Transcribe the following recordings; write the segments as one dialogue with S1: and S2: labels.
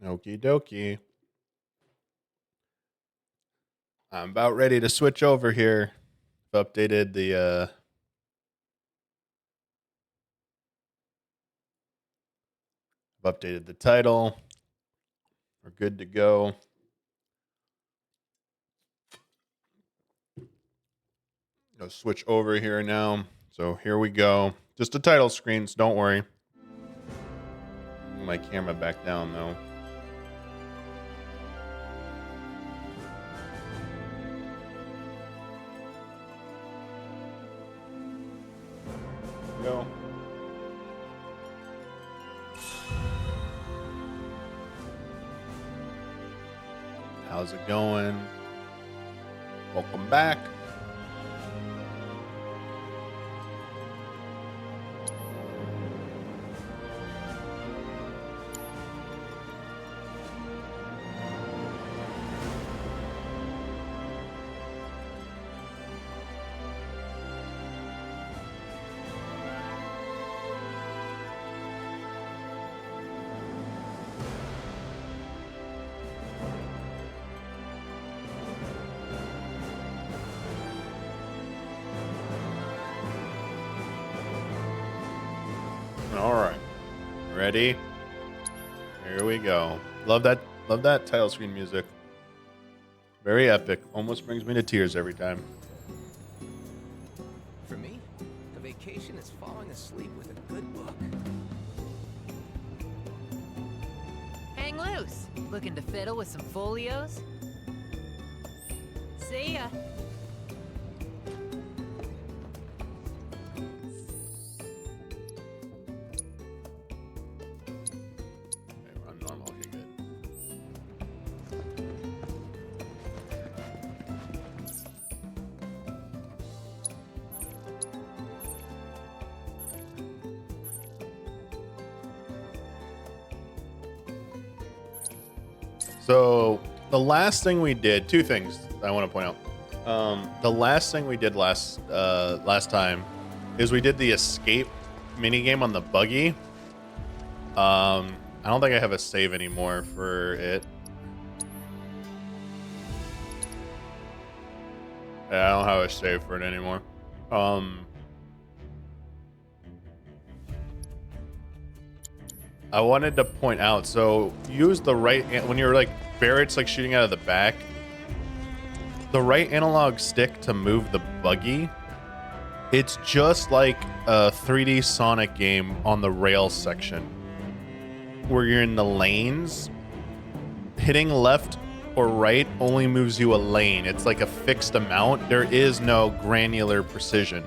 S1: Okie dokie. I'm about ready to switch over here. I've updated the title. We're good to go. Go switch over here now. So here we go. Just a title screen, so don't worry. Move my camera back down though. Go. How's it going? Welcome back. All right, ready? Here we go. Love that title screen music. Very epic. Almost brings me to tears every time.
S2: For me, a vacation is falling asleep with a good book.
S3: Hang loose. Looking to fiddle with some folios? See ya.
S1: So the last thing we did, two things I want to point out. The last thing we did last time is we did the escape mini game on the buggy. I don't think I have a save anymore for it. Yeah, I don't have a save for it anymore. I wanted to point out, so use the right, when you're like, Barrett's like shooting out of the back, the right analog stick to move the buggy. It's just like a 3D Sonic game on the rail section where you're in the lanes. Hitting left or right only moves you a lane. It's like a fixed amount. There is no granular precision.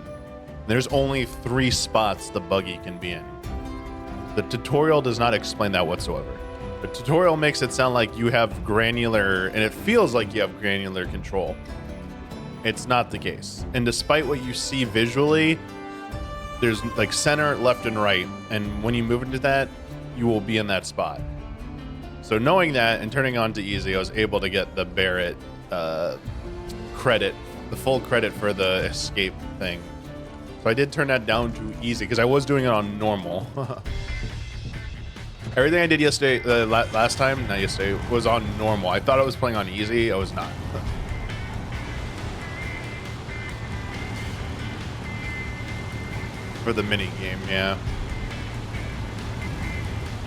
S1: There's only 3 spots the buggy can be in. The tutorial does not explain that whatsoever. The tutorial makes it sound like you have granular, and it feels like you have granular control. It's not the case. And despite what you see visually, there's like center, left, and right. And when you move into that, you will be in that spot. So knowing that and turning on to easy, I was able to get the Barrett credit, the full credit for the escape thing. So I did turn that down to easy because I was doing it on normal. Everything I did yesterday, last time, not yesterday, was on normal. I thought I was playing on easy. I was not. For the mini game, yeah.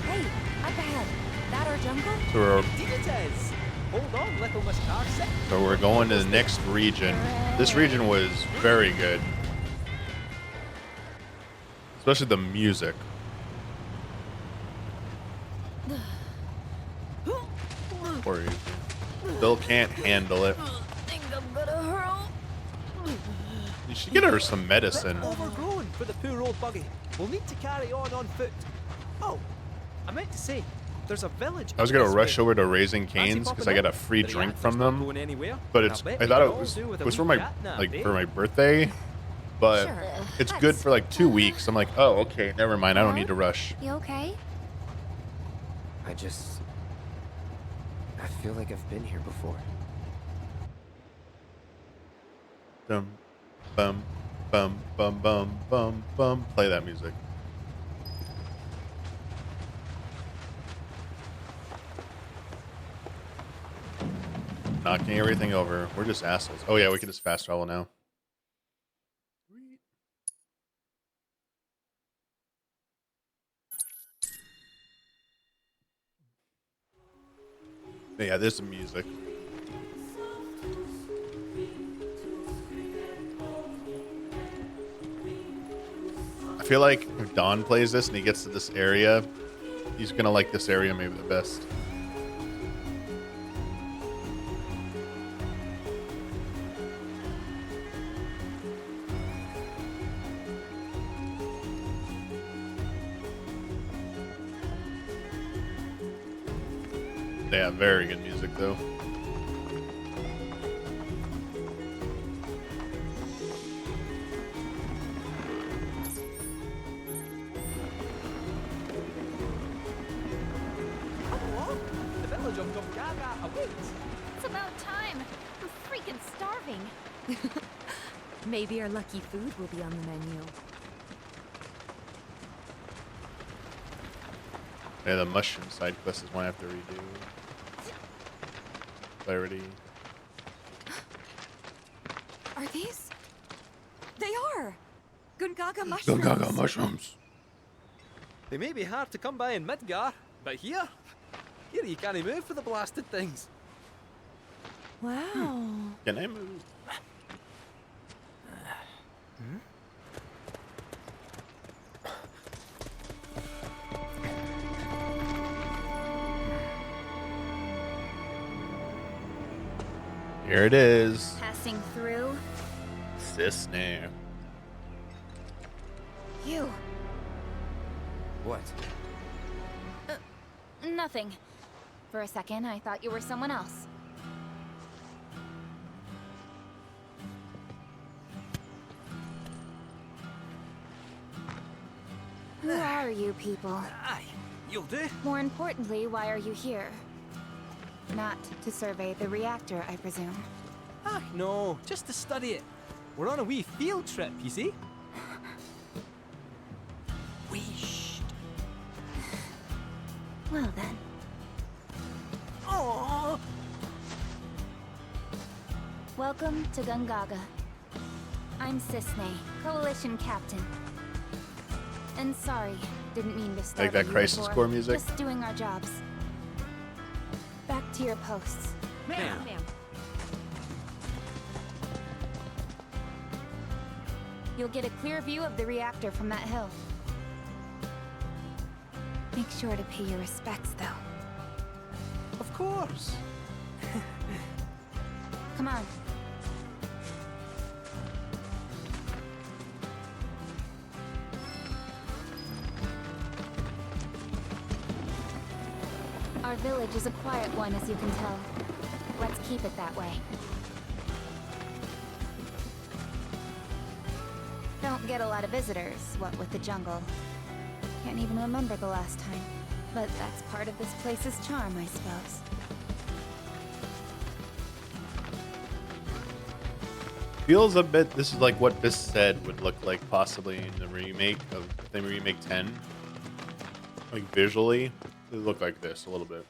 S4: Hey, up ahead. That our jungle?
S1: So we're,
S2: Indeed it is. Hold on, little Miss Carson.
S1: so we're going to the next region. This region was very good. Especially the music. Or you still can't handle it.
S4: Think I'm gonna hurl.
S1: You should get her some medicine.
S2: Overgrown for the poor old buggy. We'll need to carry on foot. Oh, I meant to say, there's a village.
S1: I was gonna
S2: this
S1: rush
S2: way.
S1: over to Raising Cane's because I got a free drink from them, but it's I thought it was for my for my birthday, but
S4: Sure,
S1: it's good for like 2 weeks. I'm like, oh okay, never mind. I don't need to rush.
S4: You okay?
S2: I feel like I've been here before.
S1: Bum, bum, bum, bum, bum, bum, bum. Play that music. knocking everything over. We're just assholes. Oh yeah, we can just fast travel now. Yeah, there's some music. I feel like if Don plays this and he gets to this area, he's gonna like this area maybe the best. Yeah, very good music though.
S2: Hello? The village of Gongaga awaits.
S4: It's about time. I'm freaking starving. Maybe our lucky food will be on the menu.
S1: Yeah, the mushroom side quest is one I have to redo. Clarity.
S4: Are these? They are! Gungaga mushrooms!
S1: Gungaga mushrooms!
S2: They may be hard to come by in Midgar, but here you can't move for the blasted things.
S4: Wow.
S1: Can I move? Here it is.
S4: Passing through.
S1: Cisne.
S4: You.
S2: What?
S4: Nothing. For a second, I thought you were someone else. Who are you people?
S2: Aye, you'll do.
S4: More importantly, why are you here? Not to survey the reactor, I presume.
S2: Ah, no, just to study it. We're on a wee field trip, you see? Whee.
S4: Well then.
S2: Oh.
S4: Welcome to Gungaga. I'm Cisne, Coalition Captain. And sorry, didn't mean to start
S1: Like that
S4: you
S1: Crisis
S4: before.
S1: Core music?
S4: Just doing our jobs. Back to your posts.
S2: Ma'am.
S4: You'll get a clear view of the reactor from that hill. Make sure to pay your respects, though.
S2: Of course.
S4: Come on. Our village is a quiet one, as you can tell. Let's keep it that way. Don't get a lot of visitors, what with the jungle. Can't even remember the last time. But that's part of this place's charm, I suppose.
S1: Feels a bit. This is like what this said would look like possibly in the remake of the remake 10. Like visually, it would look like this a little bit.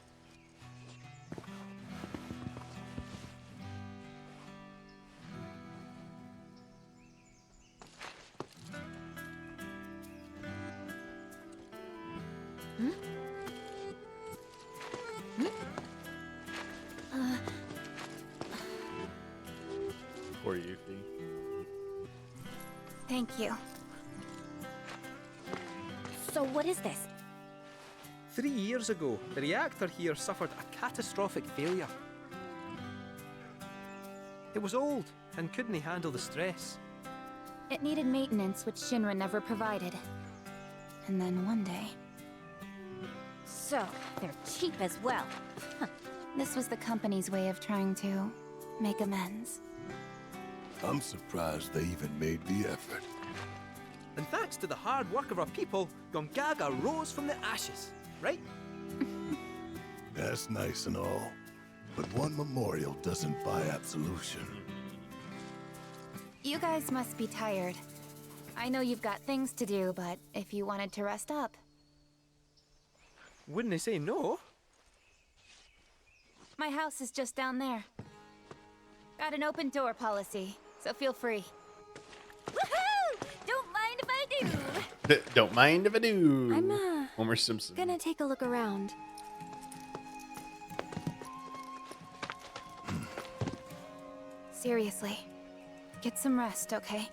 S1: Poor Yuffie.
S4: Thank you. So what is this?
S2: 3 years ago, the reactor here suffered a catastrophic failure. It was old and couldn't handle the stress.
S4: It needed maintenance, which Shinra never provided. And then one day... So, they're cheap as well. This was the company's way of trying to make amends.
S5: I'm surprised they even made the effort.
S2: And thanks to the hard work of our people, Gongaga rose from the ashes, right?
S5: That's nice and all, but one memorial doesn't buy absolution.
S4: You guys must be tired. I know you've got things to do, but if you wanted to rest up...
S2: Wouldn't they say no?
S4: My house is just down there. Got an open door policy, so feel free. Woohoo! Don't mind if I do.
S1: Don't mind if I do.
S6: I'm
S1: Homer Simpson.
S6: gonna take a look around.
S4: Seriously, get some rest, okay?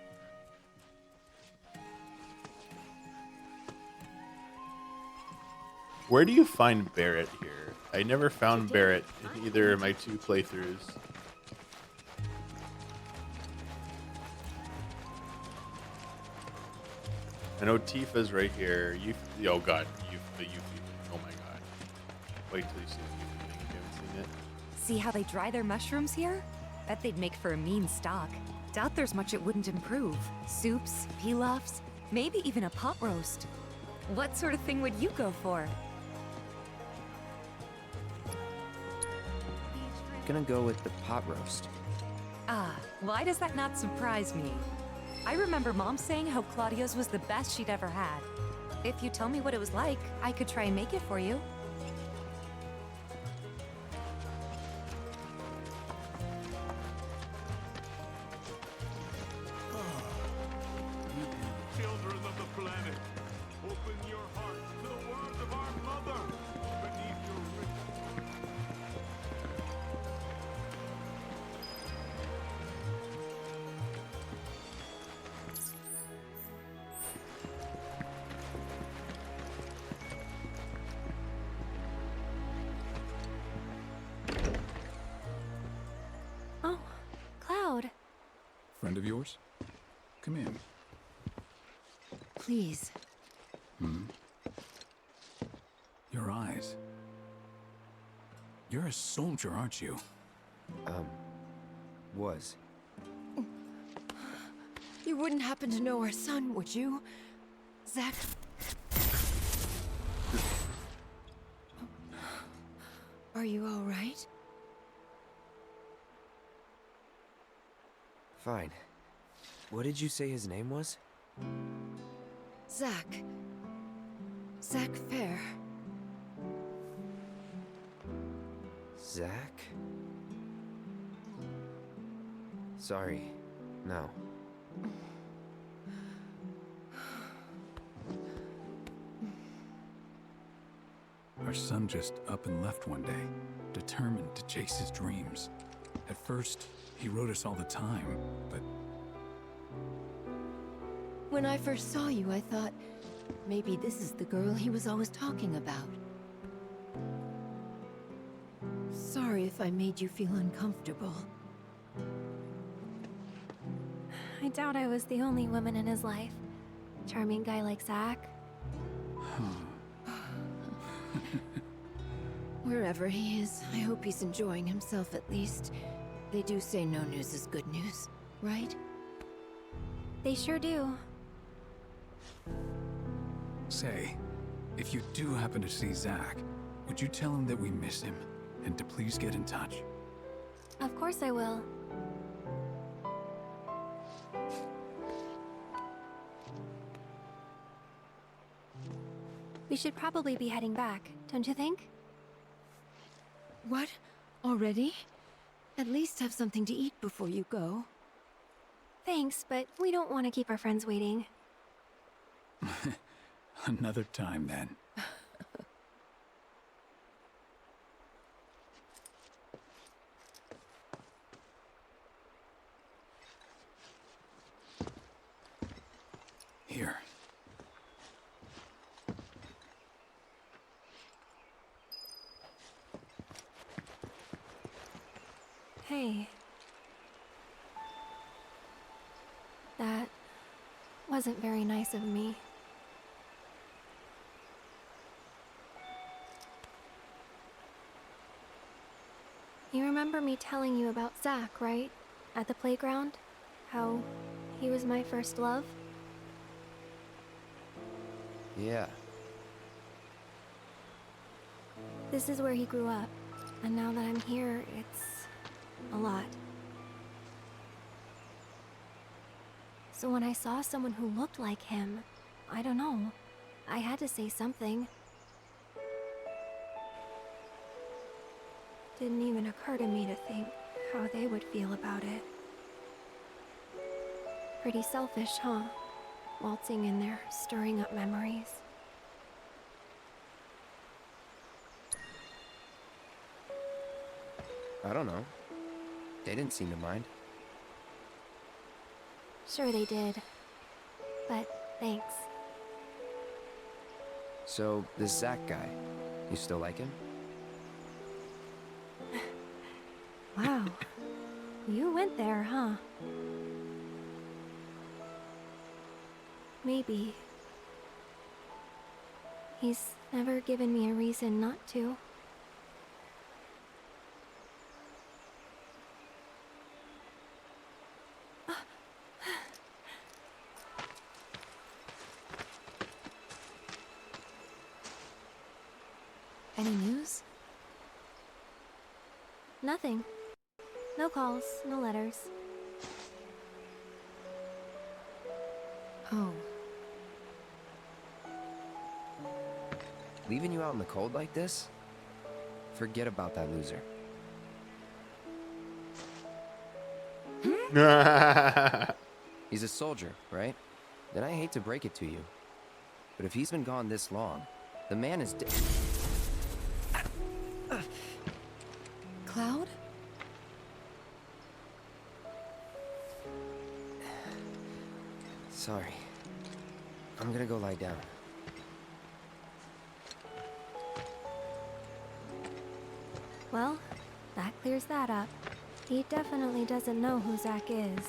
S1: Where do you find Barrett here? I never found Barrett in either of my 2 playthroughs. I know Tifa's right here. Oh god, the Yuffie. Oh my god. Wait till you see the Yuffie thing if you haven't seen it.
S7: See how they dry their mushrooms here? Bet they'd make for a mean stock. Doubt there's much it wouldn't improve. Soups, pilafs, maybe even a pot roast. What sort of thing would you go for?
S8: Gonna go with the pot roast.
S7: Ah, why does that not surprise me? I remember Mom saying how Claudia's was the best she'd ever had. If you tell me what it was like, I could try and make it for you.
S5: Children of the planet, open your hearts to the words of our mother beneath your rich.
S6: Oh, Cloud.
S9: Friend of yours? Come in.
S7: Please.
S9: Your eyes. You're a soldier, aren't you?
S8: Was.
S10: You wouldn't happen to know our son, would you? Zach? Are you all right?
S8: Fine. What did you say his name was?
S10: Zach. Zach Fair.
S8: Zach? Sorry. No.
S9: Our son just up and left one day, determined to chase his dreams. At first, he wrote us all the time, but
S10: When I first saw you, I thought maybe this is the girl he was always talking about. Sorry if I made you feel uncomfortable.
S6: I doubt I was the only woman in his life. Charming guy like Zach.
S10: Wherever he is, I hope he's enjoying himself at least. They do say no news is good news, right?
S6: They sure do.
S9: say, if you do happen to see Zach, would you tell him that we miss him and to please get in touch?
S6: Of course I will. We should probably be heading back, don't you think?
S10: What? Already? At least have something to eat before you go.
S6: Thanks, but we don't want to keep our friends waiting.
S9: Another time, then. Here.
S6: Hey. That wasn't very nice of me. You remember me telling you about Zach, right? At the playground? How he was my first love?
S8: Yeah.
S6: This is where he grew up. And now that I'm here, it's a lot. So when I saw someone who looked like him, I don't know, I had to say something. Didn't even occur to me to think how they would feel about it. Pretty selfish, huh? Waltzing in there, stirring up memories.
S8: I don't know. They didn't seem to mind.
S6: Sure they did. But thanks.
S8: So, this Zach guy, you still like him?
S6: Wow. You went there, huh? Maybe. He's never given me a reason not to.
S7: Any news?
S6: Nothing. No calls, no letters.
S7: Oh.
S8: Leaving you out in the cold like this? Forget about that loser. He's a soldier, right? Then I hate to break it to you. But if he's been gone this long, the man is dead.
S7: Cloud?
S8: Sorry. I'm gonna go lie down.
S6: Well, that clears that up. He definitely doesn't know who Zach is.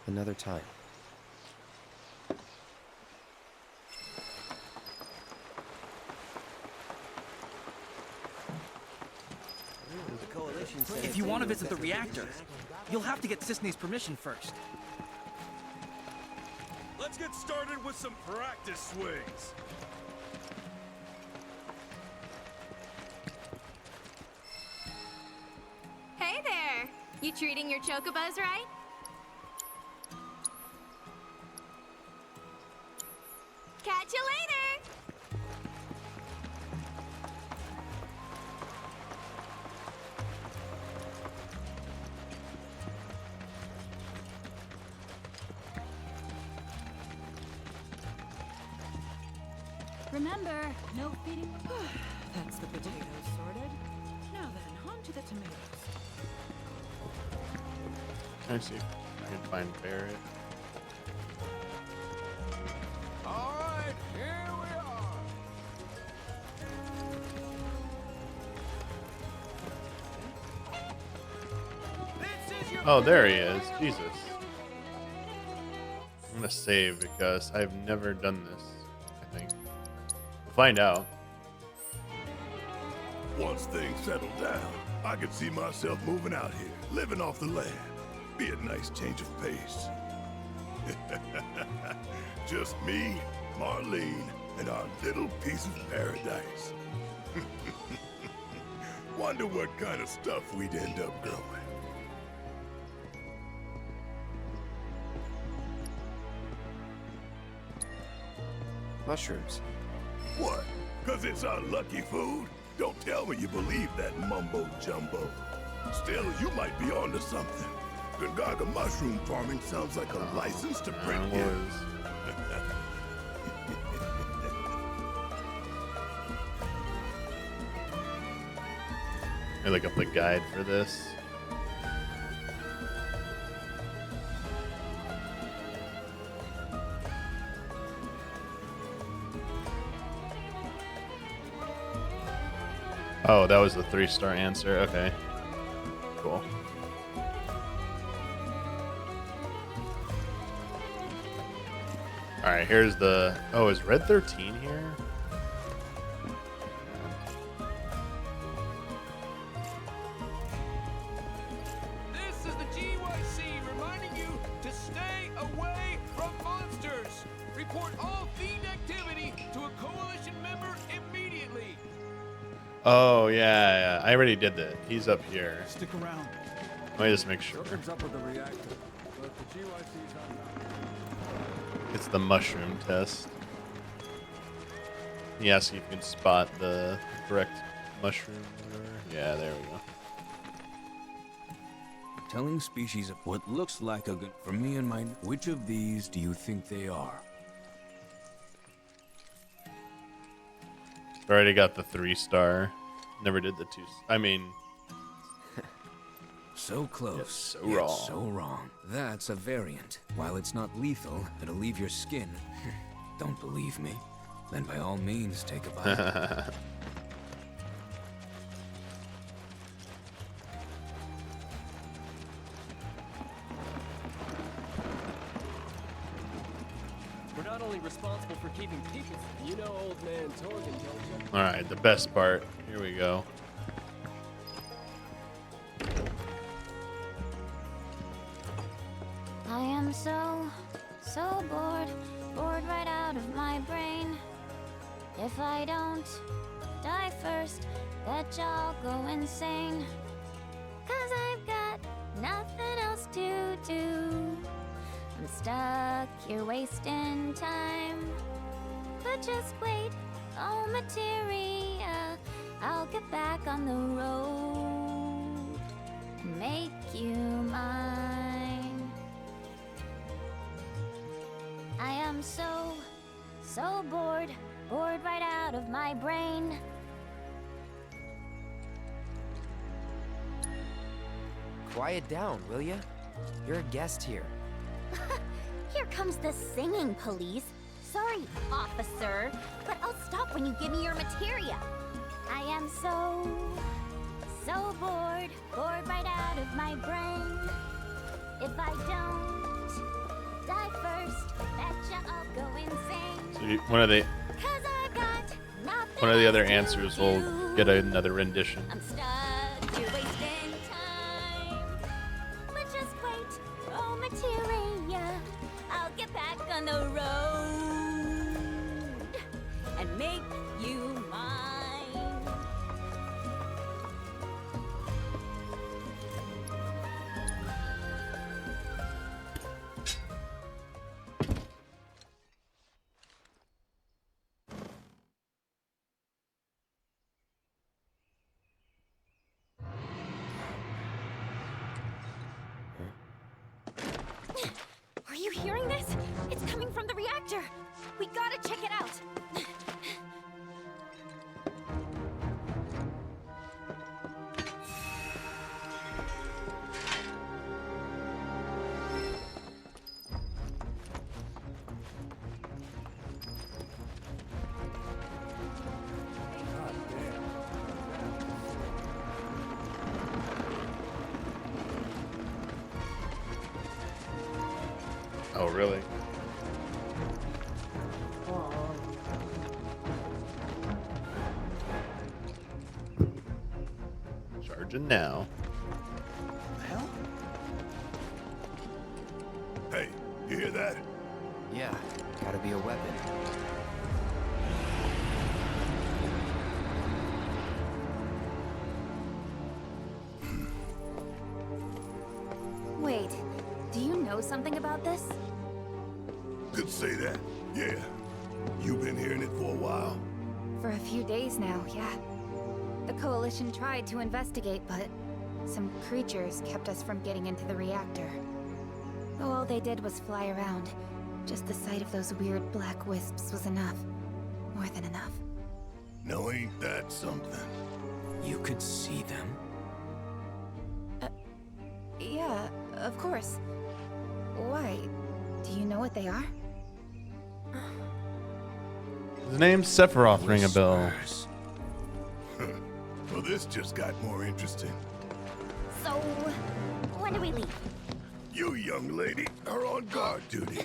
S8: Another time.
S2: If you want to visit the reactor, you'll have to get Sisney's permission first.
S5: Let's get started with some practice swings.
S11: Hey there! You treating your chocobos right? Catch you later!
S12: Remember, no feeding. That's the potatoes sorted. Now then, on to the tomatoes.
S1: Can I see if I can find Barrett?
S5: All right, here we are.
S1: Oh, there he is. Jesus. I'm gonna save because I've never done this, I think. We'll find out.
S5: Once things settle down, I could see myself moving out here, living off the land. Be a nice change of pace. Just me, Marlene, and our little piece of paradise. Wonder what kind of stuff we'd end up growing.
S8: Mushrooms.
S5: What? 'Cause it's our lucky food? Don't tell me you believe that mumbo-jumbo. Still, you might be onto something. Gongaga mushroom farming sounds like a license to print hymns.
S1: I look up the guide for this. Oh, that was the 3-star answer. Okay. Cool. All right, here's the... Oh, is Red 13 here?
S13: This is the GYC reminding you to stay away from monsters. Report all fiend activity to a coalition member immediately.
S1: Oh yeah, yeah. I already did that. He's up here.
S9: Stick around.
S1: Let me just make sure.
S14: Something's up with the reactor, but the GYC's on.
S1: It's the mushroom test. He asks if you can spot the correct mushroom. Yeah, there we go.
S14: Telling species of what looks like a good for me and mine. Which of these do you think they are?
S1: Already got the 3-star. Never did the 2. I mean,
S14: so close,
S1: yes, so
S14: yet
S1: wrong.
S14: so wrong. That's a variant. While it's not lethal, it'll leave your skin. Don't believe me? Then by all means, take a bite.
S13: We're not only responsible for keeping people. You know old man Torgen, don't you?
S1: All right, the best part. Here we go.
S4: I am so bored right out of my brain. If I don't die first, bet y'all go insane. 'Cause I've got nothing else to do. I'm stuck here wasting time. But just wait, oh materia, I'll get back on the road and make you mine. I am so bored right out of my brain.
S8: Quiet down, will ya? You're a guest here.
S4: Here comes the singing police. Sorry, officer, but I'll stop when you give me your materia. I am so bored right out of my brain. If I don't die first, betcha I'll go insane.
S1: So one of the
S4: 'Cause I've got nothing
S1: one of the other
S4: else to
S1: answers will
S4: do.
S1: get another rendition.
S4: I'm stuck here wasting time. But just wait, oh materia, I'll get back on the road and make you mine. Are you hearing this? It's coming from the reactor. We gotta check it out.
S1: Oh, really? Charging now.
S5: Hell? Hey, you hear that?
S8: Yeah, gotta be a weapon.
S4: Wait, do you know something about this?
S5: Could say that. Yeah. You've been hearing it for a while?
S4: For a few days now, yeah. The Coalition tried to investigate, but some creatures kept us from getting into the reactor. All they did was fly around. Just the sight of those weird black wisps was enough. More than enough.
S5: No, ain't that something?
S14: You could see them?
S4: Yeah, of course. Why? Do you know what they are?
S1: His name's Sephiroth, ring a bell.
S5: Well, this just got more interesting.
S4: So, when do we leave?
S5: You, young lady, are on guard duty.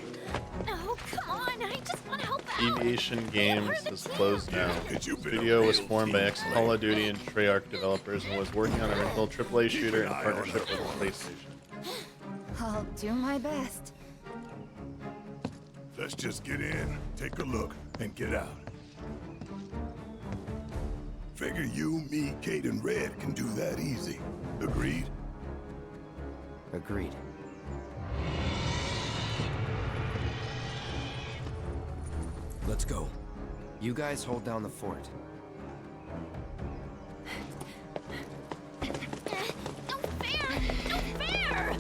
S4: No, come on, I just want to help out.
S1: Deviation Games is closed now.
S5: Yeah, 'cause you've been a
S1: Studio was
S5: real
S1: formed by
S5: team
S1: ex-Call of
S5: player.
S1: Duty and Treyarch developers and was working on a original AAA shooter in partnership with PlayStation.
S4: I'll do my best.
S5: Let's just get in, take a look, and get out. Figure you, me, Kate, and Red can do that easy. Agreed?
S8: Agreed.
S14: Let's go.
S8: You guys hold down the fort.
S11: No fair! No fair!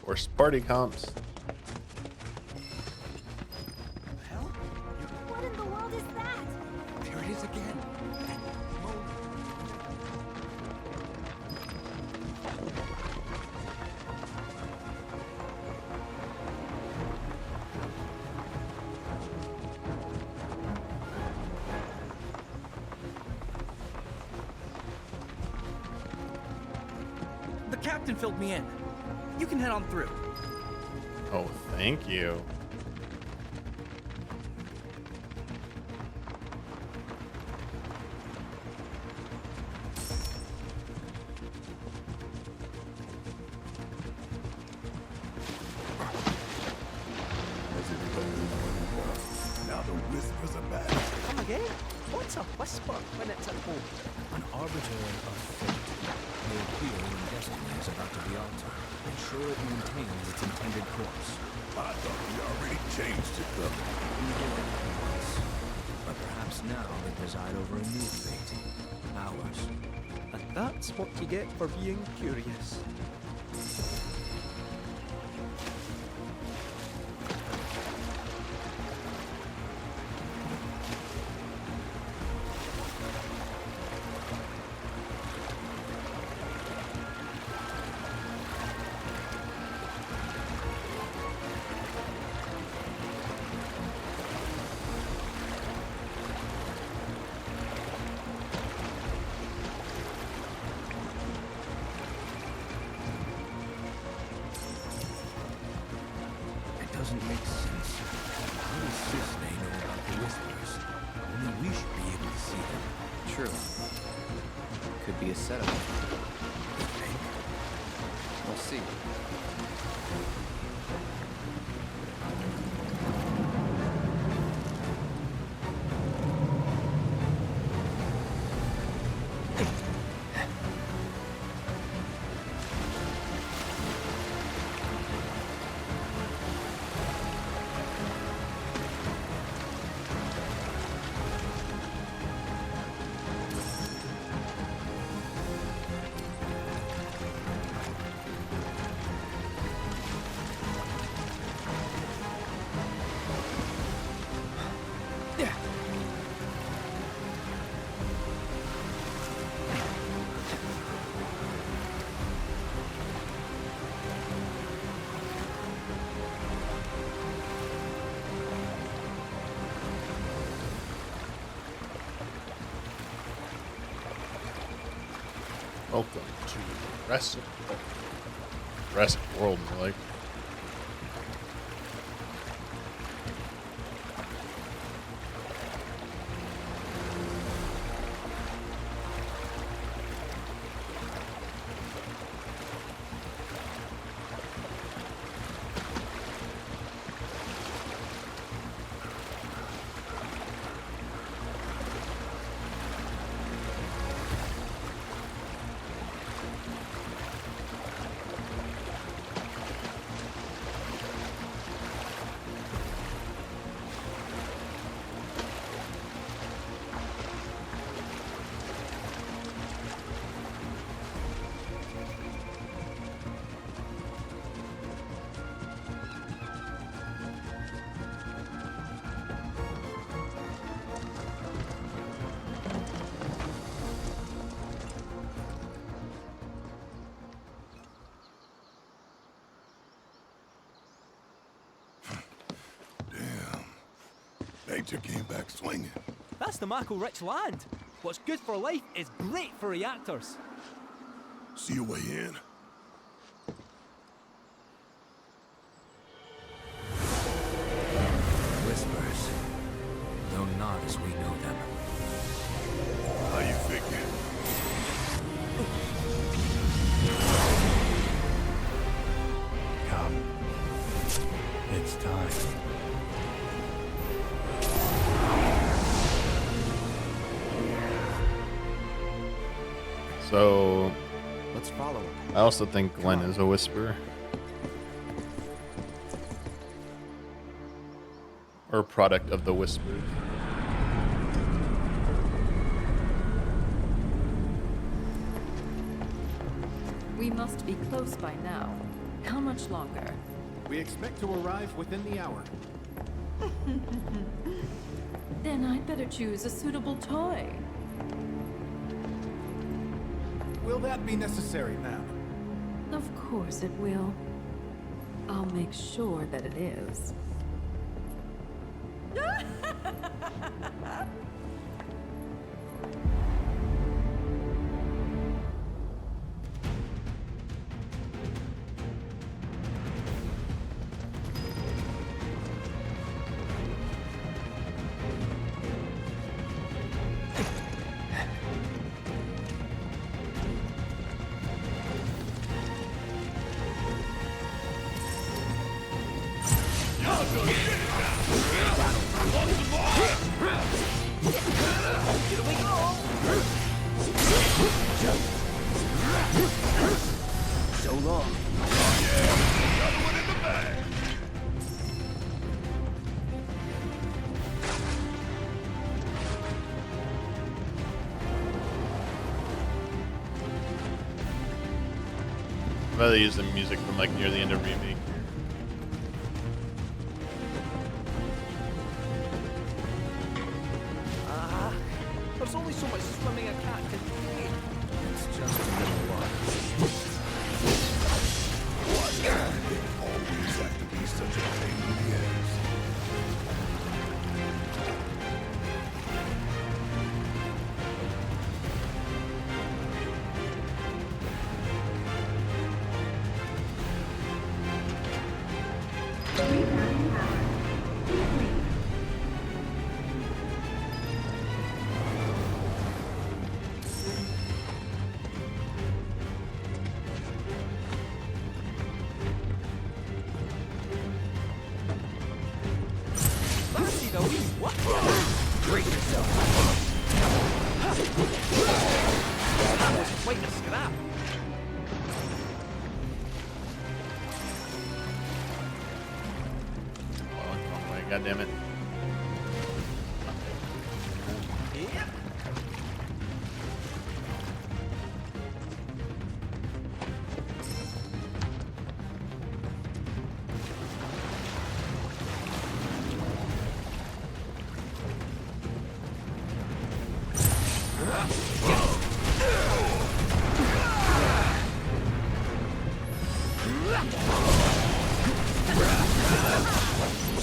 S1: Or Sparty comps.
S6: What in the world is that?
S14: There it is again.
S2: The captain filled me in. You can head on through.
S1: Oh, thank you.
S5: Now the whispers are back.
S2: Come again? What's a whisper when it's at home?
S14: An arbiter of fate, made clear when destiny is about to be altered. Ensure it maintains its intended course.
S5: I thought we already changed it, though.
S14: We did that once. But perhaps now they preside over a new fate. Ours.
S2: And that's what you get for being curious.
S14: It doesn't make sense. How does Cisne know about the whispers? Only we should be able to see them.
S8: True. Could be a setup.
S14: You think?
S8: We'll see.
S1: Welcome to Jurassic World, more like.
S5: Nature came back swinging.
S2: That's the Mako-rich land. What's good for life is great for reactors.
S5: See a way in?
S14: Whispers. Though not as we know them.
S5: How you figure?
S15: Come. It's time.
S1: So
S8: Let's follow him.
S1: I also think Glenn is a whisperer. Or product of the whispers.
S12: We must be close by now. How much longer?
S15: We expect to arrive within the hour.
S12: Then I'd better choose a suitable toy.
S15: Will that be necessary, ma'am?
S12: Of course it will. I'll make sure that it is.
S8: So long.
S1: I'd rather use the music from like near the end of Remake.
S2: There's only so much swimming a cat can take.
S14: It's just a little water.
S5: Why does it always have to be such a pain in the ass?
S2: Fancy the wee what?
S8: Brace yourself.
S2: That was quite a scrap.
S1: Oh, wrong way. God damn it.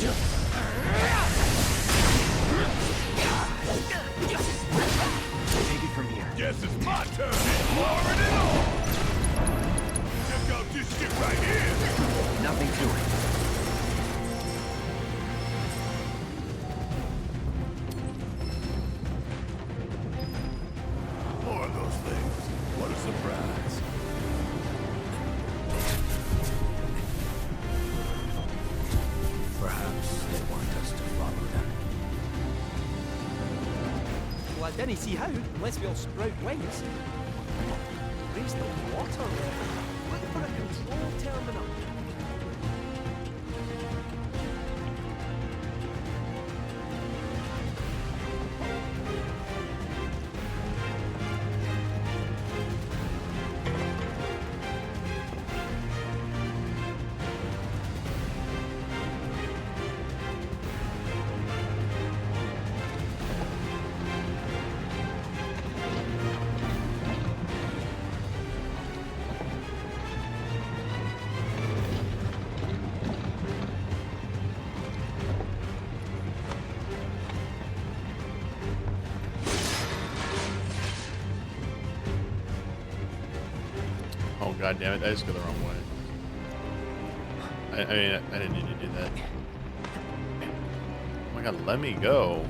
S2: Yep.
S8: Take it from here.
S5: Guess it's my turn. Pouring it on. Check out this shit right here.
S8: Nothing to it.
S5: More of those things. What a surprise.
S14: Perhaps they want us to follow them.
S2: Well, I didn't see how, unless we all sprout wings. Raise the water level. Look for a control terminal.
S1: Oh god damn it! I just go the wrong way. I mean, I didn't need to do that. Oh my god, let me go.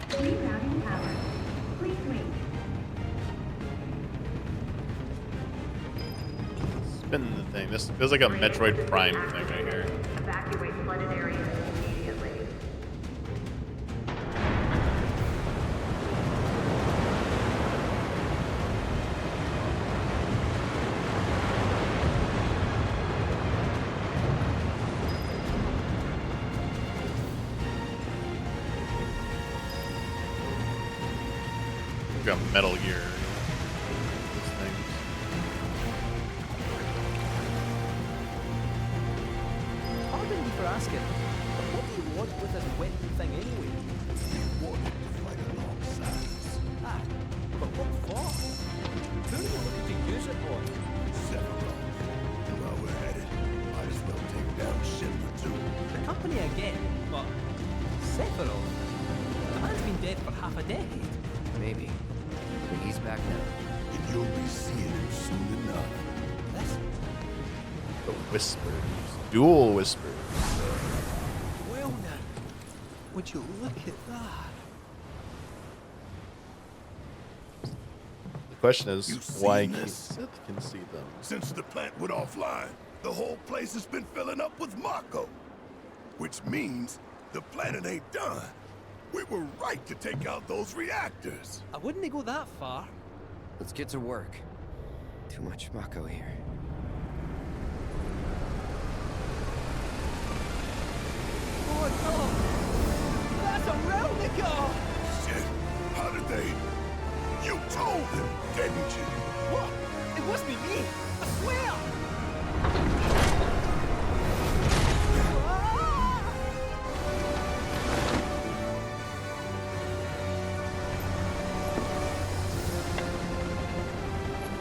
S16: Rerouting power. Please wait.
S1: Spin the thing. This feels like a Metroid Prime thing right here.
S16: Evacuate flooded areas immediately.
S1: Like a Metal Gear. These things.
S2: Pardon me for asking, but what do you want with this weapon thing anyway?
S5: We wanted to fight alongside us.
S2: Ah, but what for? Who are you looking to use it on?
S5: Sephiroth. And while we're at it, might as well take down Shinra too.
S2: The company again, but Sephiroth? The man's been dead for half a decade.
S8: Maybe. But he's back now.
S5: And you'll be seeing him soon enough.
S2: This?
S1: The Whispers. Dual Whispers.
S2: Well now, would you look at that?
S1: The question is,
S5: You
S1: why
S5: seen
S1: can
S5: this?
S1: Sith can see them?
S5: Since the plant went offline, the whole place has been filling up with Mako. Which means the planet ain't done. We were right to take out those reactors.
S2: I wouldn't go that far.
S8: Let's get to work. Too much Mako here.
S2: Oh no! That's a Ravnica!
S5: Shit, how did they? You told them, didn't you?
S2: What? It wasn't me! I swear!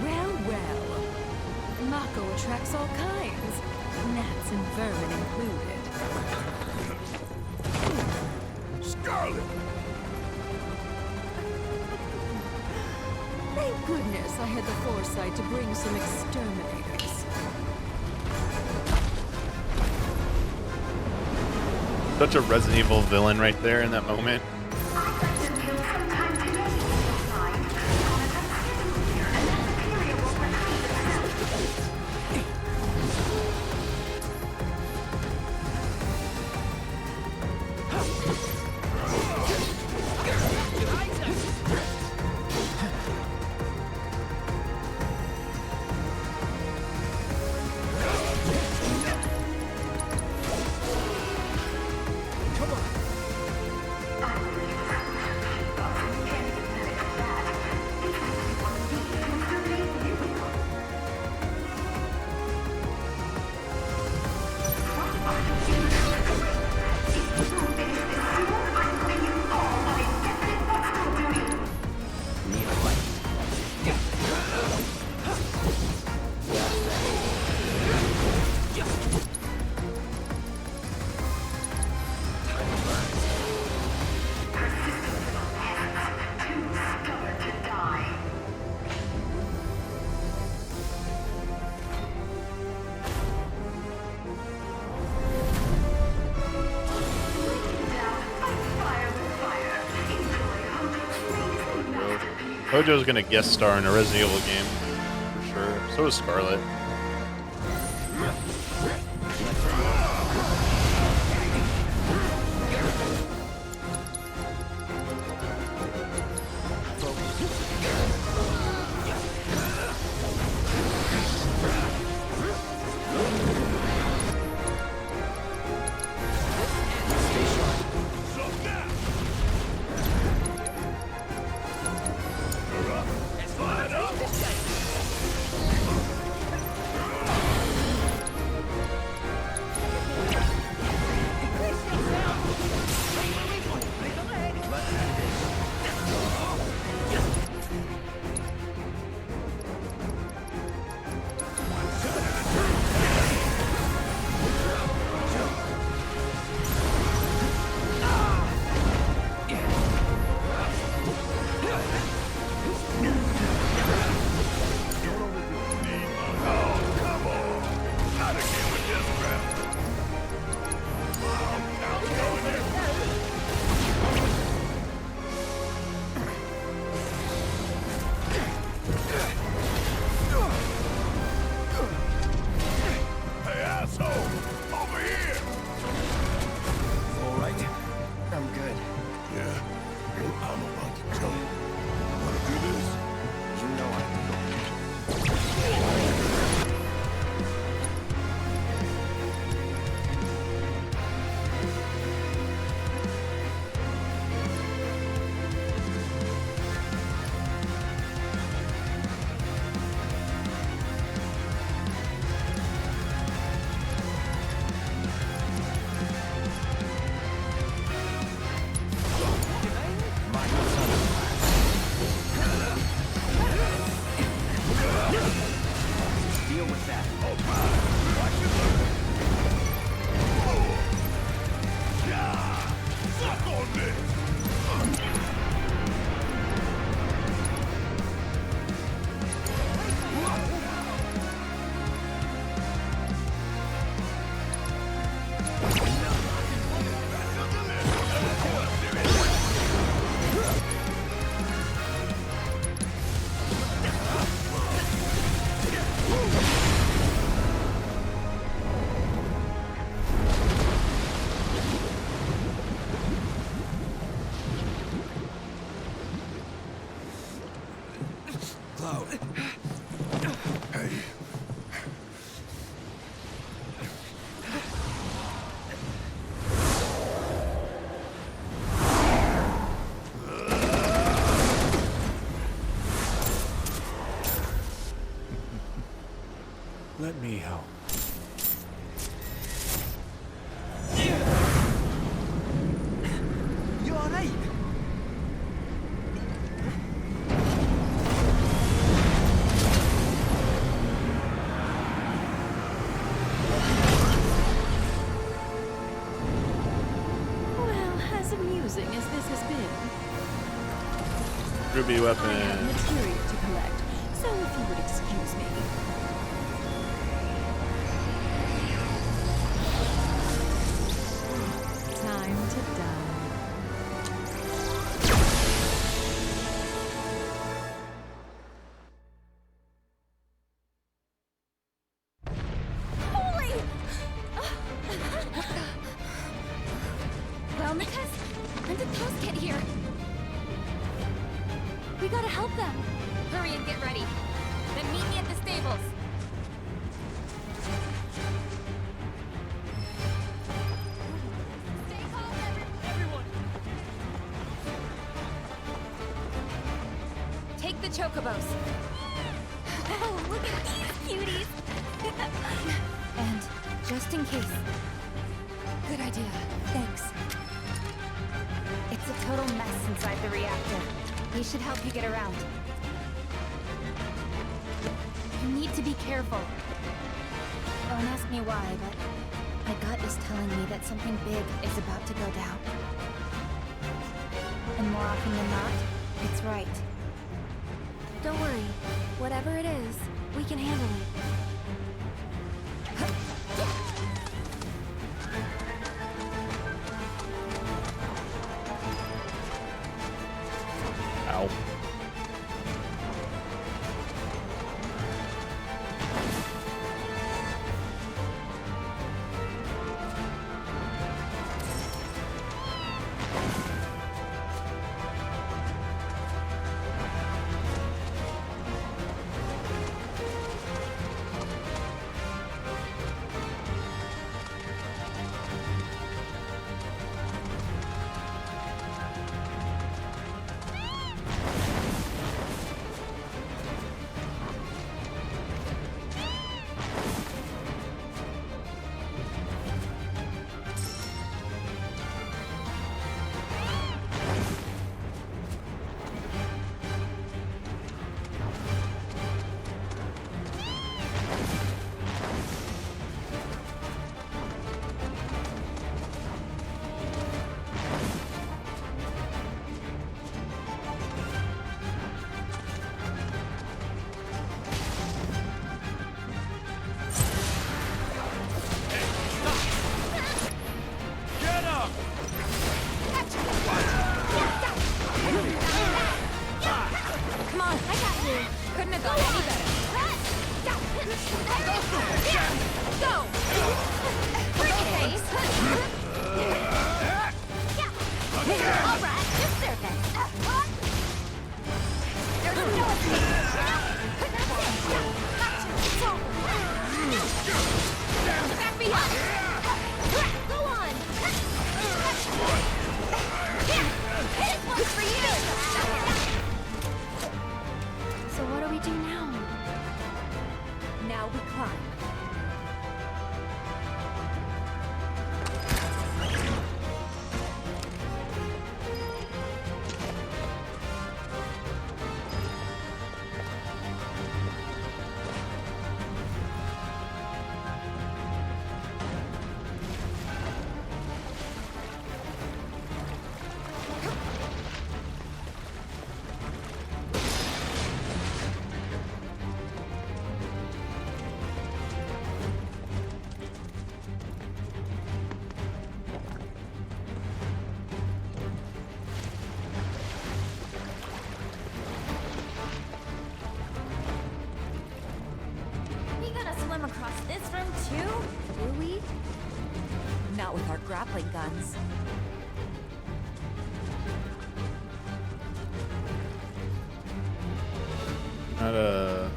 S12: Well, well. Mako attracts all kinds. Gnats and vermin included.
S5: Scarlet!
S12: Thank goodness I had the foresight to bring some exterminators.
S1: Such a Resident Evil villain right there in that moment. Hojo's gonna guest star in a Resident Evil game, for sure. So is Scarlet.
S5: Suck on this!
S14: Cloud. Hey.
S9: Let me help.
S2: You alright?
S12: Well, as amusing as this has been,
S1: Ruby
S12: I have
S1: weapon.
S12: material to collect, so if you would excuse me. Time to die.
S4: Holy! Well, Nikas, when did those get here? We gotta help them. Hurry and get ready. Then meet me at the stables. Stay calm, everyone. Take the chocobos. Oh, look at these cuties. And just in case. Good idea. Thanks. It's a total mess inside the reactor. We should help you get around. You need to be careful. Don't ask me why, but my gut is telling me that something big is about to go down. And more often than not, it's right.
S6: Don't worry. Whatever it is, we can handle it.
S1: Ow.
S4: them across this room too?
S7: Do we? Not with our grappling guns.
S1: Not a.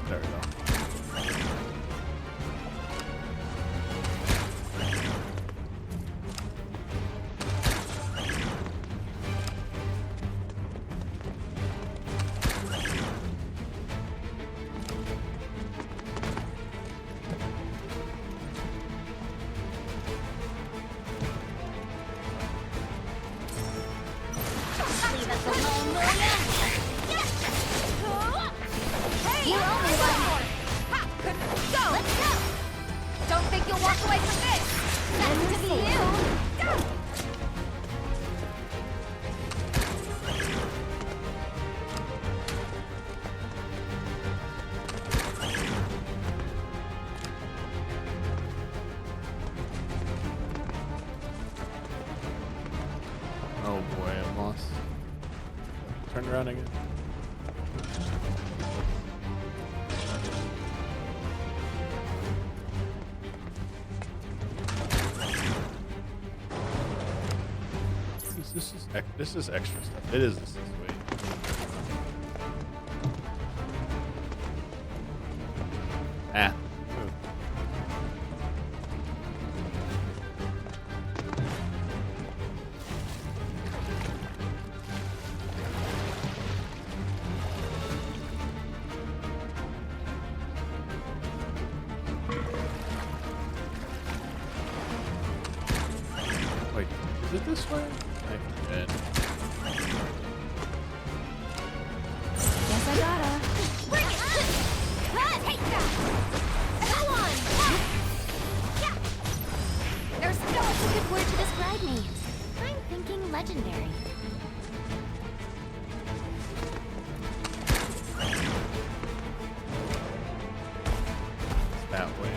S1: There we go.
S4: Leave us alone, will ya? Hey, you owe me one more. Ha! Go! Let's go! Don't think you'll walk away from this. That's to be you. Go!
S1: Oh boy, I'm lost. Turn around again. This is extra stuff. It is this way. Ah. Wait, is it this way? I forget.
S4: Guess I gotta. Bring it! Take that! Go on! Yeah. There's no other good word to describe me. I'm thinking legendary.
S1: It's that way.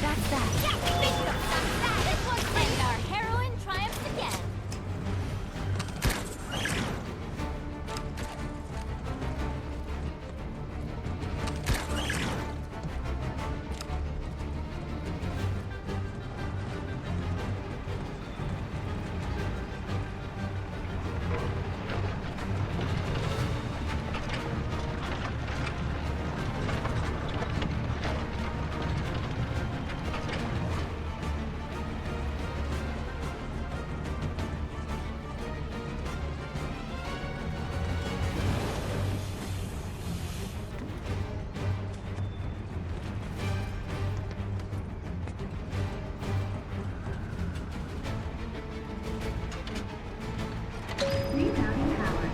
S4: That's that. This one's and our heroine triumphs again.
S16: Remounting power.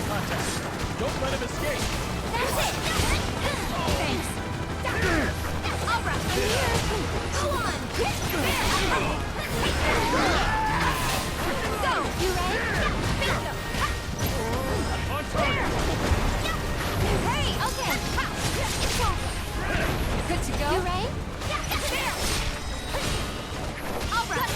S2: Contact. Don't let him escape.
S4: That's it. Thanks. All right, I'm here. Go on. Go. You ready? Bingo.
S2: On target.
S4: Hey, okay. It's over. Good to go. You ready? All right.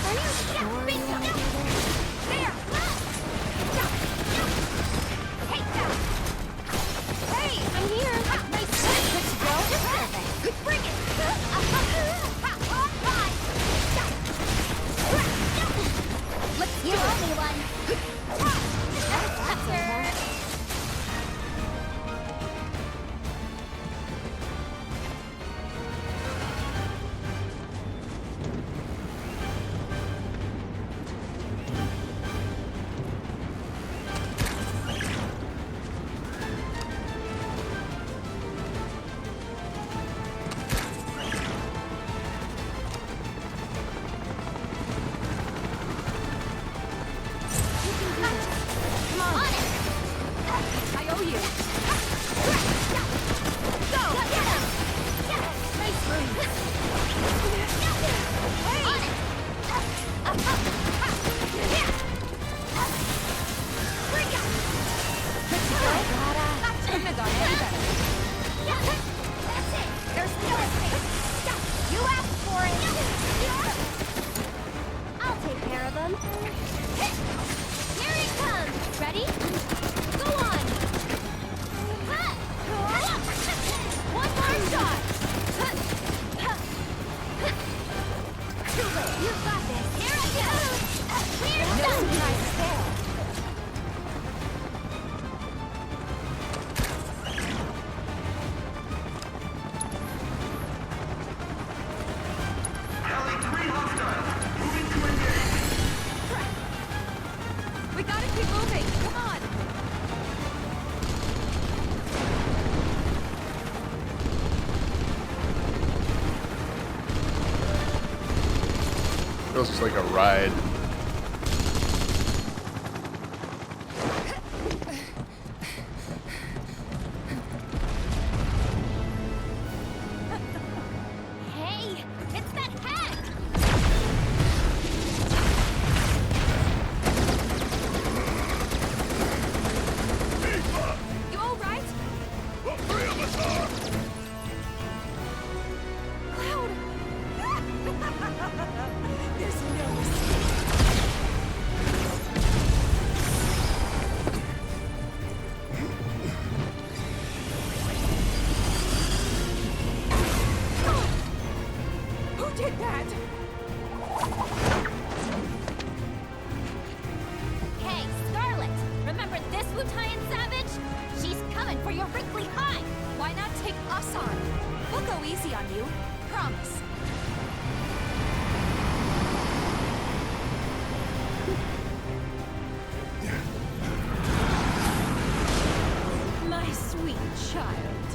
S4: Are you sure you want to do this? There.
S7: you!
S6: Go! Nice move! Hey! On it!
S7: Couldn't have gone any better.
S6: That's it! There's no escape! You asked for it! I'll take care of them. Here it comes! Ready? Go on! One more shot! Too late! You've got this! Here I go! We're done! Nice there!
S7: We gotta keep moving. Come on.
S1: Feels just like a ride.
S6: Hey, it's that hack!
S7: You all right?
S5: The three of us are!
S7: Cloud!
S6: There's no escape.
S7: Who did that?
S6: Hey, Scarlet! Remember this Wutaian savage? She's coming for your wrinkly hide!
S7: Why not take us on? We'll go easy on you. Promise.
S12: My sweet child.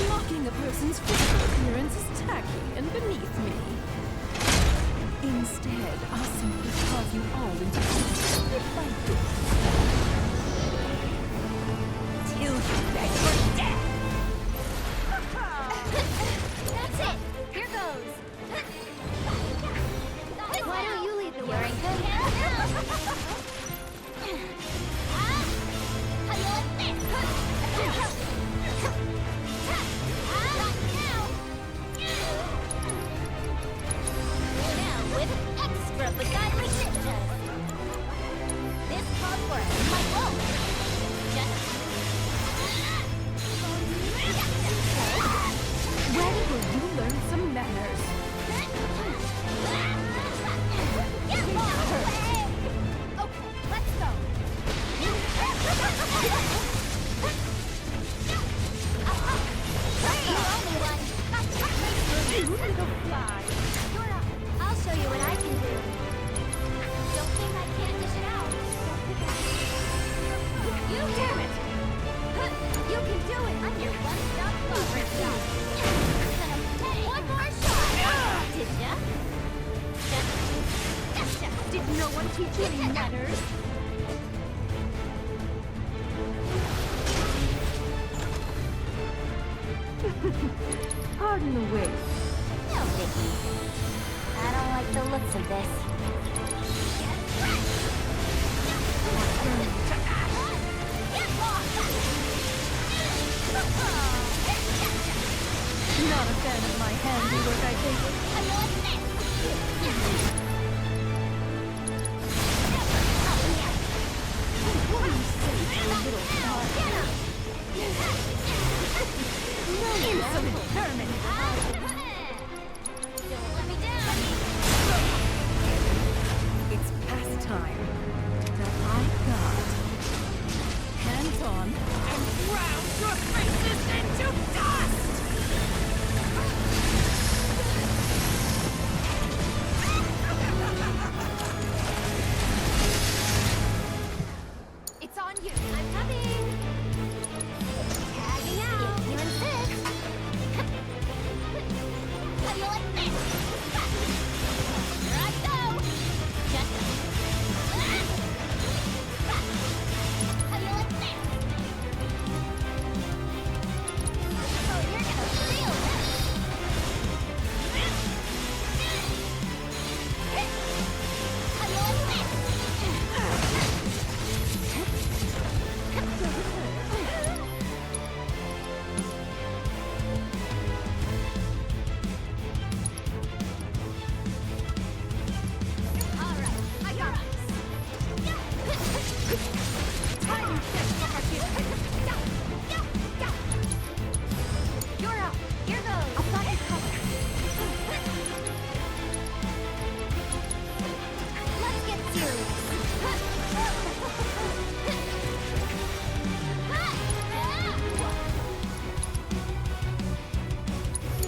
S12: Mocking a person's physical appearance is tacky and beneath me. Instead, I'll simply carve you all into pieces bit by bit.
S6: Till you beg for death! That's it! Here goes! Why don't you lead the way? You're in good hands now! How do you like this? Now with extra beguiling ninjas! This calls for my own!
S12: When will you learn some manners?
S6: Get off her! Okay, let's go! That's the only one!
S12: You little fly!
S6: Dora, I'll show you what I can do. Don't think I can't dish it out. You damn it! You can do it! I'm your one-stop lover shop. One more shot! Did ya? Gotcha!
S12: Did no one teach you any manners? Pardon the wait.
S6: No, Vicky. I don't like the looks of this. Get lost!
S12: Not a fan of my handiwork, I take it.
S6: How do you like this?
S12: What do you say to a little fly? Insolent vermin!
S6: Don't let me down!
S12: It's past time. That I got. Hands on and ground your faces into dust!
S6: It's on you! I'm coming! Tagging out! If you insist! How do you like this? Here I go! Just... How do you like this? You're up. Here goes. I've got you covered. Let's get serious.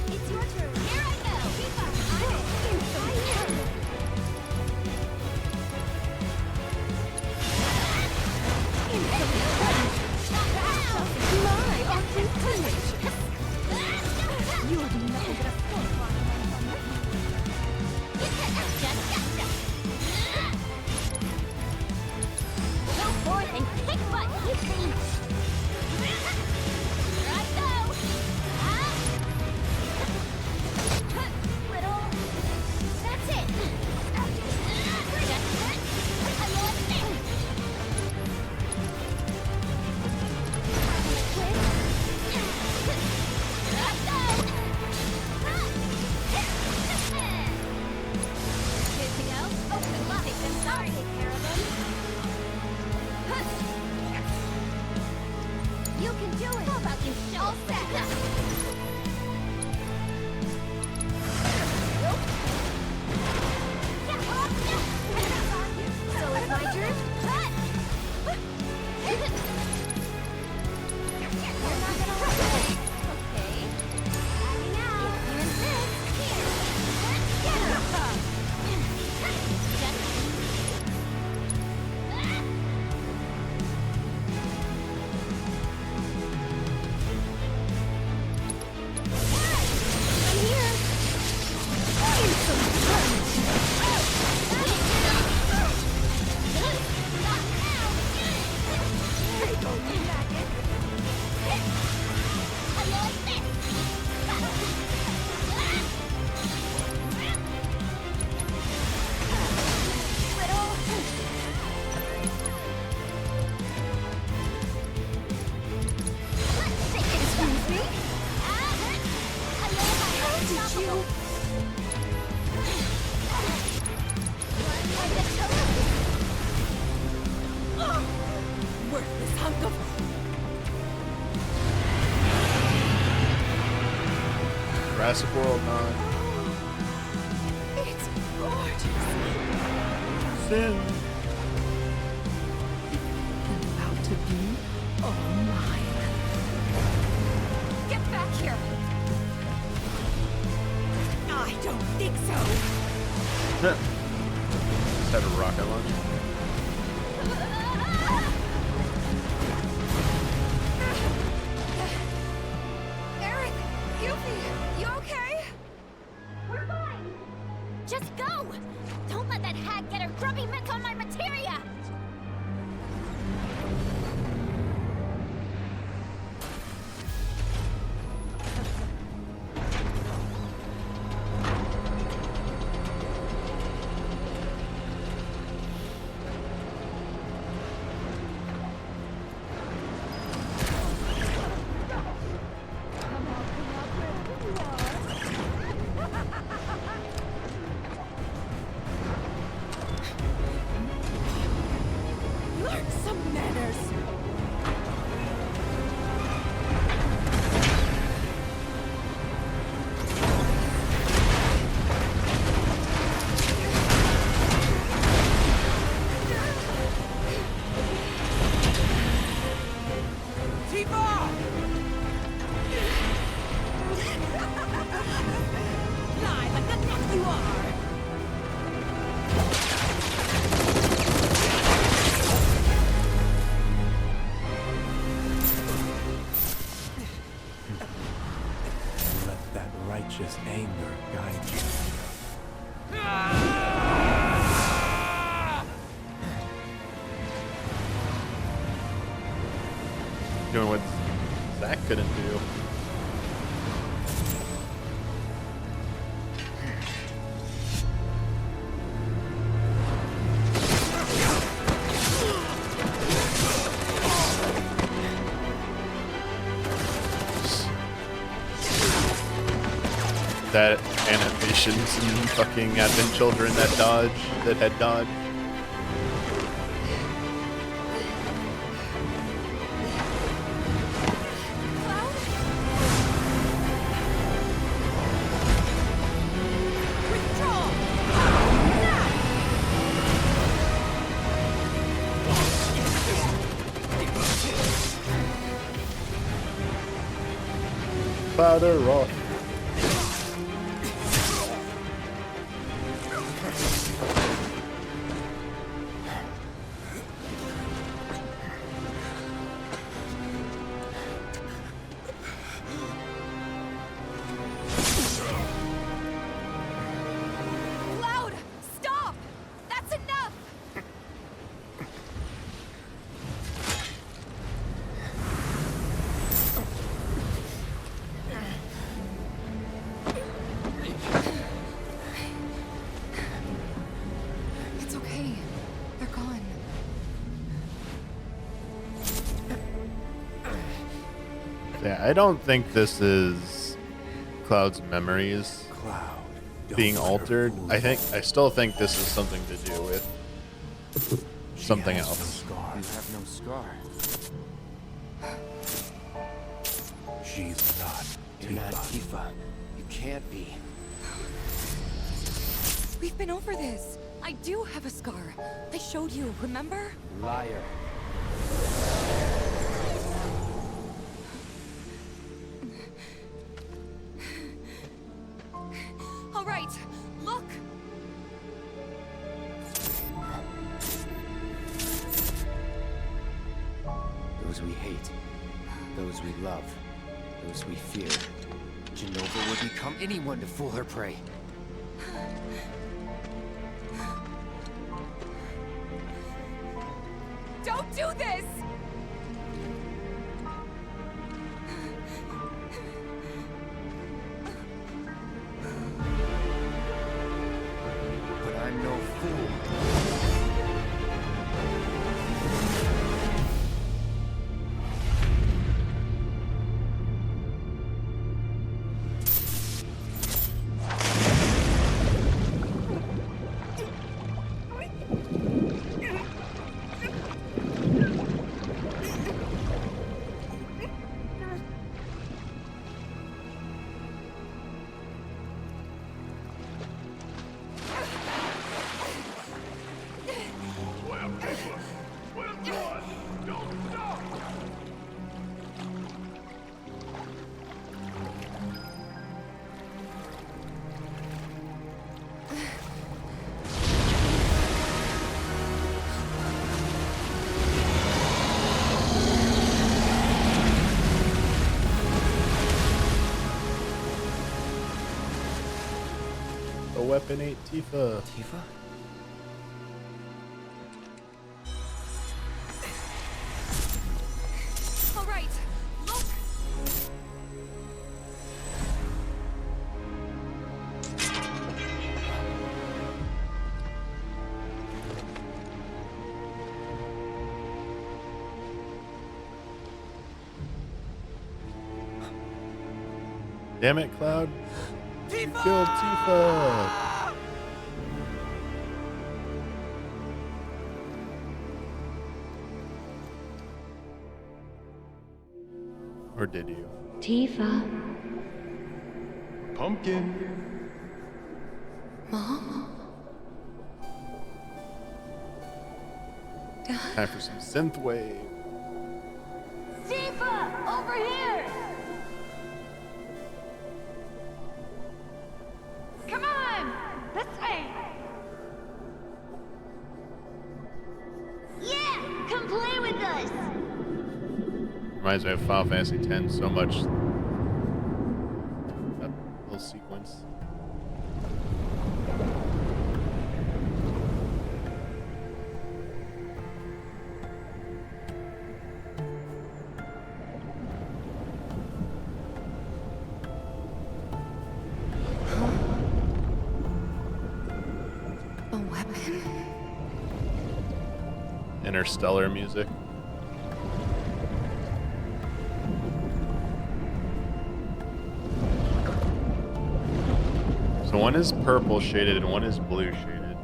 S6: It's your turn. Here I go. Keep up.
S12: You have nothing but a
S6: Go forth and kick butt, you see. Here I go. Little. That's it. I lost it. Here I go. Anything else? Oh, good luck. I'm sorry. Take care of them. You can do it. How about you show all set? So it's my turn? You're not gonna let me. Okay. Now, here's this. Here. Get her. I'm here. Excuse me? How did you?
S12: worthless hunk of...
S1: Jurassic World 9.
S12: It's gorgeous.
S1: Sin.
S12: And about to be all mine. Get back here! I don't think so.
S1: Just had a rocket launch.
S12: Eric, Yuffie, you okay?
S6: We're fine. Just go. Don't let that hag get her grubby mitts on my materia.
S12: Learn some manners. Lie like the neck you are.
S15: Let that righteous anger guide you.
S1: Doing what Zach couldn't do. That animations and fucking Advent Children that had dodge. Cloud or rock.
S7: Cloud! Stop! That's enough! It's okay. They're gone.
S1: Yeah, I don't think this is Cloud's memories being altered. I still think this is something to do with something else.
S15: You have no scar. She's not
S8: You're not Tifa. You can't be.
S7: We've been over this. I do have a scar. I showed you, remember?
S8: Liar.
S7: All right, look!
S8: Those we hate. Those we love. Those we fear. Jenova would become anyone to fool her prey.
S7: Don't do this!
S8: But I'm no fool.
S1: A weapon ain't Tifa.
S8: Tifa?
S7: All right, look!
S1: Damn it, Cloud. You killed Tifa. Or did you?
S16: Tifa.
S1: Pumpkin.
S7: Mom?
S1: Time for some synthwave.
S6: Tifa, over here! Come on! This way! Yeah! Come play with us!
S1: Reminds me of Final Fantasy X so much. That little sequence.
S7: A weapon?
S1: Interstellar music. So one is purple shaded and one is blue shaded.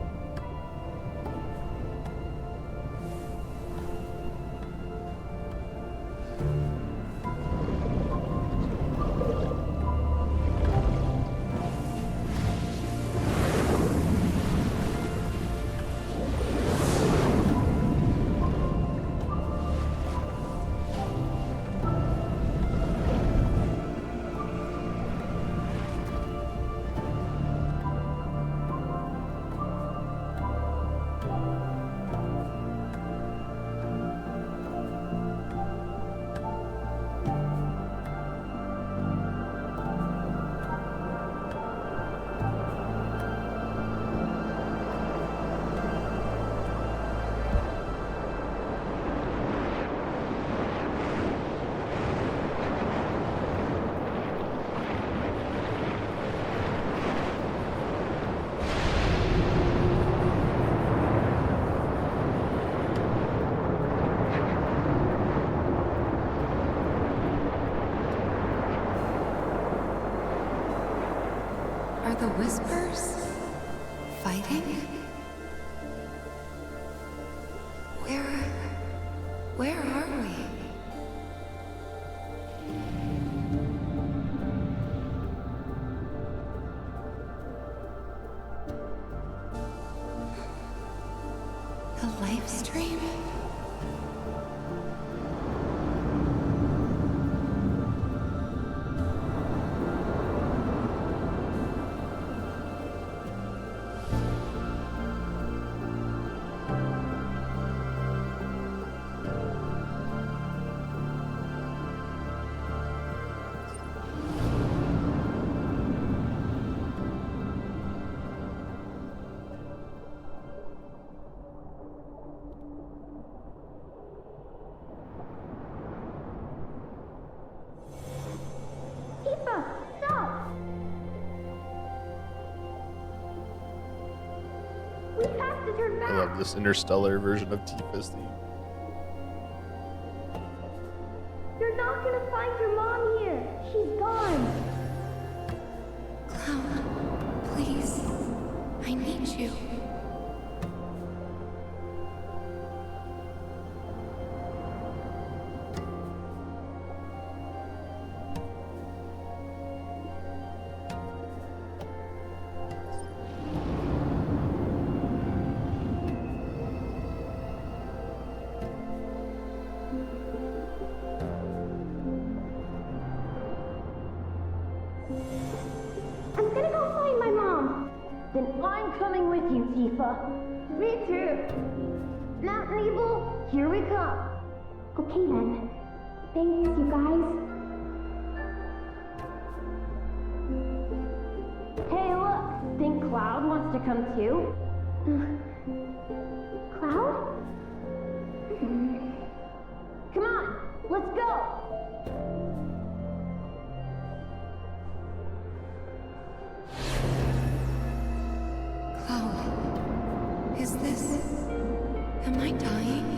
S7: The whispers? Fighting? Where are we? The live stream?
S6: Tifa, stop! We have to turn
S1: I
S6: back.
S1: love this interstellar version of Tifa's theme.
S6: You're not gonna find your mom here. She's gone.
S7: Cloud, please. I need you.
S6: I'm gonna go find my mom. Then I'm coming with you, Tifa. Me too. Mountain Evil, here we come. Okay then. Thanks, you guys. Hey, look. Think Cloud wants to come too? Cloud? Come on, let's go.
S7: Cloud, is this... Am I dying?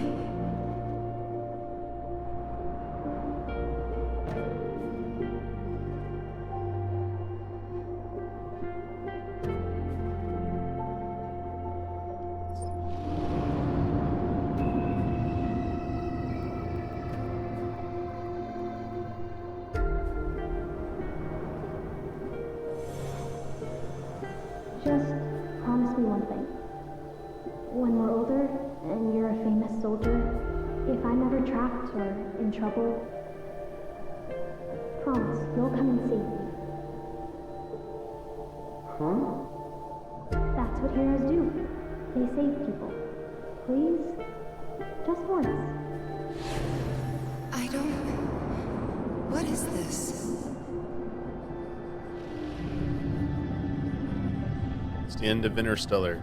S6: Just promise me one thing. When we're older and you're a famous soldier, if I'm ever trapped or in trouble, promise you'll come and save me. Huh? That's what heroes do. They save people. Please? Just once.
S7: I don't... What is this?
S1: It's the end of Interstellar.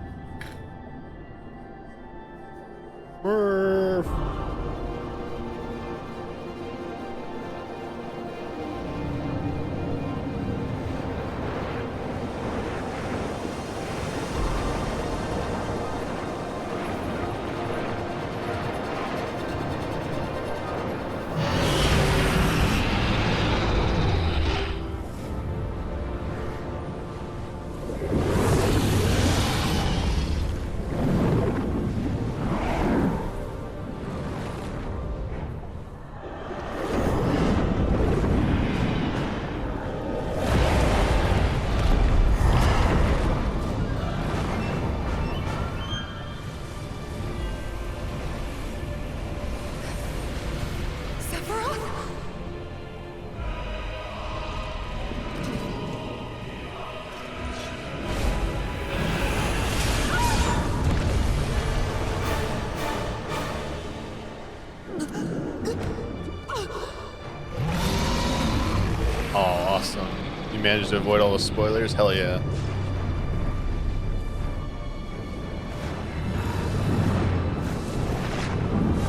S1: Awesome. You managed to avoid all the spoilers? Hell yeah.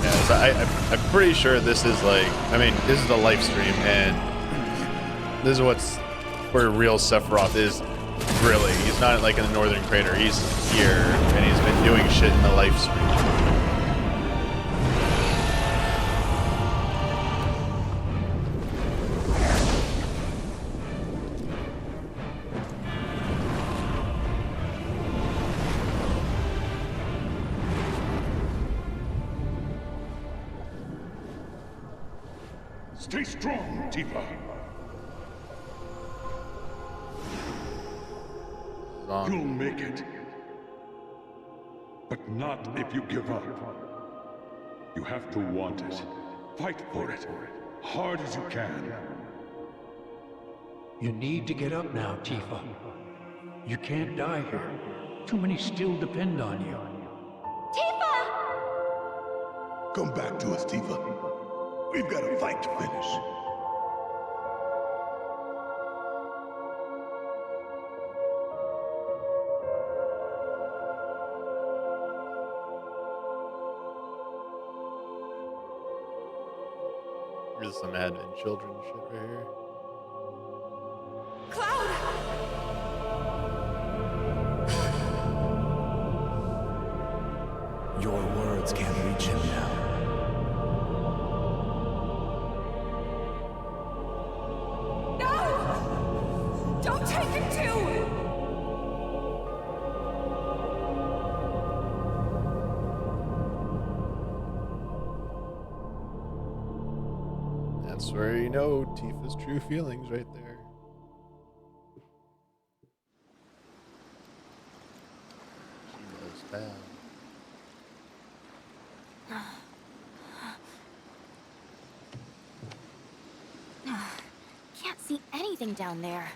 S1: Yeah, so I'm pretty sure this is like, I mean, this is a live stream, and this is where real Sephiroth is really. He's not like in the Northern Crater. He's here, and he's been doing shit in the live stream.
S17: Stay strong, Tifa. You'll make it. But not if you give up. You have to want it. Fight for it. Hard as you can.
S18: You need to get up now, Tifa. You can't die here. Too many still depend on you.
S6: Tifa!
S5: Come back to us, Tifa. We've got a fight to finish.
S1: Here's some Advent Children shit right here.
S15: Your words can't reach him now.
S7: No! Don't take him too!
S1: That's where you know Tifa's true feelings right there. She knows bad.
S4: Can't see anything down there.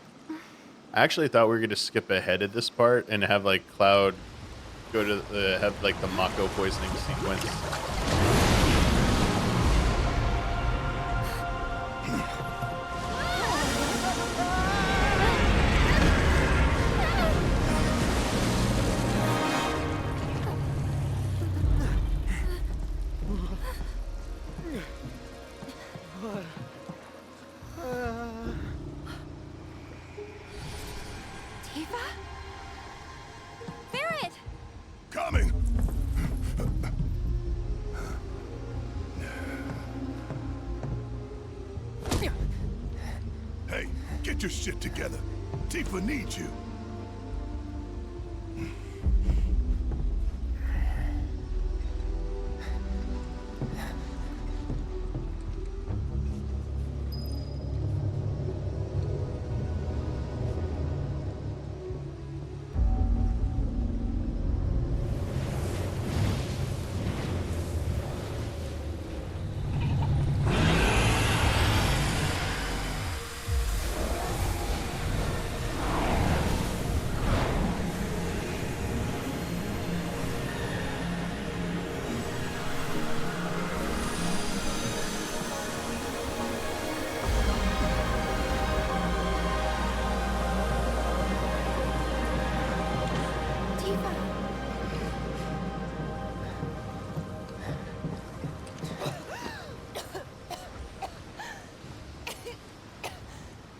S1: I actually thought we were going to skip ahead at this part and have like Cloud go to the, have like the Mako poisoning sequence.
S4: Tifa? Barrett!
S5: Coming! Hey, get your shit together. Tifa needs you.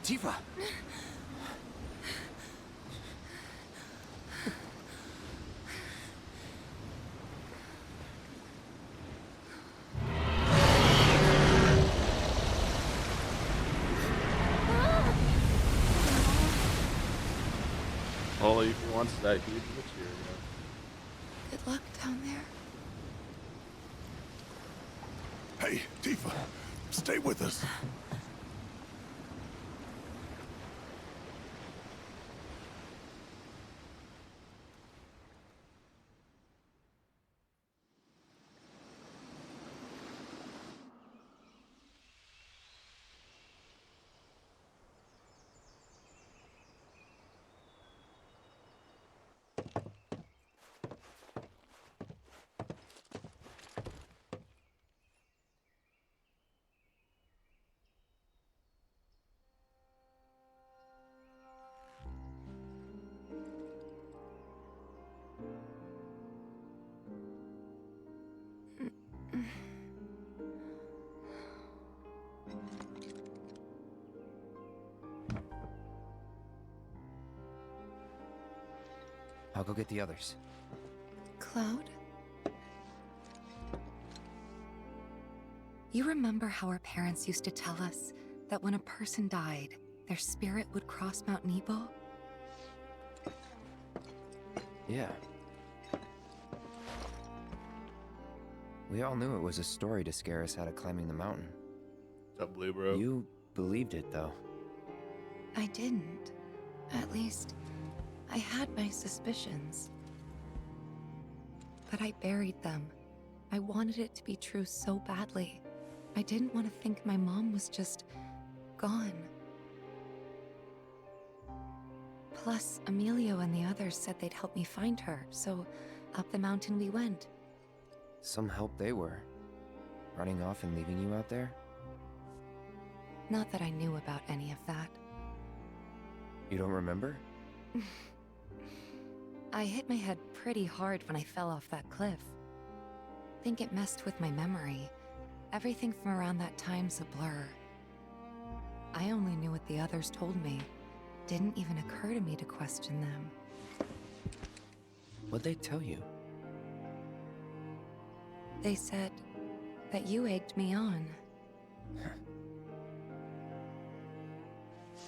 S14: Tifa!
S1: Only if he wants that huge material.
S10: Good luck down there.
S5: Hey, Tifa, stay with us.
S8: I'll go get the others.
S7: Cloud? You remember how our parents used to tell us that when a person died, their spirit would cross Mount Nebo?
S8: Yeah. We all knew it was a story to scare us out of climbing the mountain.
S1: What's up, Blue Bro?
S8: You believed it, though.
S7: I didn't. At least, I had my suspicions. But I buried them. I wanted it to be true so badly. I didn't want to think my mom was just gone. Plus, Emilio and the others said they'd help me find her, so up the mountain we went.
S8: Some help they were. Running off and leaving you out there?
S7: Not that I knew about any of that.
S8: You don't remember?
S7: I hit my head pretty hard when I fell off that cliff. Think it messed with my memory. Everything from around that time's a blur. I only knew what the others told me. Didn't even occur to me to question them.
S8: What'd they tell you?
S7: They said that you egged me on.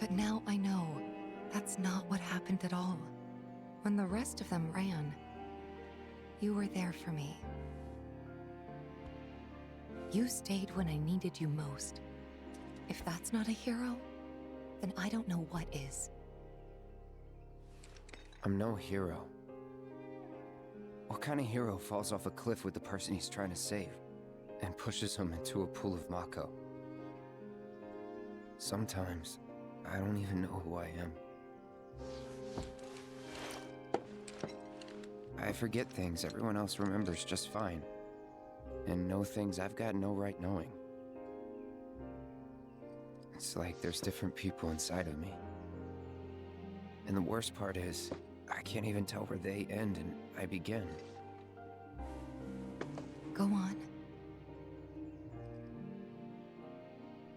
S7: But now I know that's not what happened at all. When the rest of them ran, you were there for me. You stayed when I needed you most. If that's not a hero, then I don't know what is.
S8: I'm no hero. What kind of hero falls off a cliff with the person he's trying to save and pushes him into a pool of Mako? Sometimes, I don't even know who I am. I forget things everyone else remembers just fine, and know things I've got no right knowing. It's like there's different people inside of me. And the worst part is, I can't even tell where they end and I begin.
S7: Go on.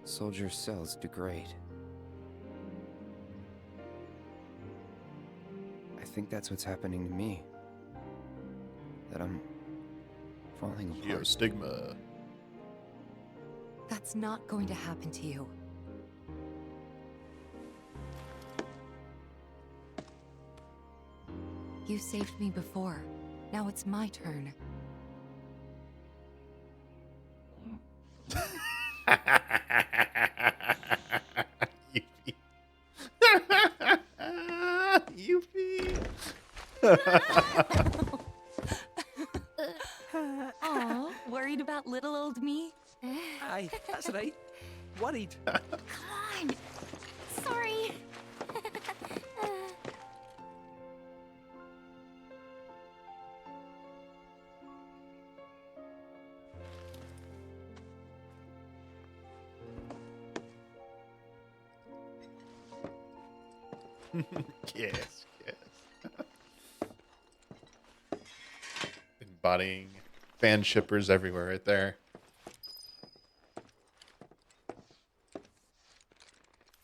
S8: Soldier cells degrade. I think that's what's happening to me. That I'm falling apart.
S1: Geostigma.
S7: That's not going to happen to you. You saved me before. Now it's my turn.
S1: Yuffie.
S7: Aw, worried about little old me?
S2: Aye, that's right. Worried.
S4: Come on! Sorry!
S1: Yes, yes. Embodying fan shippers everywhere right there.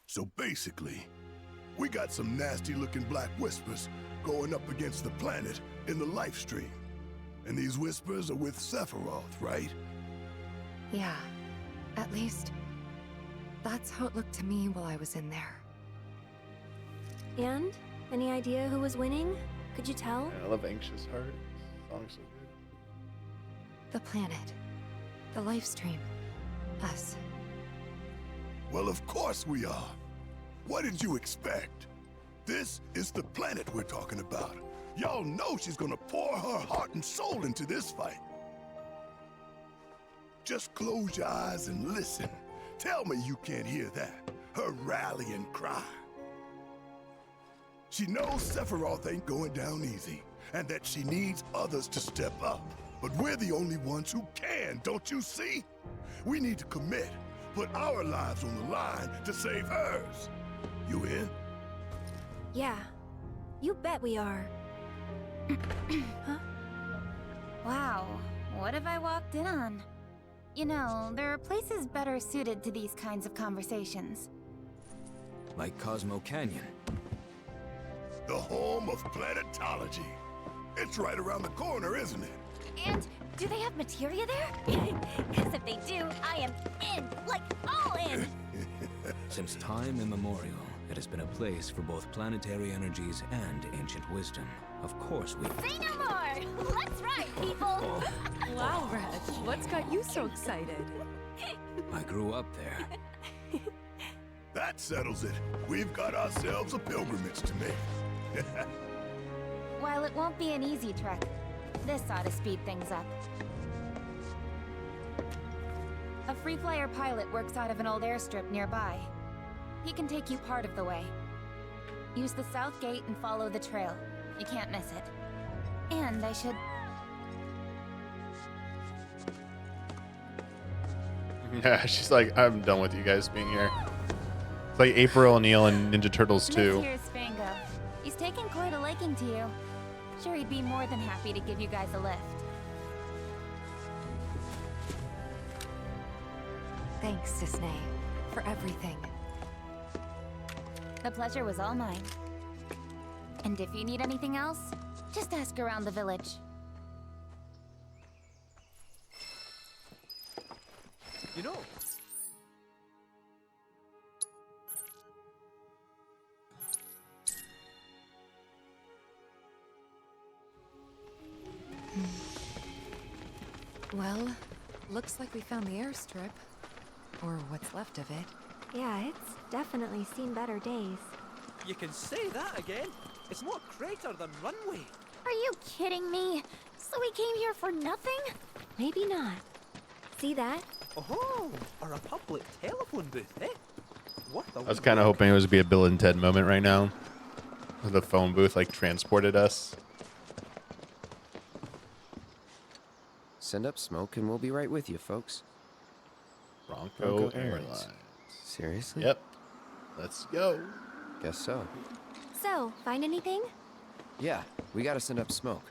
S5: So basically, we got some nasty looking black whispers going up against the planet in the life stream. And these whispers are with Sephiroth, right?
S7: Yeah, at least that's how it looked to me while I was in there.
S6: And? Any idea who was winning? Could you tell?
S1: Yeah, I love Anxious Heart. Song's so good.
S7: The planet. The life stream. Us.
S5: Well, of course we are. What did you expect? This is the planet we're talking about. Y'all know she's gonna pour her heart and soul into this fight. Just close your eyes and listen. Tell me you can't hear that. Her rallying cry. She knows Sephiroth ain't going down easy, and that she needs others to step up. But we're the only ones who can, don't you see? We need to commit, put our lives on the line to save hers. You in?
S6: Yeah. You bet we are.
S4: Huh? Wow, what have I walked in on? You know, there are places better suited to these kinds of conversations.
S14: Like Cosmo Canyon.
S5: The home of planetology. It's right around the corner, isn't it?
S4: And do they have materia there? Because if they do, I am in, like all in!
S14: Since time immemorial, it has been a place for both planetary energies and ancient wisdom. Of course we...
S4: Say no more! Let's ride, people!
S7: Wow, Reg, what's got you so excited?
S14: I grew up there.
S5: That settles it. We've got ourselves a pilgrimage to make.
S4: While it won't be an easy trek, this ought to speed things up. A free flyer pilot works out of an old airstrip nearby. He can take you part of the way. Use the south gate and follow the trail. You can't miss it. And I should...
S1: Yeah, she's like, I'm done with you guys being here. It's like April O'Neil and Ninja Turtles 2.
S4: Here's Spango. He's taken quite a liking to you. Sure, he'd be more than happy to give you guys a lift.
S7: Thanks, Disney, for everything.
S4: The pleasure was all mine. And if you need anything else, just ask around the village.
S2: You know,
S7: Well, looks like we found the airstrip. Or what's left of it.
S6: Yeah, it's definitely seen better days.
S2: you can say that again. It's more crater than runway.
S4: Are you kidding me? So we came here for nothing?
S6: Maybe not. See that?
S2: Oh, a Republic telephone booth, eh? What the...
S1: I was kind of hoping it was be a Bill and Ted moment right now. The phone booth like transported us.
S8: Send up smoke and we'll be right with you, folks.
S1: Bronco Airlines.
S8: Seriously?
S1: Yep. Let's go.
S8: Guess so.
S6: So, find anything?
S8: Yeah, we gotta send up smoke.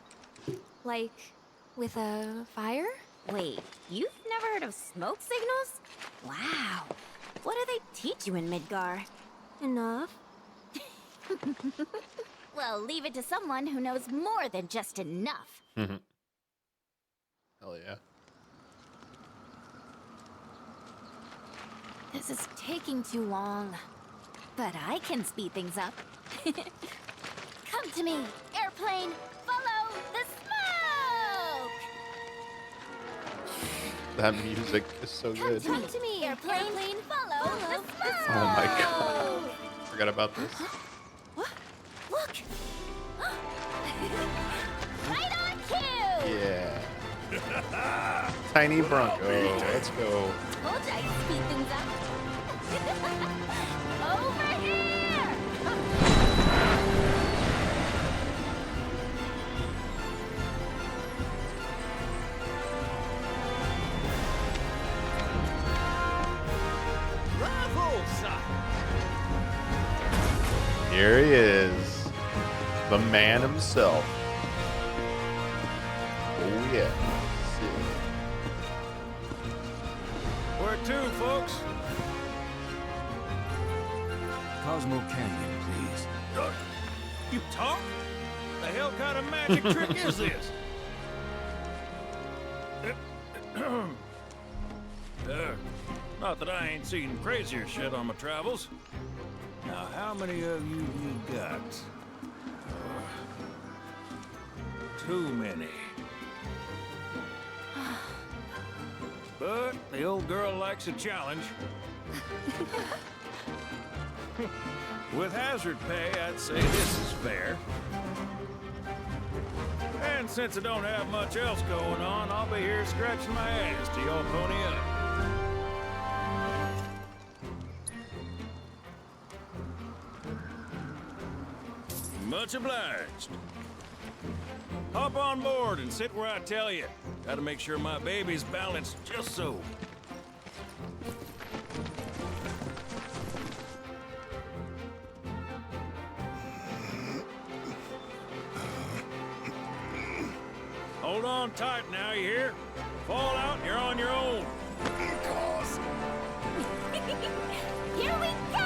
S6: Like, with a fire?
S4: Wait, you've never heard of smoke signals? Wow. What do they teach you in Midgar?
S6: Enough.
S4: Well, leave it to someone who knows more than just enough.
S1: Hell yeah.
S4: This is taking too long. But I can speed things up. Come to me, airplane! Follow the smoke!
S1: That music is so good.
S4: Come to me, airplane! Follow the smoke!
S1: Oh my god. Forgot about this.
S4: Look! Right on cue!
S1: Yeah. Tiny Bronco. Let's go.
S4: Told you I'd speed things up. Over here!
S2: Bravo, sir!
S1: Here he is. The man himself. Oh yeah.
S13: Where to, folks?
S14: Cosmo Canyon, please.
S13: You talk? The hell kind of magic trick is this? Not that I ain't seen crazier shit on my travels. Now, how many of you got? Too many. But the old girl likes a challenge. With hazard pay, I'd say this is fair. And since I don't have much else going on, I'll be here scratching my ass till y'all pony up. Much obliged. Hop on board and sit where I tell you. Gotta make sure my baby's balanced just so. Hold on tight now, you hear? Fall out and you're on your own.
S4: Here we go!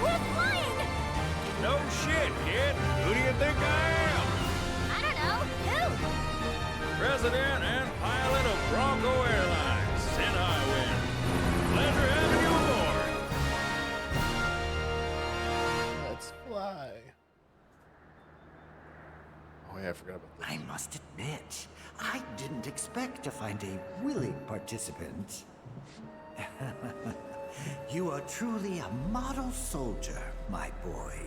S4: We're flying!
S13: No shit, kid. Who do you think I am?
S4: I don't know. Who?
S13: President and pilot of Bronco Airlines, sent
S1: yeah, I forgot about this.
S19: I must admit, I didn't expect to find a willing participant. You are truly a model soldier, my boy.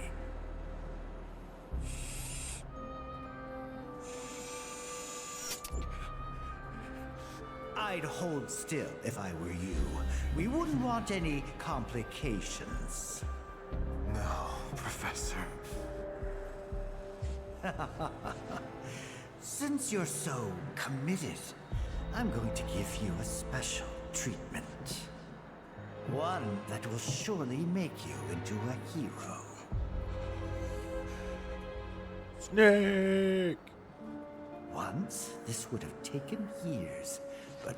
S19: I'd hold still if I were you. We wouldn't want any complications.
S15: No, Professor.
S19: Since you're so committed, I'm going to give you a special treatment. One that will surely make you into a hero.
S1: Snake!
S19: Once, this would have taken years, but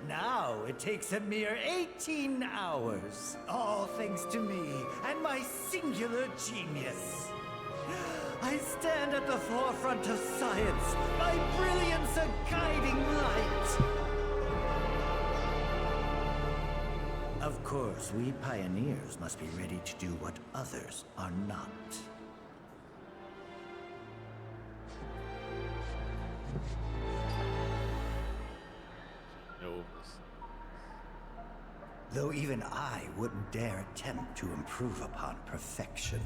S19: now it takes a mere 18 hours. All thanks to me and my singular genius. I stand at the forefront of science, my brilliance a guiding light. Of course, we pioneers must be ready to do what others are not. Though even I wouldn't dare attempt to improve upon perfection.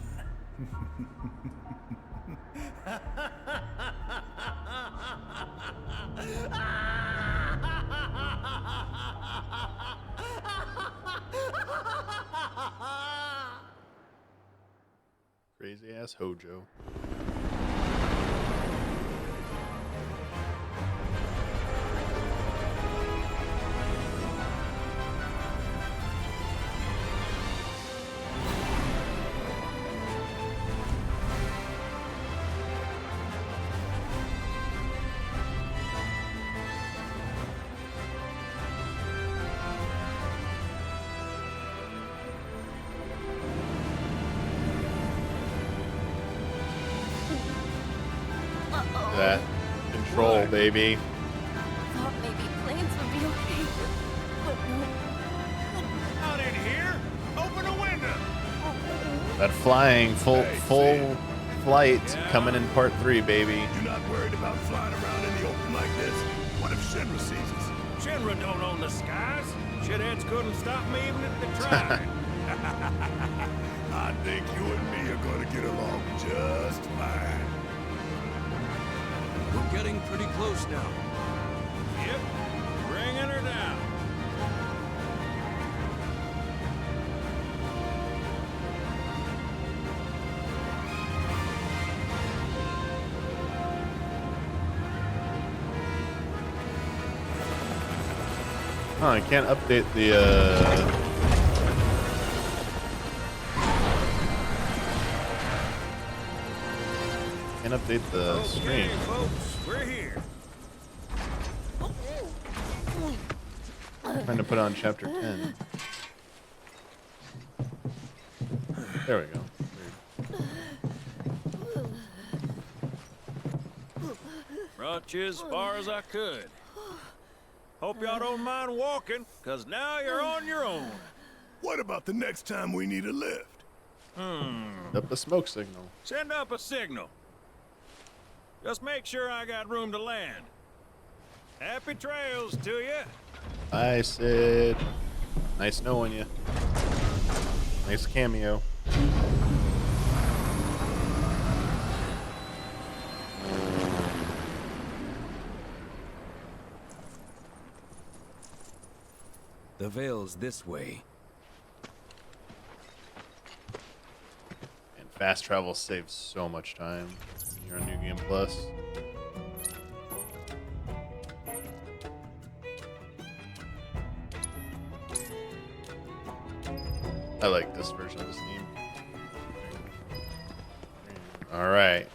S1: Crazy ass Hojo. That control, baby.
S10: Thought maybe planes would be okay, but no.
S13: Out in here! Open a window!
S1: That flying, full flight coming in part 3, baby.
S5: You're not worried about flying around in the open like this? What if Shinra sees us?
S13: Shinra don't own the skies. Shitheads couldn't stop me even if they tried.
S5: I think you and me are gonna get along just fine.
S14: We're getting pretty close now.
S13: Yep, bringing her down.
S1: Oh, I can't update the can't update the stream.
S13: Folks, we're here.
S1: I'm trying to put on chapter 10. There we go.
S13: Brought you as far as I could. Hope y'all don't mind walking, because now you're on your own.
S5: What about the next time we need a lift?
S1: Up a smoke signal.
S13: Send up a signal. Just make sure I got room to land. Happy trails to you.
S1: Bye, Sid. Nice knowing you. Nice cameo.
S14: The Veil's this way.
S1: And fast travel saves so much time when you're on New Game Plus. I like this version of this theme. Alright.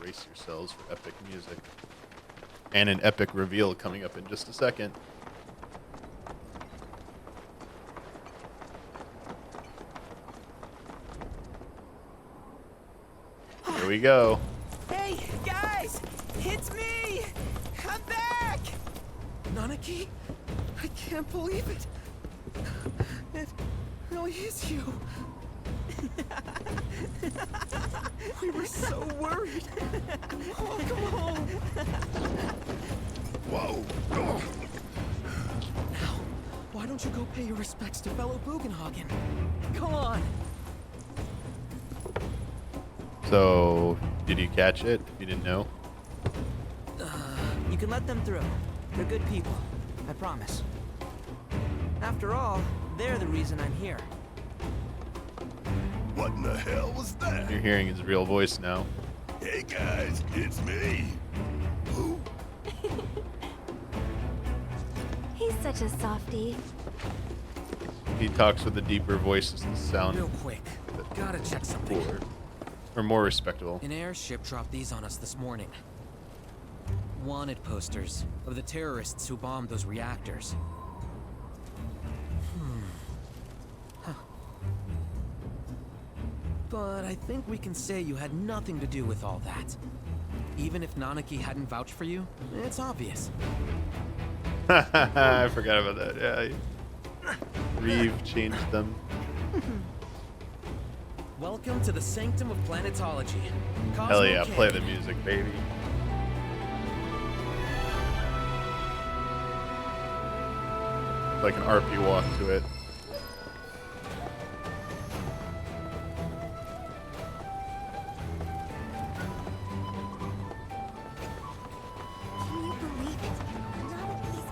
S1: Brace yourselves for epic music. And an epic reveal coming up in just a second. Here we go.
S2: Hey, guys! It's me! I'm back! Nanaki? I can't believe it. It really is you. We were so worried. Oh, come home.
S5: Whoa.
S2: Now, why don't you go pay your respects to fellow Bugenhagen? Come on.
S1: So, did you catch it? If you didn't know.
S2: You can let them through. They're good people. I promise. After all, they're the reason I'm here.
S5: What in the hell was that?
S1: You're hearing his real voice now.
S5: Hey guys, it's me. Who?
S6: He's such a softie.
S1: He talks with a deeper voice to sound
S2: Real quick, gotta check something.
S1: cooler. Or more respectable.
S2: An airship dropped these on us this morning. Wanted posters of the terrorists who bombed those reactors. But I think we can say you had nothing to do with all that. Even if Nanaki hadn't vouched for you, it's obvious.
S1: I forgot about that. Yeah. Reeve changed them.
S2: Welcome to the sanctum of planetology.
S1: Hell yeah,
S2: Cosmo
S1: play
S2: K.
S1: the music, baby. Like an RP walk to it.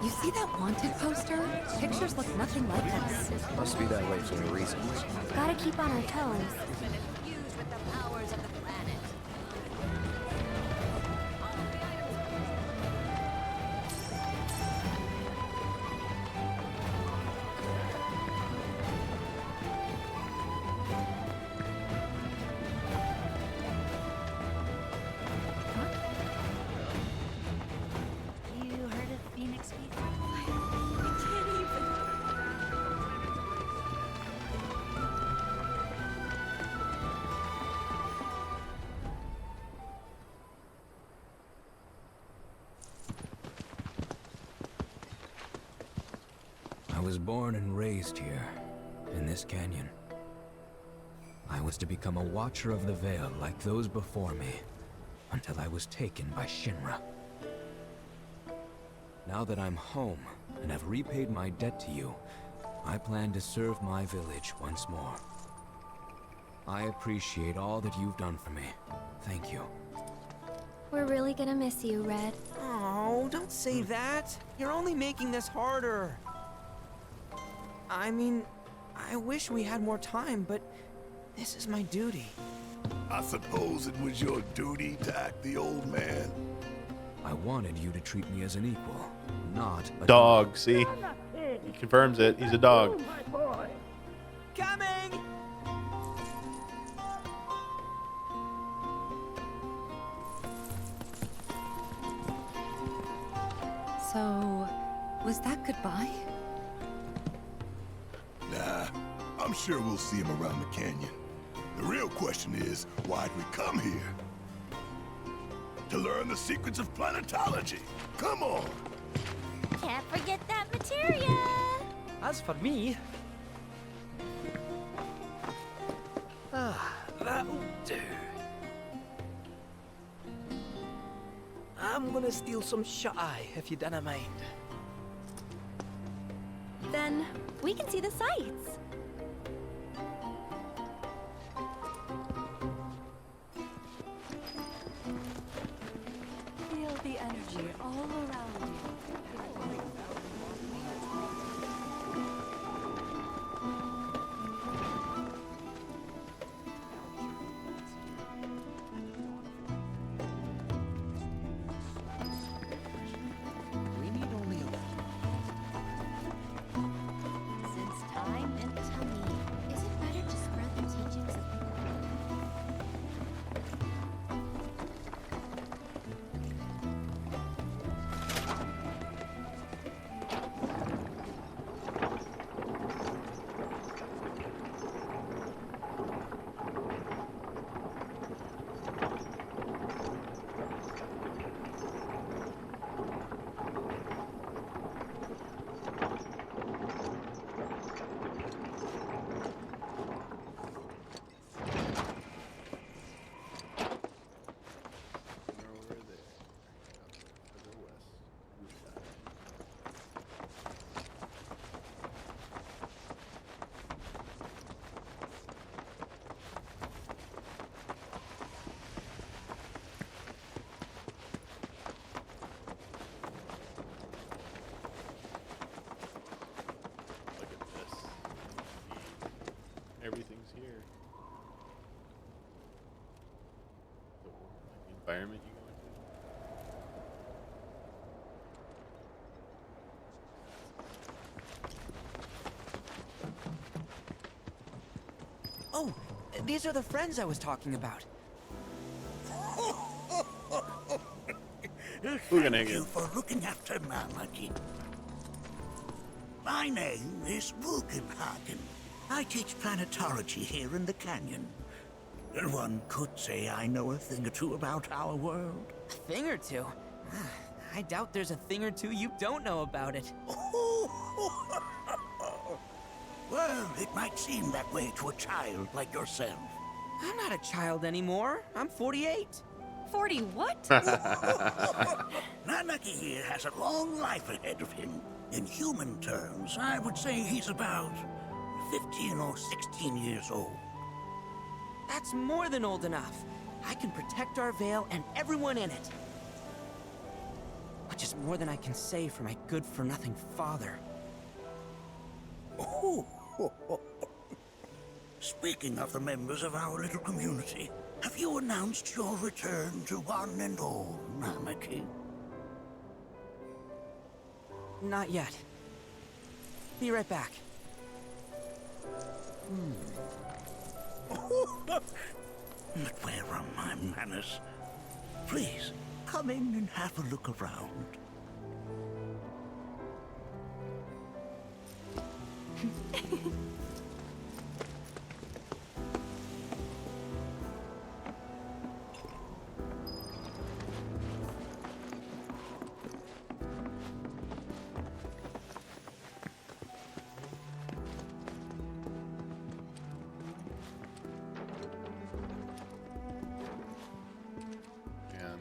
S7: You see that wanted poster? Pictures look nothing like this.
S8: Must be that way for a reason.
S6: Gotta keep on our toes.
S12: You heard of Phoenix Fever? I can't even.
S14: I was born and raised here, in this canyon. I was to become a Watcher of the Veil like those before me, until I was taken by Shinra. Now that I'm home and have repaid my debt to you, I plan to serve my village once more. I appreciate all that you've done for me. Thank you.
S6: We're really gonna miss you, Red.
S2: Oh, don't say that. You're only making this harder. I mean, I wish we had more time, but this is my duty.
S5: I suppose it was your duty to act the old man.
S14: I wanted you to treat me as an equal, not a
S1: Dog, see? He confirms it. He's a dog.
S2: Coming!
S7: So, was that goodbye?
S5: Nah, I'm sure we'll see him around the canyon. The real question is, why'd we come here? To learn the secrets of planetology. Come on!
S6: Can't forget that materia!
S2: As for me... that'll do. I'm gonna steal some shut-eye, if you don't mind.
S6: Then we can see the sights.
S12: Feel the energy all around you.
S2: We need only a...
S12: Since time and time
S1: environment you go into?
S2: Oh, these are the friends I was talking about.
S20: Thank you for looking after Mamaki. My name is Bugenhagen. I teach planetology here in the canyon. One could say I know a thing or two about our world.
S2: A thing or two? I doubt there's a thing or two you don't know about it.
S20: Well, it might seem that way to a child like yourself.
S2: I'm not a child anymore. I'm 48.
S7: 40 what?
S20: Nanaki here has a long life ahead of him. In human terms, I would say he's about 15 or 16 years old.
S2: That's more than old enough. I can protect our Vale and everyone in it. Which is more than I can say for my good-for-nothing father.
S20: Speaking of the members of our little community, have you announced your return to one and all, Namaki?
S2: Not yet. Be right back.
S20: But where are my manners? Please, come in and have a look around.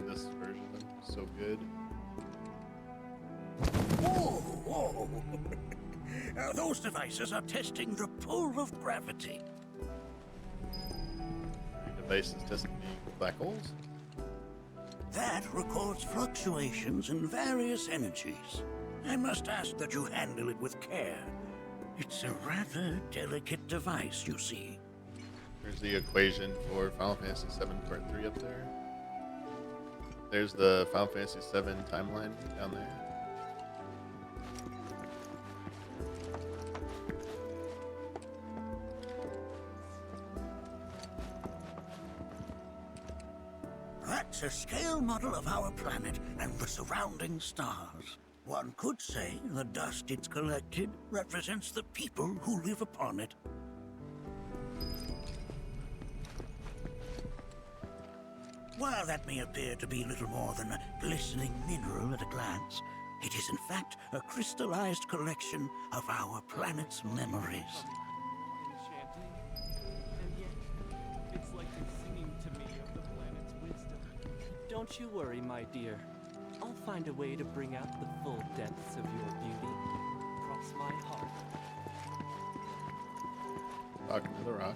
S1: This version is so good.
S20: Whoa! Those devices are testing the pull of gravity.
S1: Your device is testing black holes?
S20: That records fluctuations in various energies. I must ask that you handle it with care. It's a rather delicate device, you see.
S1: There's the equation for Final Fantasy VII Part 3 up there. There's the Final Fantasy VII timeline down there.
S20: That's a scale model of our planet and the surrounding stars. One could say the dust it's collected represents the people who live upon it. While that may appear to be little more than a glistening mineral at a glance, it is in fact a crystallized collection of our planet's memories.
S21: Enchanting, and yet it's like you're singing to me of the planet's wisdom. Don't you worry, my dear. I'll find a way to bring out the full depths of your beauty. Cross my heart.
S1: Talking to the rock.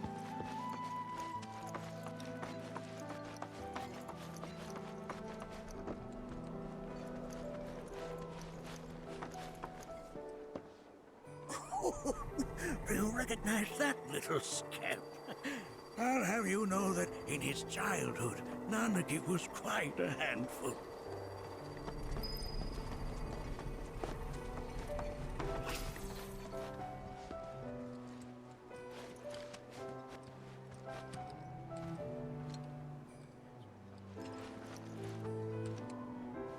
S20: Do you recognize that little scamp? I'll have you know that in his childhood, Nanaki was quite a handful.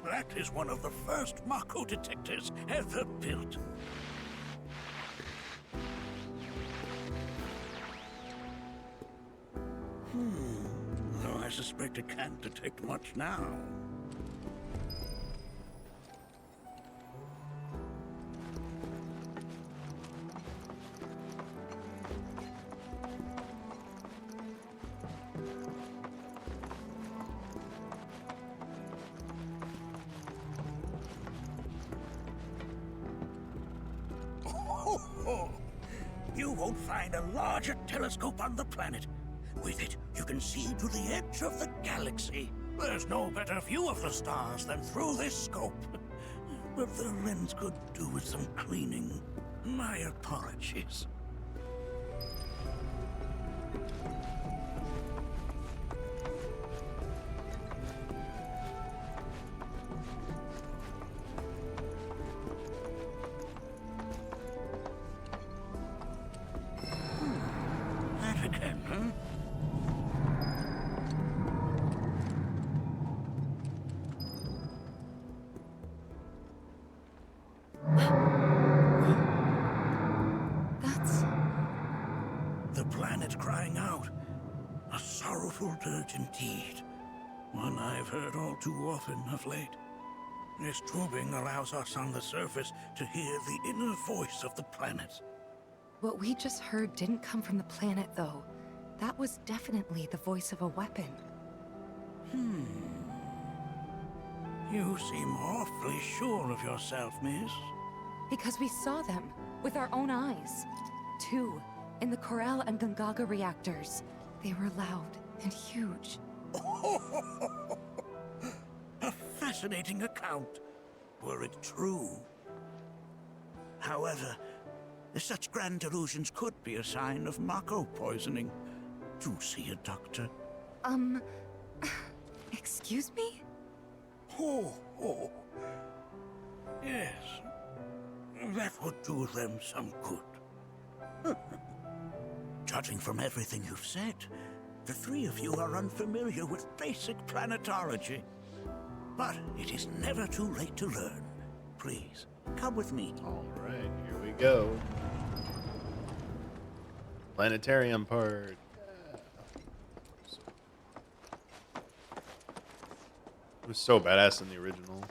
S20: That is one of the first Mako detectors ever built. Though I suspect it can't detect much now. You won't find a larger telescope on the planet. With it, you can see to the edge of the galaxy. There's no better view of the stars than through this scope. But the lens could do with some cleaning. My apologies. planet crying out. A sorrowful dirge indeed. One I've heard all too often of late. This tubing allows us on the surface to hear the inner voice of the planet.
S7: What we just heard didn't come from the planet, though. That was definitely the voice of a weapon.
S20: You seem awfully sure of yourself, miss.
S7: Because we saw them with our own eyes. 2 in the Corel and Gungaga reactors. They were loud and huge.
S20: A fascinating account, were it true. However, such grand delusions could be a sign of Mako poisoning. Do see a doctor.
S7: Excuse me?
S20: Oh. Yes. That would do them some good. Judging from everything you've said, the 3 of you are unfamiliar with basic planetology. But it is never too late to learn. Please, come with me.
S1: All right, here we go. Planetarium part. It was so badass in the original.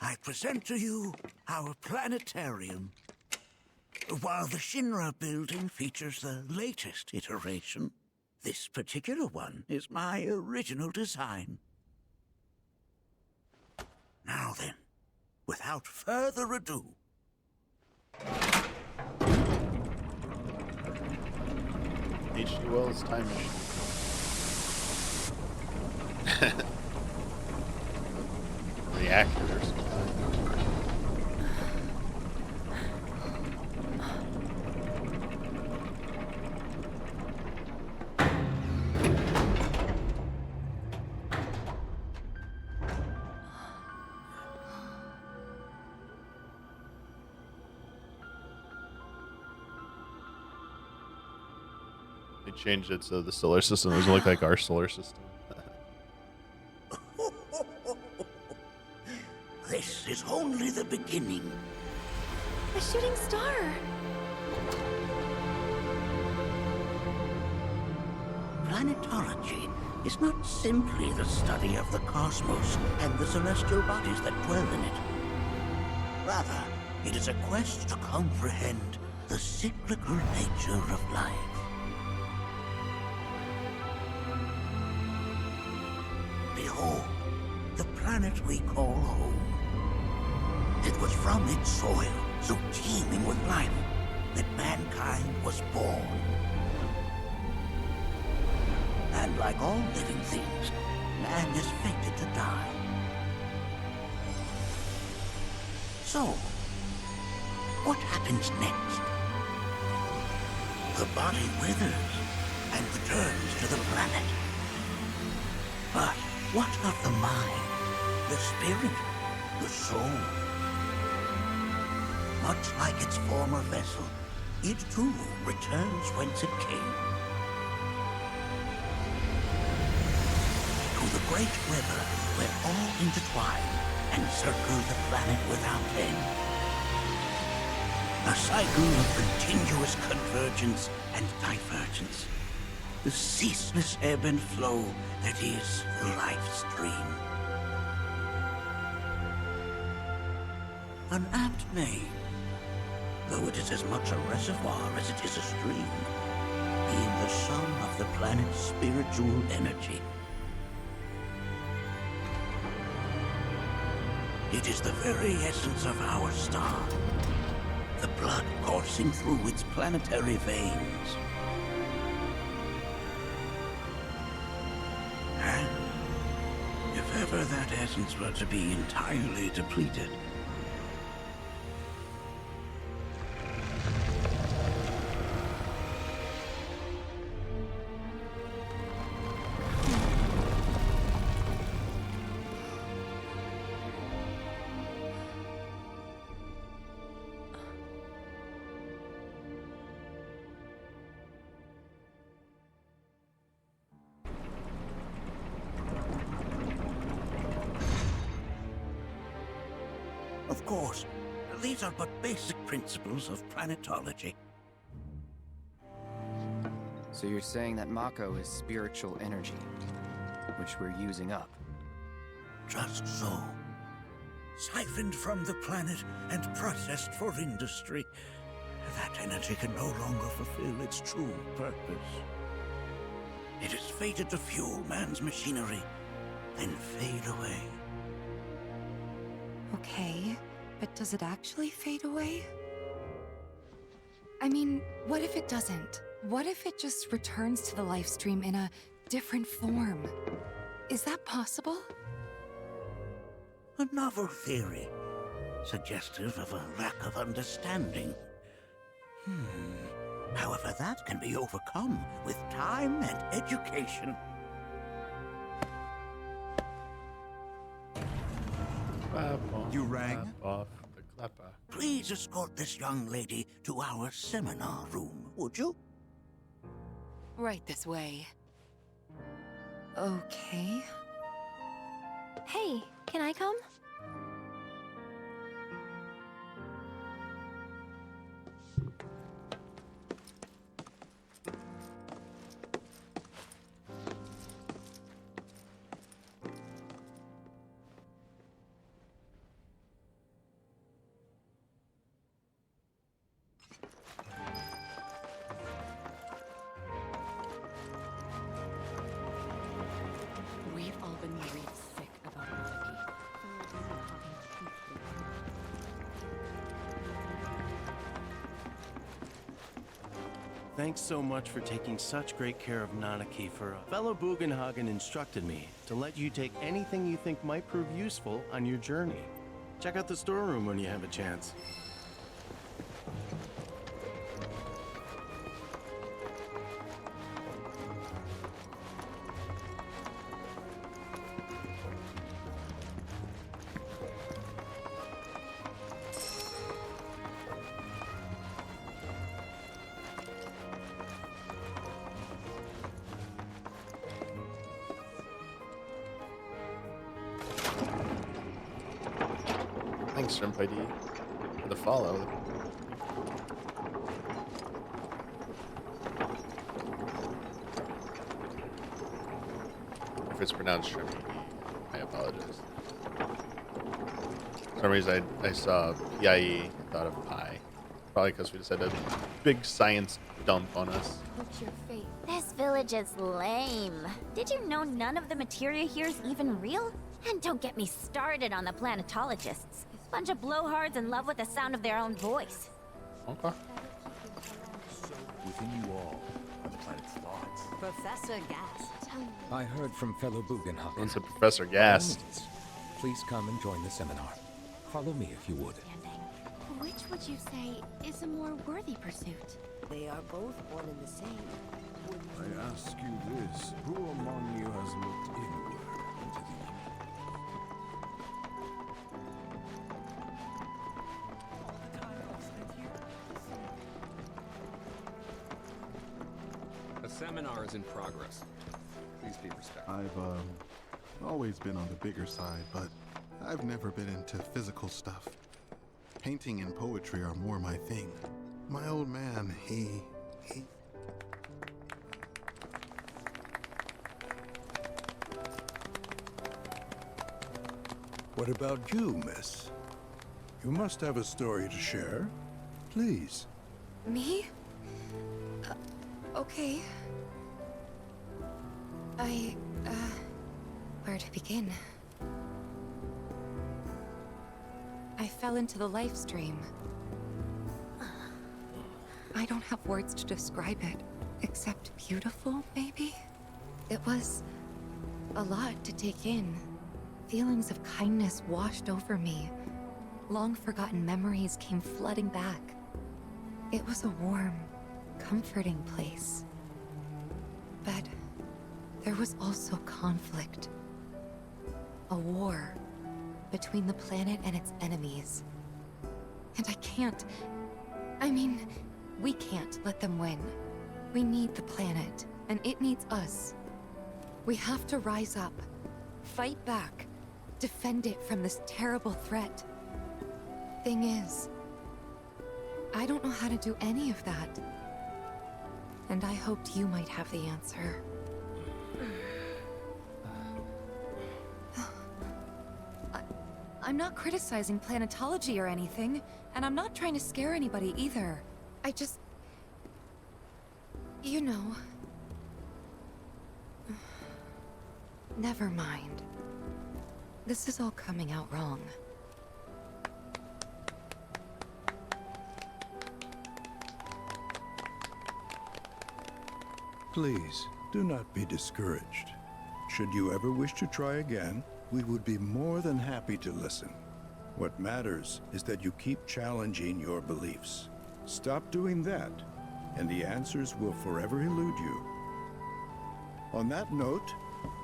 S20: I present to you our planetarium. While the Shinra building features the latest iteration, this particular one is my original design. Now then, without further ado,
S1: H.G. Wells' time machine. Reactor or something. They changed it so the solar system doesn't look like our solar system.
S20: this is only the beginning.
S7: A shooting star!
S20: Planetology is not simply the study of the cosmos and the celestial bodies that dwell in it. Rather, it is a quest to comprehend the cyclical nature of life. Behold, the planet we call home. It was from its soil, so teeming with life, that mankind was born. And like all living things, man is fated to die. So, what happens next? The body withers and returns to the planet. But what of the mind, the spirit, the soul? Much like its former vessel, it too returns whence it came. To the great river where all intertwine and circle the planet without end. A cycle of continuous convergence and divergence. The ceaseless ebb and flow that is the life stream. An apt name, though it is as much a reservoir as it is a stream, being the sum of the planet's spiritual energy. It is the very essence of our star, the blood coursing through its planetary veins. And if ever that essence were to be entirely depleted, of course, These are but basic principles of planetology.
S8: So you're saying that Mako is spiritual energy, which we're using up?
S20: Just so. Siphoned from the planet and processed for industry. That energy can no longer fulfill its true purpose. It is fated to fuel man's machinery, then fade away.
S7: Okay, but does it actually fade away? I mean, what if it doesn't? What if it just returns to the life stream in a different form? Is that possible?
S20: A novel theory, suggestive of a lack of understanding. However, that can be overcome with time and education.
S1: You rang? Off the clapper.
S20: Please escort this young lady to our seminar room, would you?
S7: Right this way. Okay.
S4: Hey, can I come?
S7: We've all been worried sick about Monarchy.
S21: Thanks so much for taking such great care of Nanaki for us. Fellow Bugenhagen instructed me to let you take anything you think might prove useful on your journey. Check out the storeroom when you have a chance.
S1: Thanks, Shrimp ID, for the follow. If it's pronounced Shrimp ID, I apologize. For some reason, I saw PIE and thought of pie. Probably because we just had a big science dump on us.
S4: Put your faith. This village is lame. Did you know none of the materia here is even real? And don't get me started on the planetologists. Bunch of blowhards in love with the sound of their own voice.
S1: Okay.
S14: Within you all are the planet's thoughts.
S10: Professor Gast.
S14: I heard from fellow Bugenhagen.
S1: It's a Professor Gast.
S14: Please come and join the seminar. Follow me if you would.
S4: Which would you say is a more worthy pursuit?
S10: They are both one and the same.
S9: I ask you this, who among you has looked inward into the
S3: A seminar is in progress. Please be respectful.
S22: I've always been on the bigger side, but I've never been into physical stuff. Painting and poetry are more my thing. My old man, he...
S5: What about you, miss? You must have a story to share. Please.
S7: Me? Okay. Where to begin? I fell into the life stream. I don't have words to describe it, except beautiful, maybe? It was a lot to take in. Feelings of kindness washed over me. Long-forgotten memories came flooding back. It was a warm, comforting place. But there was also conflict. A war between the planet and its enemies. And we can't let them win. We need the planet, and it needs us. We have to rise up, fight back, defend it from this terrible threat. thing is, I don't know how to do any of that. And I hoped you might have the answer. I'm not criticizing planetology or anything, and I'm not trying to scare anybody either. I just... You know... Never mind. This is all coming out wrong.
S11: Please, do not be discouraged. Should you ever wish to try again, we would be more than happy to listen. What matters is that you keep challenging your beliefs. Stop doing that, and the answers will forever elude you. On that note,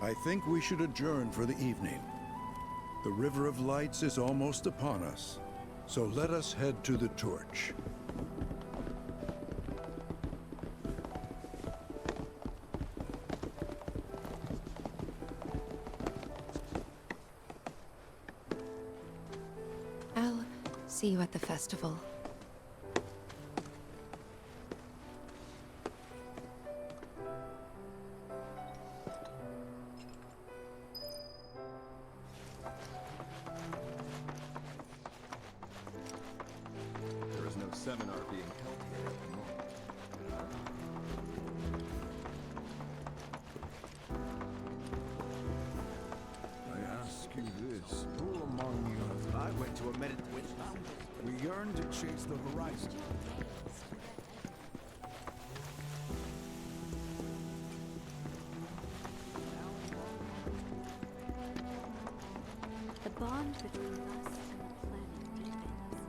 S11: I think we should adjourn for the evening. The River of Lights is almost upon us, so let us head to the torch.
S7: I'll see you at the festival.
S3: There is no seminar being held here at the moment.
S11: I ask you this, who among you...
S19: I went to a meditation.
S11: We yearn to chase the horizon.
S4: The bond between us and the planet deepens on the night of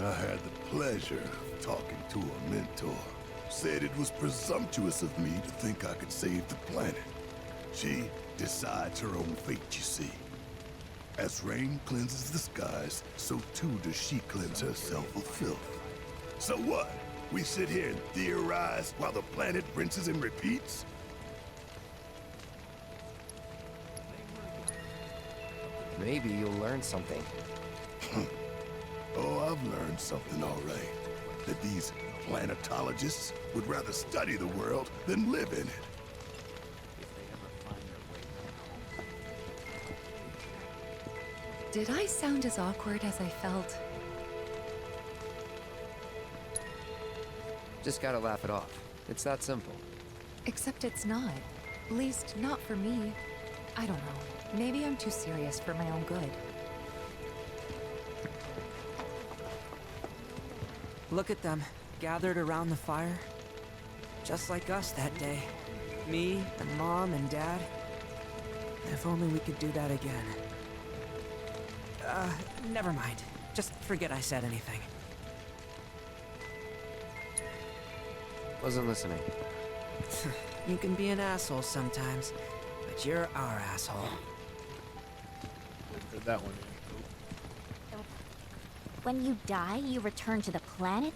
S5: I had the pleasure of talking to a mentor. Said it was presumptuous of me to think I could save the planet. She decides her own fate, you see. As rain cleanses the skies, so too does she cleanse herself of filth. So what? We sit here and theorize while the planet rinses and repeats?
S8: Maybe you'll learn something.
S5: Oh, I've learned something all right. That these planetologists would rather study the world than live in it.
S7: Did I sound as awkward as I felt?
S8: Just gotta laugh it off. It's that simple.
S7: Except it's not. At least, not for me. I don't know. Maybe I'm too serious for my own good.
S2: Look at them, gathered around the fire. Just like us that day. Me, and Mom, and Dad. If only we could do that again. Never mind. Just forget I said anything.
S8: Wasn't listening.
S2: You can be an asshole sometimes, but you're our asshole.
S1: Heard that one.
S4: When you die, you return to the planet?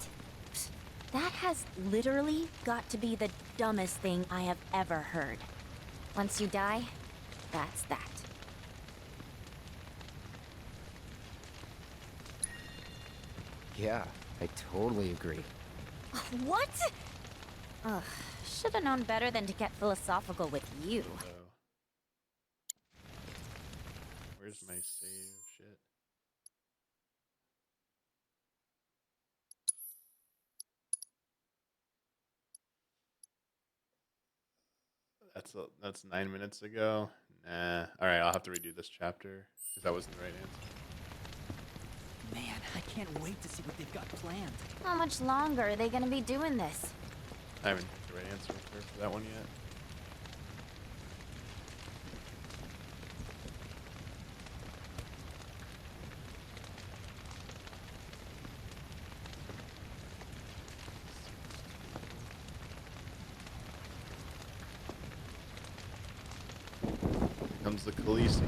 S4: Psst, that has literally got to be the dumbest thing I have ever heard. Once you die, that's that.
S8: Yeah, I totally agree.
S4: What? Ugh, should have known better than to get philosophical with you.
S1: Where's my save shit? That's 9 minutes ago. Nah. All right, I'll have to redo this chapter because that wasn't the right answer.
S2: Man,
S16: can't wait to see what they've got planned.
S4: How much longer are they gonna be doing this?
S1: I haven't the right answer for that one yet. Here comes the Khaleesi.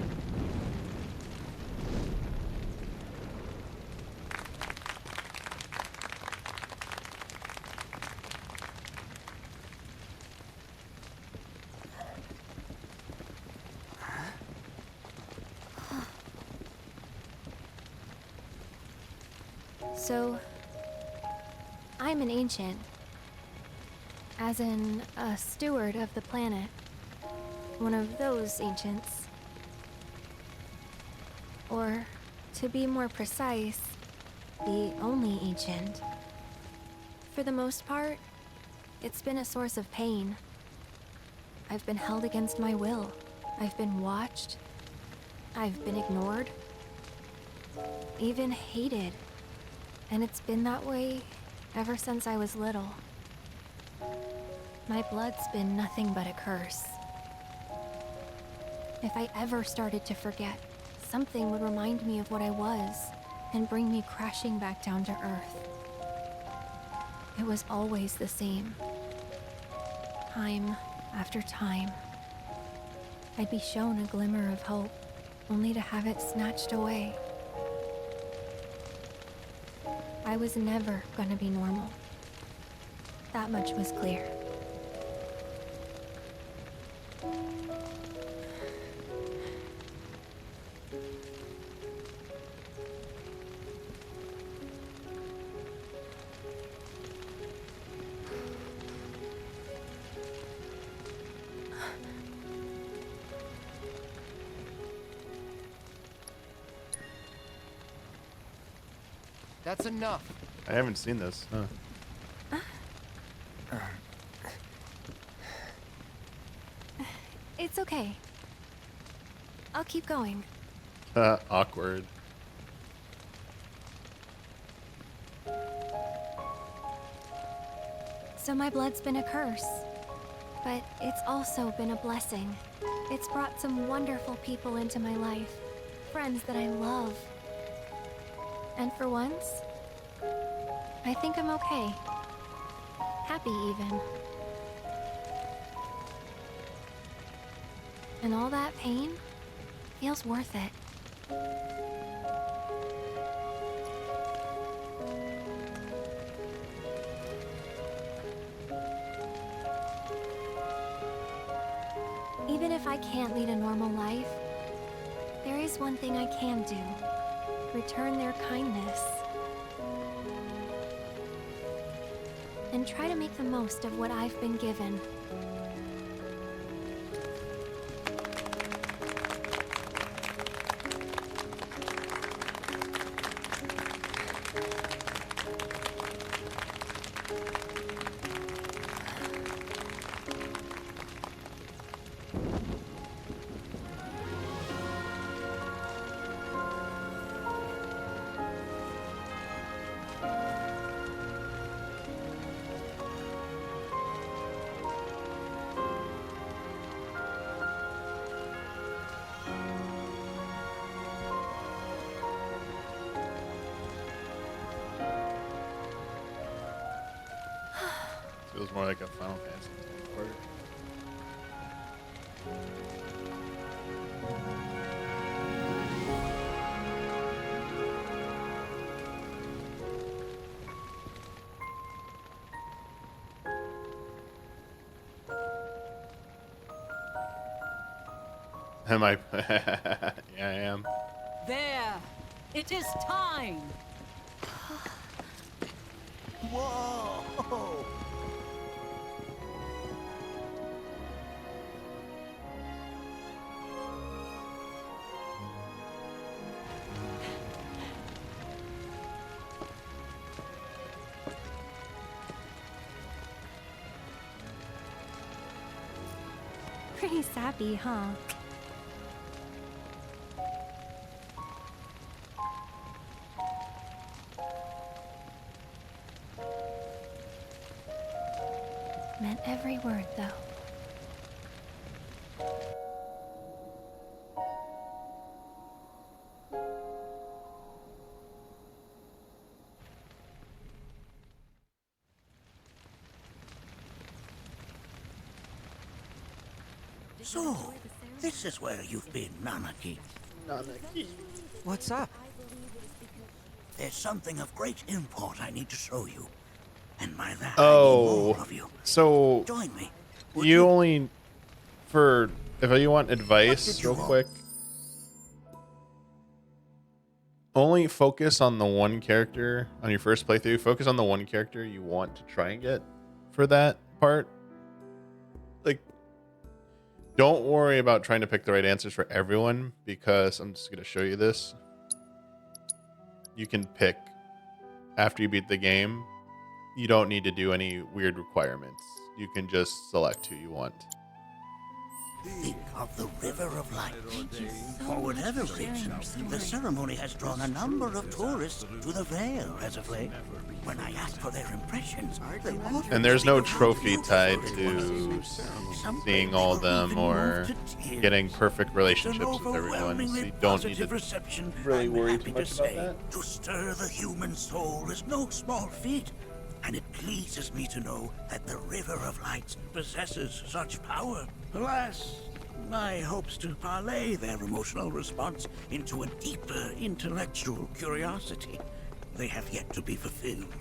S17: So, I'm an ancient. As in, a steward of the planet. One of those ancients. Or, to be more precise, the only ancient. For the most part, it's been a source of pain. I've been held against my will. I've been watched. I've been ignored. Even hated. And it's been that way ever since I was little. My blood's been nothing but a curse. If I ever started to forget, something would remind me of what I was and bring me crashing back down to earth. It was always the same. Time after time. I'd be shown a glimmer of hope, only to have it snatched away. I was never gonna be normal. That much was clear.
S8: That's enough.
S1: I haven't seen this.
S17: It's okay. I'll keep going.
S1: Awkward.
S17: So my blood's been a curse. But it's also been a blessing. It's brought some wonderful people into my life. Friends that I love. And for once, I think I'm okay. Happy even. And all that pain feels worth it. Even if I can't lead a normal life, there is one thing I can do. Return their kindness. And try to make the most of what I've been given.
S1: Feels more like a Final Fantasy part. Am I? Yeah, I am.
S12: There! It is time!
S19: Whoa!
S17: Pretty sappy, huh? meant every word, though.
S20: So, this is where you've been, Nanaki.
S2: What's up?
S20: There's something of great import I need to show you. And by that, I mean more of you.
S1: So
S20: Join me.
S1: you only if you want advice real quick, only focus on the one character on your first playthrough. Focus on the one character you want to try and get for that part. Like, don't worry about trying to pick the right answers for everyone, because I'm just going to show you this. You can pick after you beat the game. You don't need to do any weird requirements. You can just select who you want.
S20: Think of the River of Light. For whatever reason, the ceremony has drawn a number of tourists to the Vale as of late. When I asked for their impressions, they offered
S1: And there's no
S20: to
S1: trophy tied to seeing all of them or getting perfect relationships with everyone, so you don't need to really worry too much about that.
S20: To stir the human soul is no small feat, and it pleases me to know that the River of Light possesses such power. Alas, my hopes to parlay their emotional response into a deeper intellectual curiosity, they have yet to be fulfilled.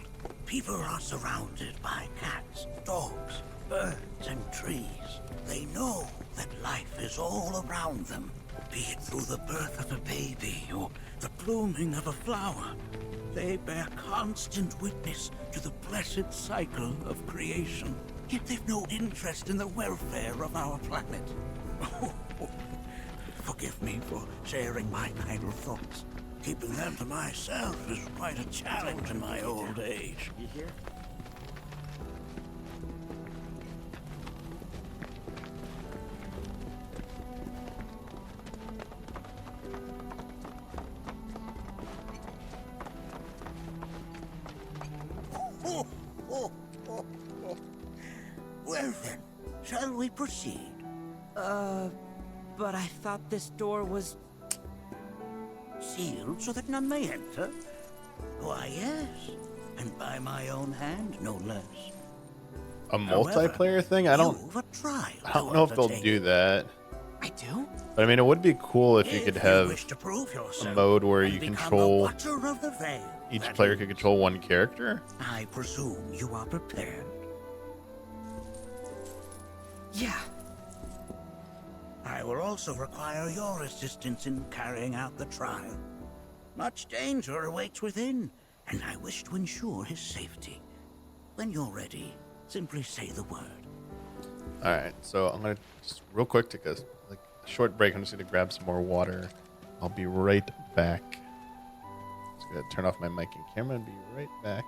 S20: People are surrounded by cats, dogs, birds, and trees. They know that life is all around them, be it through the birth of a baby or the blooming of a flower. They bear constant witness to the blessed cycle of creation. Yet they've no interest in the welfare of our planet. Forgive me for sharing my idle thoughts. Keeping them to myself is quite a challenge in my old age.
S2: You hear?
S20: Well then, shall we proceed?
S2: But I thought this door was
S20: sealed so that none may enter? Why, yes. And by my own hand, no less.
S1: A multiplayer thing? I don't know if they'll do that.
S2: I do?
S1: But I mean, it would be cool if you could have a mode where you control each player could control one character.
S20: I presume you are prepared.
S2: Yeah.
S20: I will also require your assistance in carrying out the trial. Much danger awaits within, and I wish to ensure his safety. When you're ready, simply say the word.
S1: All right, so I'm gonna just real quick take a short break. I'm just gonna grab some more water. I'll be right back. Just gonna turn off my mic and camera and be right back.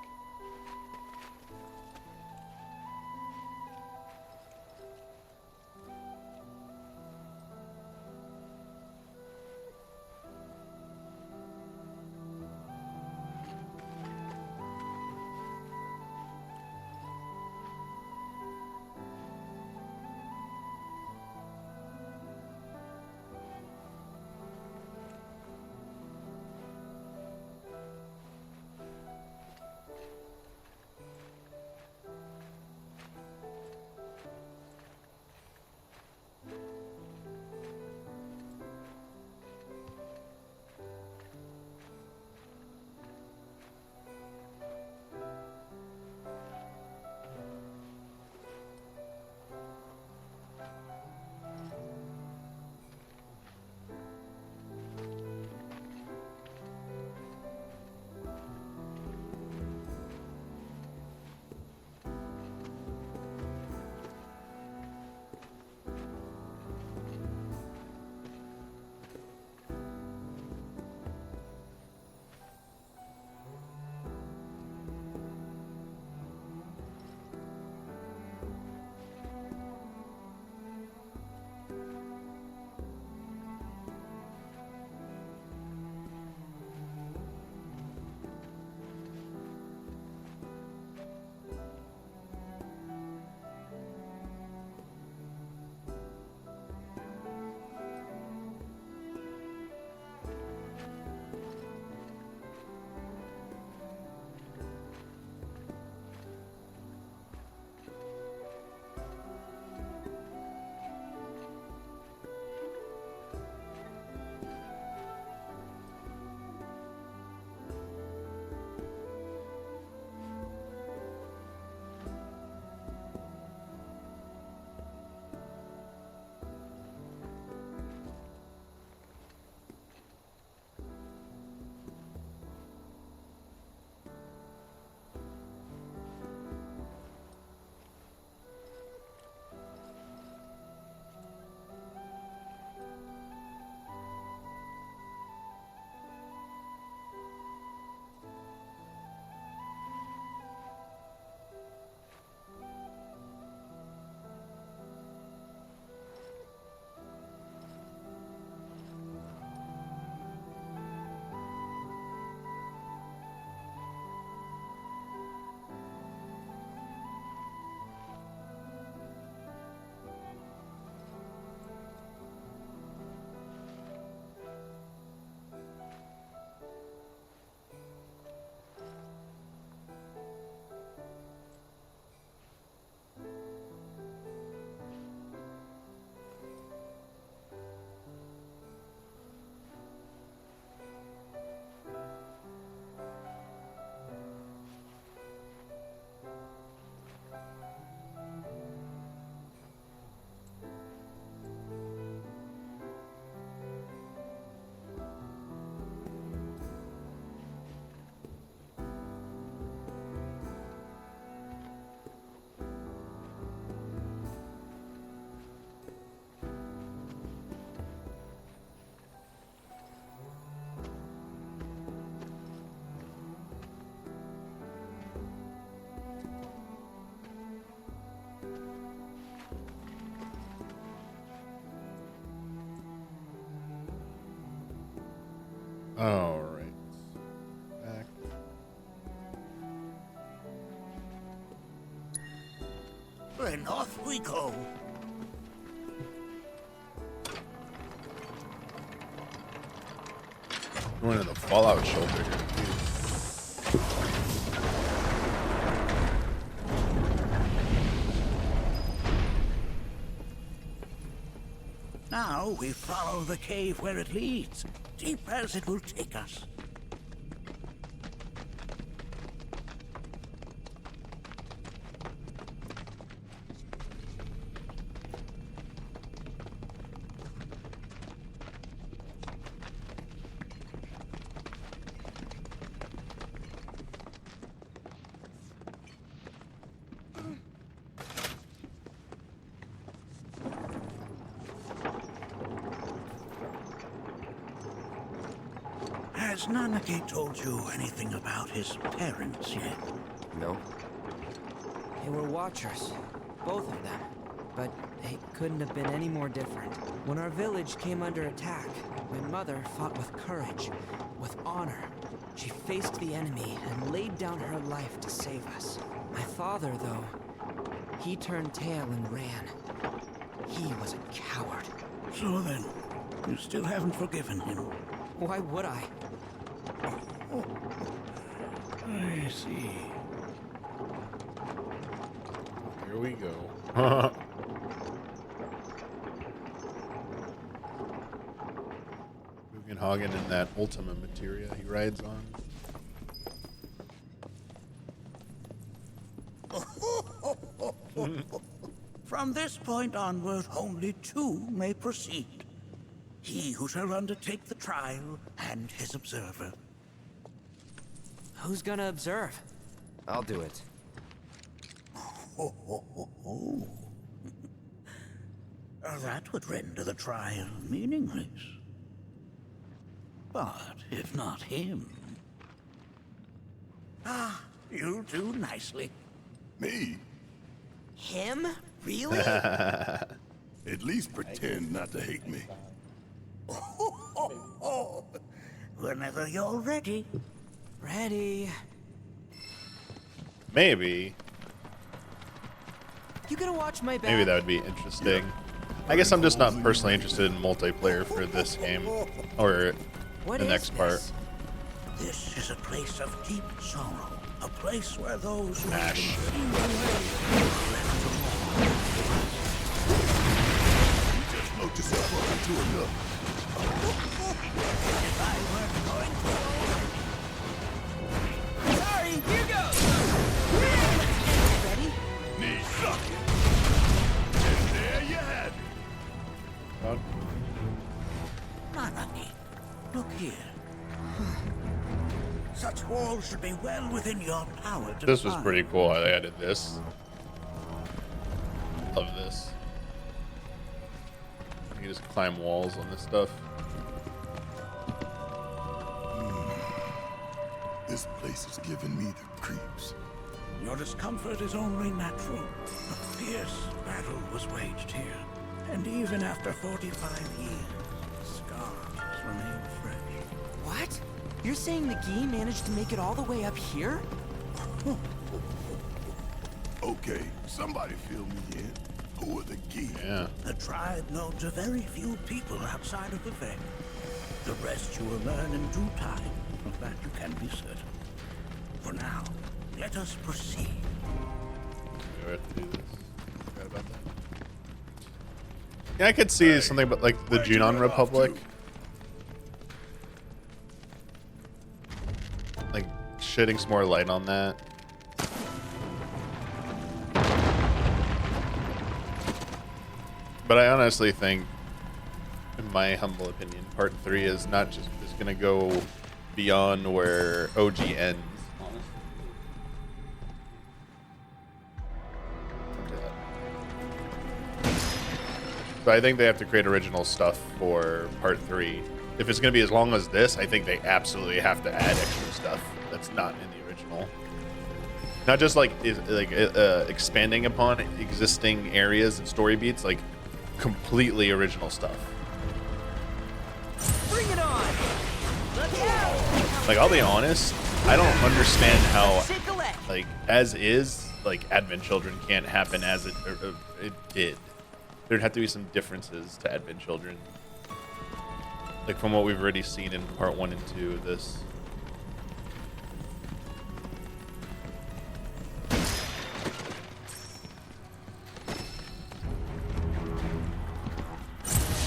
S1: All right. Back.
S20: Then off we go.
S1: Going to the Fallout shelter.
S20: Now we follow the cave where it leads, deep as it will take us. Has Nanake told you anything about his parents yet?
S8: No.
S2: They were watchers, both of them. But they couldn't have been any more different. When our village came under attack, my mother fought with courage, with honor. She faced the enemy and laid down her life to save us. My father, though, he turned tail and ran. He was a coward.
S20: So then, you still haven't forgiven him?
S2: Why would I?
S20: I see.
S1: Here we go. Hagen in that Ultima materia he rides on.
S20: From this point onward, only two may proceed. He who shall undertake the trial and his observer.
S2: Who's gonna observe?
S8: I'll do it.
S20: That would render the trial meaningless. But if not him... Ah, you'll do nicely.
S5: Me?
S2: Him? Really?
S5: At least pretend not to hate me.
S20: Whenever you're ready.
S2: Ready.
S1: Maybe.
S2: You gonna watch my back?
S1: Maybe that would be interesting. I guess I'm just not personally interested in multiplayer for this game. Or the next part.
S20: This is a place of deep sorrow. A place where those who
S1: have
S20: been seen away are left alone.
S5: You just float yourself up into enough.
S20: If I weren't going to...
S2: Sorry, here goes! Ready?
S5: Knee sucking. And there you have it.
S20: Nanaki, look here. Such walls should be well within your power to
S1: This was
S20: climb.
S1: pretty cool how they added this. Love this. You can just climb walls on this stuff.
S5: This place is giving me the creeps.
S20: Your discomfort is only natural. A fierce battle was waged here. And even after 45 years, scars remain fresh.
S2: What? You're saying the Gi managed to make it all the way up here?
S5: Okay, somebody fill me in. Who are the Gi?
S1: Yeah.
S20: A tribe known to very few people outside of the Veil. The rest you will learn in due time. Of that you can be certain. For now, let us proceed.
S1: We have to do this. Forgot about that. Yeah, I could see something about like the Junon Republic. Like shedding some more light on that. But I honestly think, in my humble opinion, Part 3 is not just gonna go beyond where OG ends. So I think they have to create original stuff for Part 3. If it's going to be as long as this, I think they absolutely have to add extra stuff that's not in the original. Not just like expanding upon existing areas and story beats, like completely original stuff.
S2: Bring it on! Let's
S1: Like, I'll be honest, I don't understand how, like, as is, like, Advent Children can't happen as it did. There'd have to be some differences to Advent Children. Like, from what we've already seen in part 1 and 2 of this.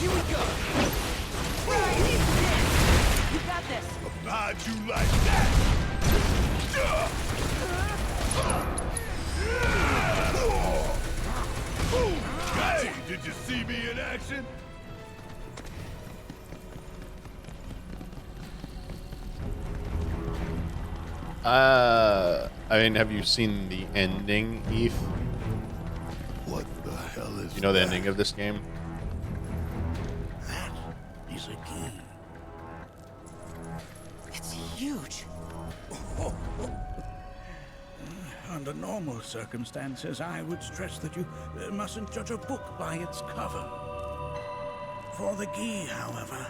S19: Here we go. Brian, he's dead. You got this.
S5: How'd you like that? Hey, did you see me in action?
S1: I mean, have you seen the ending, Eve?
S5: What the hell is
S1: You know the ending of this game?
S20: Is a key.
S2: It's huge.
S20: Under normal circumstances, I would stress that you mustn't judge a book by its cover. For the Gi, however,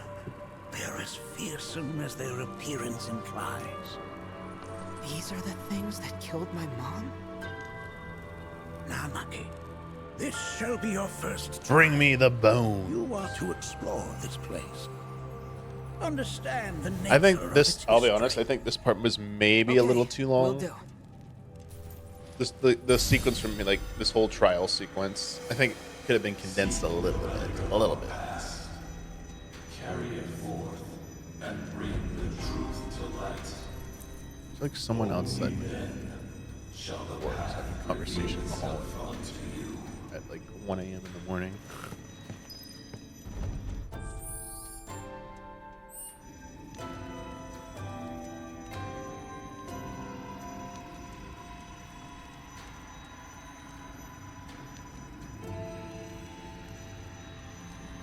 S20: they're as fearsome as their appearance implies.
S2: These are the things that killed my mom?
S20: Namaki, this shall be your first
S1: Bring me the bone.
S20: You are to explore this place. Understand the nature
S1: I think
S20: of
S1: this,
S20: its
S1: I'll be honest, I think this part was maybe a little too long.
S2: Will do.
S1: This, the sequence from, like, this whole trial sequence, I think could have been condensed a little bit.
S15: Carry it forth and bring the truth to light.
S1: It's like someone outside me
S15: Shall the
S1: was having a conversation in the hallway
S15: unto you.
S1: at like 1 a.m. in the morning.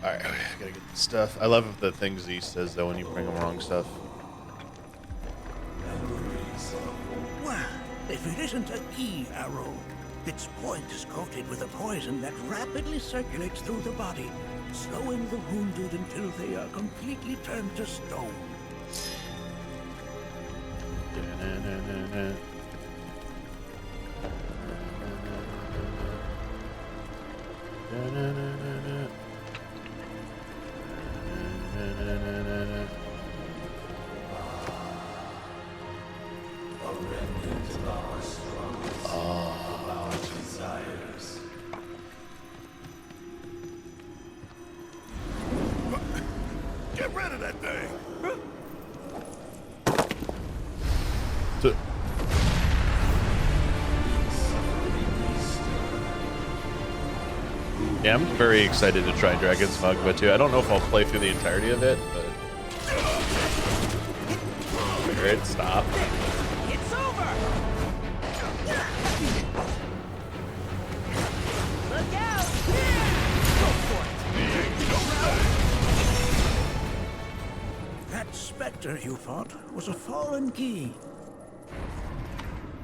S1: Alright, I gotta get the stuff. I love the things he says though when you bring him wrong stuff.
S20: Well, if it isn't a Gi arrow, its point is coated with a poison that rapidly circulates through the body, slowing the wounded until they are completely turned to stone.
S15: A remnant of our struggles, of our desires.
S5: Get rid of that thing!
S1: Yeah, I'm very excited to try Dragon's Dogma 2. I don't know if I'll play through the entirety of it, but... Barrett, stop.
S19: It's over! Look out! Go for it!
S20: That specter you fought was a fallen Gi.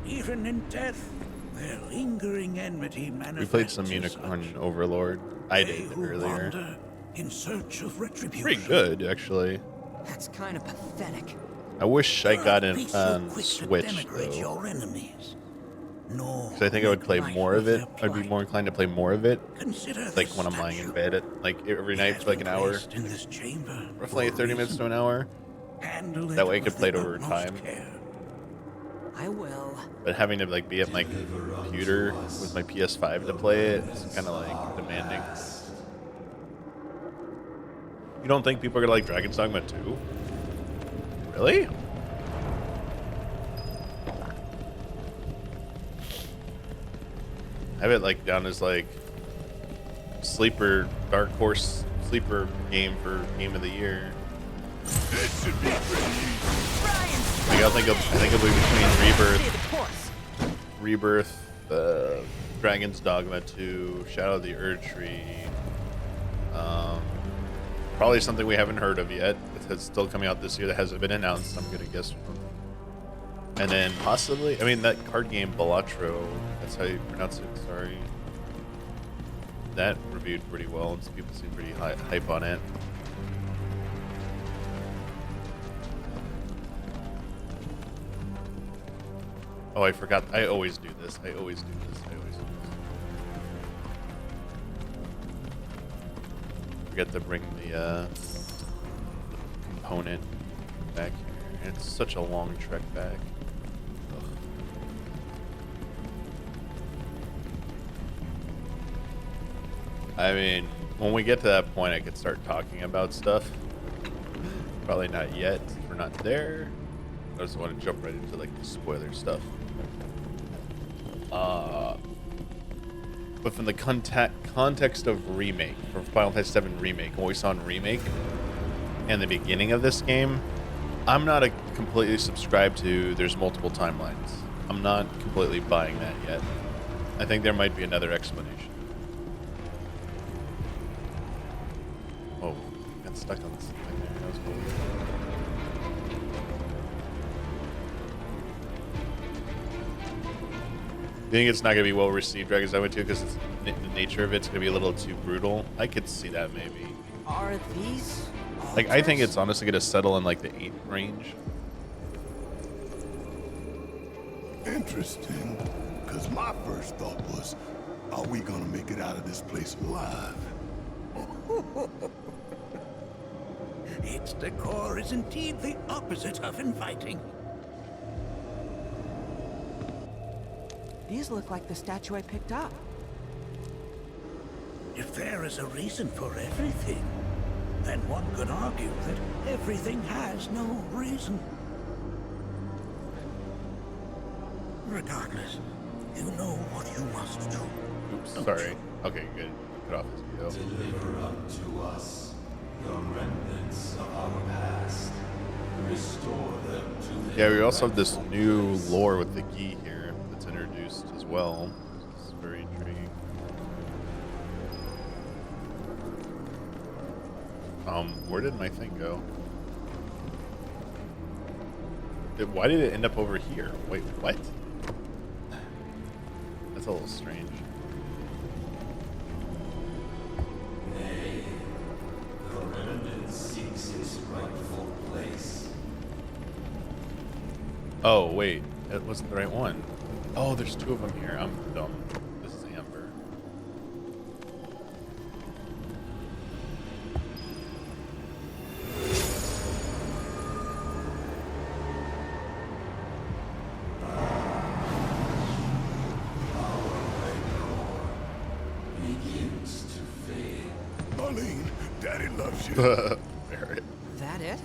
S20: Even in death, their lingering enmity manifests.
S1: We played some Unicorn Overlord. I did earlier.
S20: Wander in search of retribution.
S1: Pretty good, actually.
S2: That's kind of pathetic.
S1: I wish I got it
S20: Be so
S1: on
S20: quick to
S1: Switch,
S20: denigrate
S1: though.
S20: your enemies. No,
S1: Because I think I would play more of it. I'd be more inclined to play more of it.
S20: Consider
S1: Like when I'm lying in bed at like every night for like an hour.
S20: in this chamber.
S1: Roughly 30 minutes to an hour.
S20: Handle it
S1: That way I could
S20: with
S1: play it
S20: the
S1: over
S20: utmost
S1: time.
S20: care.
S2: I will.
S1: But having to like be at my computer with my PS5 to play it, it's kind of like demanding. You don't think people are gonna like Dragon's Dogma 2? Really? I have it like down as like sleeper, dark horse sleeper game for game of the year.
S5: It should be pretty easy.
S1: Like I think it'll be between Rebirth, Dragon's Dogma 2, Shadow of the Erdtree. Probably something we haven't heard of yet. It's still coming out this year that hasn't been announced. I'm gonna guess. And then possibly, I mean, that card game Balatro. That's how you pronounce it. Sorry. That reviewed pretty well, and some people seem pretty hype on it. Oh, I forgot. I always do this. I always do this. Forget to bring the component back here. It's such a long trek back. Ugh. I mean, when we get to that point, I could start talking about stuff. Probably not yet. We're not there. I just want to jump right into like the spoiler stuff. But from the context of remake, for Final Fantasy VII Remake, what we saw in Remake and the beginning of this game, I'm not completely subscribed to there's multiple timelines. I'm not completely buying that yet. I think there might be another explanation. Oh, got stuck on this thing there. That was cool. I think it's not going to be well received, Dragon's Dogma 2, because the nature of it's going to be a little too brutal. I could see that maybe.
S2: Are these
S1: like, I think it's honestly going to settle in like the 8 range.
S5: Interesting, because my first thought was, are we gonna make it out of this place alive?
S20: Its decor is indeed the opposite of inviting.
S2: These look like the statue I picked up.
S20: If there is a reason for everything, then one could argue that everything has no reason. Regardless, you know what you must do.
S1: Oops, sorry. Okay, good. Cut off his video.
S15: Deliver unto us the remnants of our past. Restore them to
S1: Yeah, we also have this new lore with the Gi here that's introduced as well. It's very intriguing. Where did my thing go? Why did it end up over here? Wait, what? That's a little strange.
S15: Nay, the remnant seeks its rightful place.
S1: Oh, wait. That wasn't the right one. Oh, there's 2 of them here. I'm dumb. This is Amber.
S15: Begins to fade.
S5: Marlene, Daddy loves you.
S1: Barrett.
S2: That it?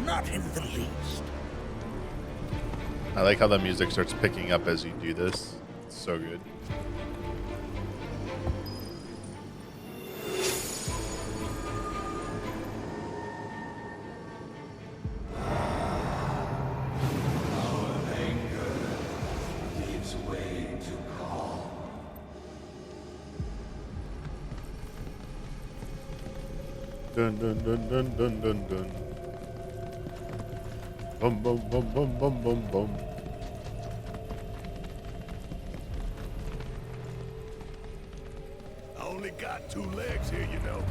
S20: Not in the least.
S1: I like how the music starts picking up as you do this. It's so good.
S15: Our anger gives way to calm.
S1: Dun dun dun dun dun dun dun. Bum bum bum bum bum bum bum.
S5: I only got 2 legs here, you know.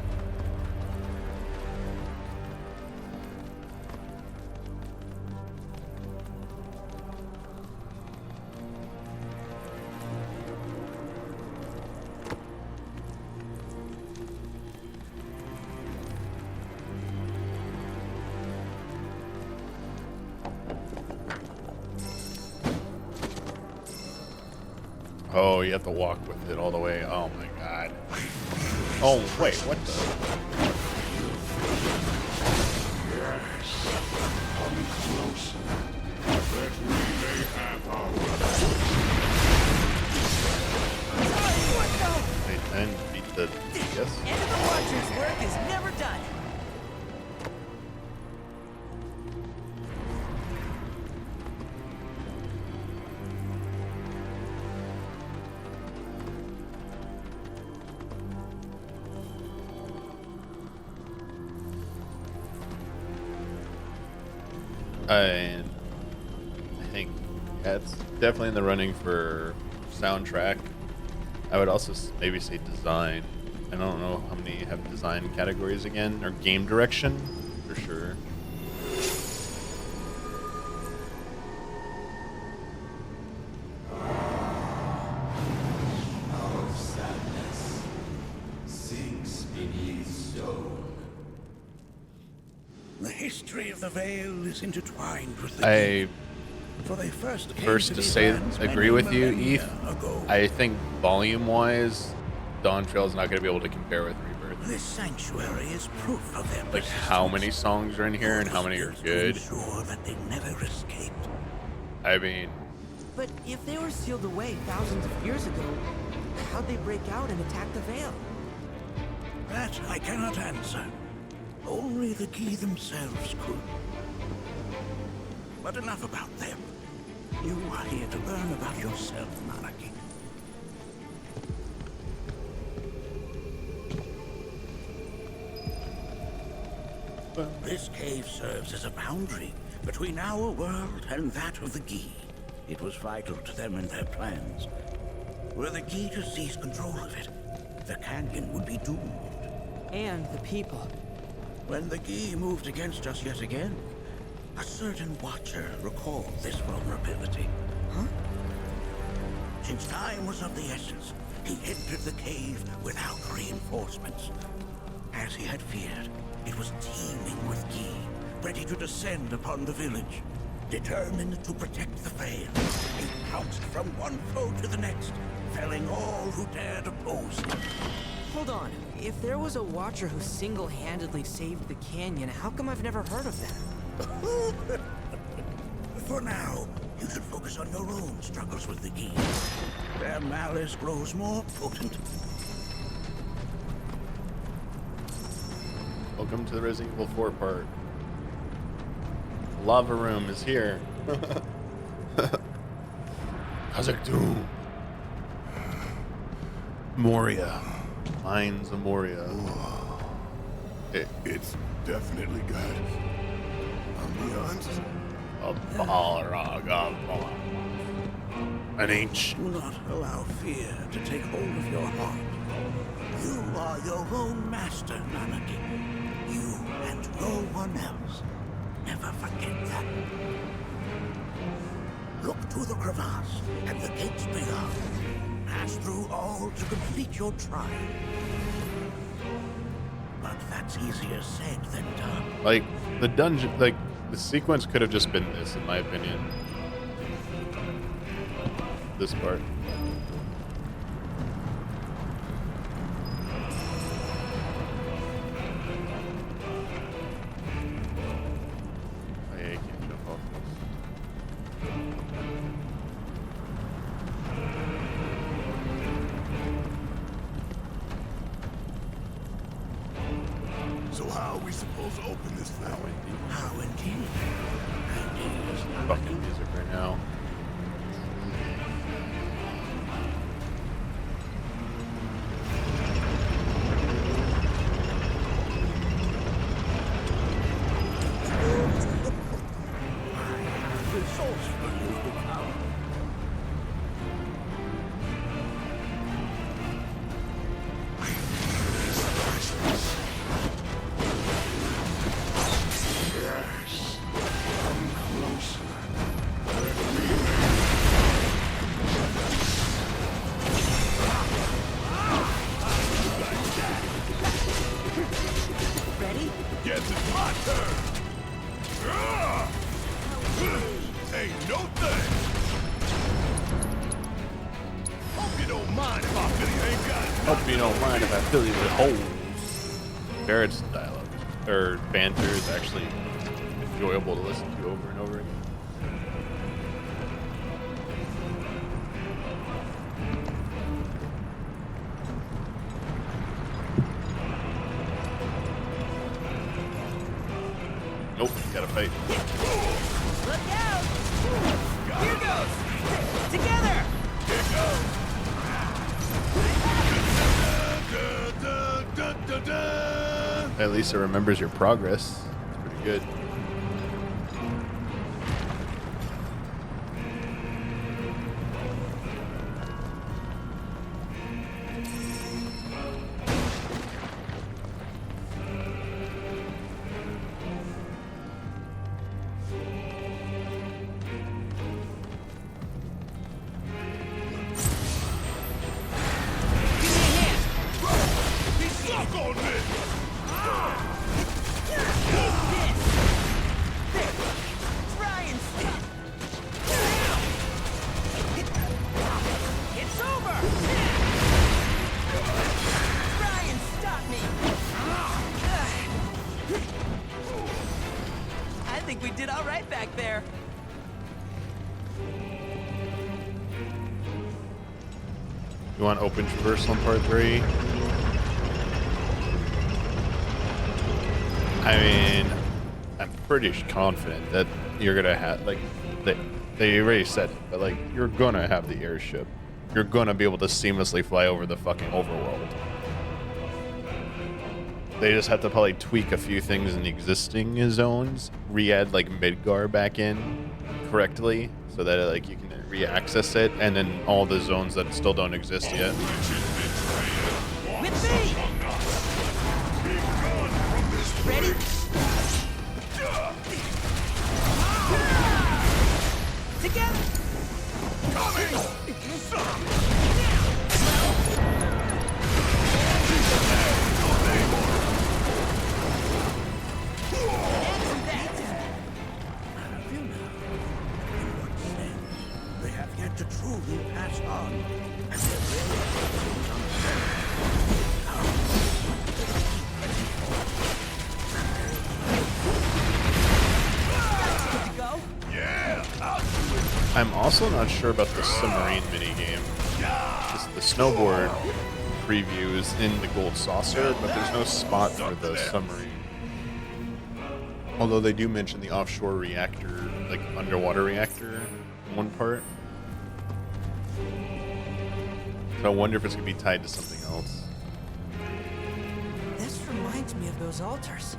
S1: Oh, you have to walk with it all the way. Oh my god. Oh, wait, what the?
S5: Come closer, that we may have our
S1: They 10 beat the yes.
S2: End of the Watcher's work is never done.
S1: And I think it's definitely in the running for soundtrack. I would also maybe say design. I don't know how many have design categories again, or game direction for sure.
S20: the Veil is intertwined with the
S1: I
S20: For they first
S1: to say agree with you, Eve. I think volume-wise, Dawn Trail is not going to be able to compare with Rebirth.
S20: This sanctuary is proof of their
S1: Like how many songs are in here and how many are good.
S20: ensure that they never escaped.
S1: I mean,
S2: But if they were sealed away thousands of years ago, how'd they break out and attack the Veil?
S20: That I cannot answer. Only the Key themselves could. But enough about them. You are here to learn about yourself, Monarchy. This cave serves as a boundary between our world and that of the Gi. It was vital to them and their plans. Were the Gi to seize control of it, the canyon would be doomed.
S2: And the people.
S20: When the Gi moved against us yet again, a certain Watcher recalled this vulnerability.
S2: Huh?
S20: Since time was of the essence, he entered the cave without reinforcements. As he had feared, it was teeming with Gi, ready to descend upon the village. Determined to protect the Veil, he pounced from one foe to the next, felling all who dared oppose him.
S2: Hold on. If there was a Watcher who single-handedly saved the canyon, how come I've never heard of them?
S20: For now, you should focus on your own struggles with the Gi. Their malice grows more potent.
S1: welcome to the Resident Evil 4 part. Lava room is here. Kazakh Doom. Moria. Mines of Moria.
S5: It's definitely got ambiance.
S1: A Balrog of an ancient.
S20: Do not allow fear to take hold of your heart. You are your own master, Nanaki. You and no one else. Never forget that. Look to the crevasse and the gates beyond. Pass through all to complete your trial. But that's easier said than done.
S1: Like, the dungeon, like, the sequence could have just been this, in my opinion. This part. Oh, yeah, you can't jump off
S5: So how are we supposed to open this thing?
S20: How indeed?
S1: Fucking music right now.
S2: Ready?
S5: Yes, it's my turn. Ain't no thing. Hope you don't mind if I feel you ain't got it.
S1: Hope you don't mind if I fill you with holes. Barrett's dialogue, or banter, is actually enjoyable to listen to over and over again. Nope, gotta fight.
S2: Look out! Here goes! Together!
S1: At least it remembers your progress. It's pretty good. You want open traversal in part 3? I mean, I'm pretty confident that you're gonna have, like, they already said it, but like, you're gonna have the airship. You're gonna be able to seamlessly fly over the fucking overworld. They just have to probably tweak a few things in the existing zones, re-add like Midgar back in correctly, so that like you can re-access it, and then all the zones that still don't exist yet.
S2: With me! Ready? Together!
S20: They have yet to truly pass on, and their realizations on
S1: I'm also not sure about the submarine minigame. The snowboard preview is in the gold saucer, but there's no spot for the submarine. Although they do mention the offshore reactor, like underwater reactor, in one part. So I wonder if it's gonna be tied to something else.
S2: This reminds me of those altars.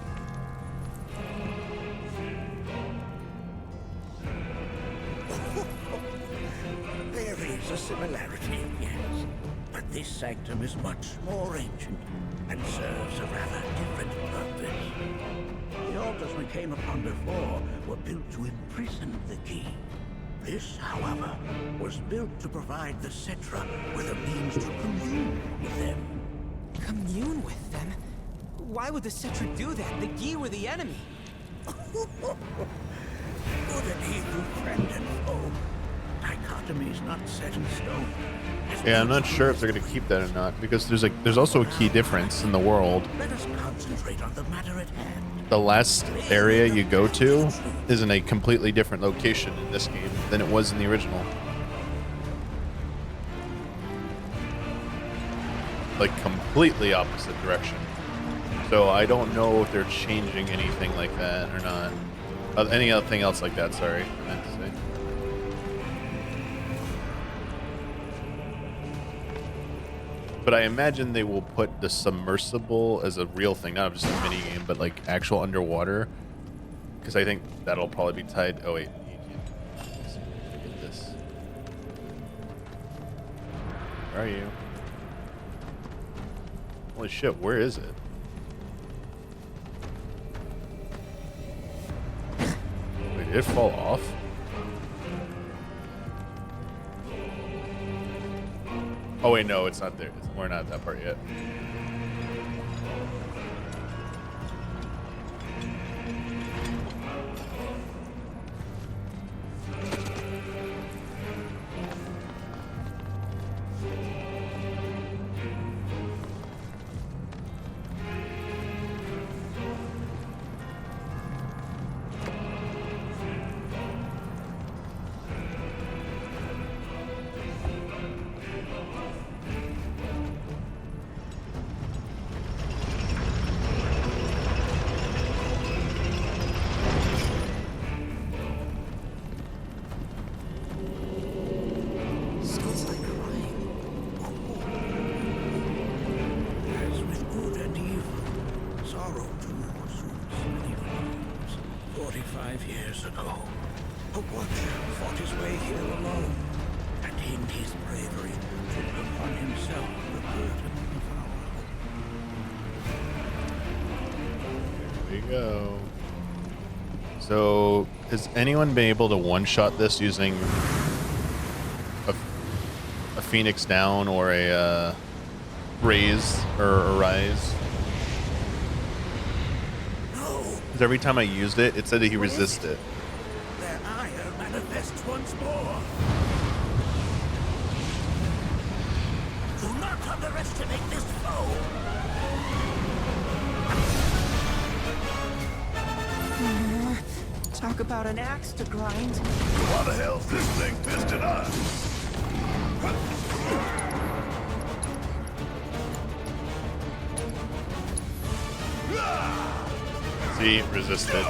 S20: There is a similarity, yes. But this sanctum is much more ancient and serves a rather different purpose. The altars we came upon before were built to imprison the key. This, however, was built to provide the Cetra with a means to commune with them.
S2: Commune with them? Why would the Cetra do that? The Gi were the enemy.
S20: Good and evil, friend and foe. Dichotomy's not set in stone.
S1: Yeah, I'm not sure if they're gonna keep that or not, because there's also a key difference in the world.
S20: Let us concentrate on the matter at hand.
S1: The last area you go to is in a completely different location in this game than it was in the original. Like completely opposite direction. So I don't know if they're changing anything like that or not. Anything else like that, sorry, I meant to say. But I imagine they will put the submersible as a real thing, not just a mini game, but like actual underwater. Because I think that'll probably be tied. Oh wait, let's see, get this. Where are you? Holy shit, where is it? Wait, did it fall off? Oh wait, no, it's not there. We're not at that part yet.
S20: As with good and evil, sorrow too consumes many forms. 45 years ago, a watcher fought his way here alone, and in his bravery took upon himself the burden of our
S1: There we go. So, has anyone been able to one-shot this using a Phoenix Down or a Raise or a Rise?
S20: No.
S1: Because every time I used it, it said that he resisted.
S20: Their ire manifests once more. Do not underestimate this foe.
S2: Talk about an axe to grind.
S5: Why the hell's this thing piston us?
S1: She resisted.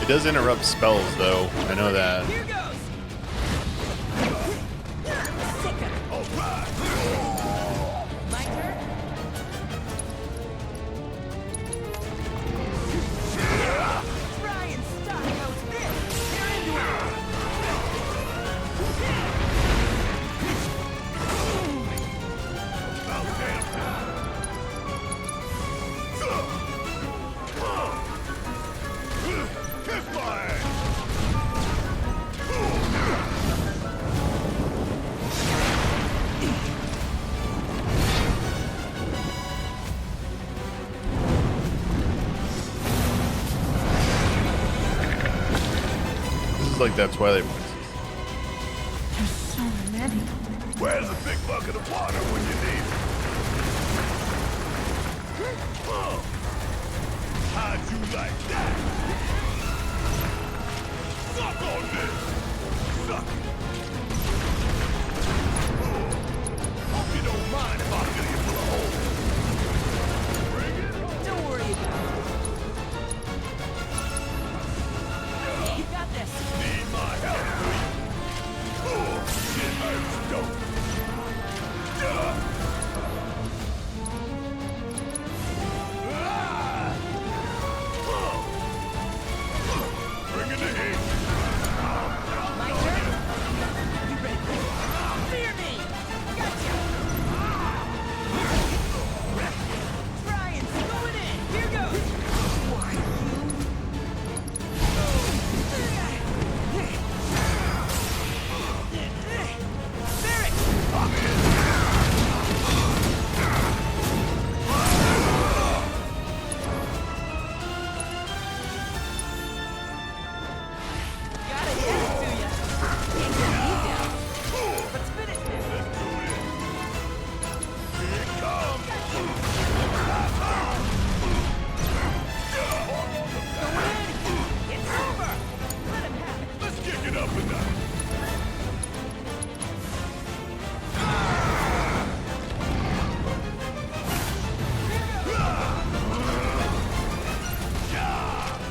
S1: It does interrupt spells, though. I know that. Like that Twilight Princess.
S12: There's so many.
S5: Where's a big bucket of water when you need it? How'd you like that? Suck on this! Suck it! Hope you don't mind if I fill you full of holes. Bring it.
S16: Don't worry about it. Hey, you got this.
S5: Need my help, do you? It hurts, don't it? Bring in the heat.
S16: My turn. You ready? Fear me. Gotcha. Try and slow it in. Here goes. Why
S5: Let's kick it up a notch.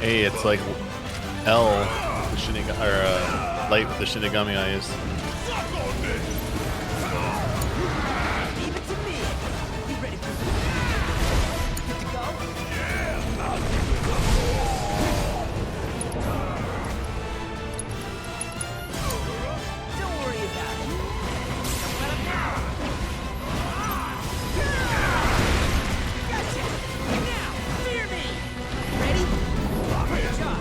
S1: Hey, it's like L, the Shinigami, or Light with the Shinigami eyes.
S5: Suck on this.
S16: leave it to me. You ready for this? Good to go?
S5: Yeah, I'll do it.
S16: Don't worry about it. Don't let him now. Gotcha. Now, fear me. Ready? Good job.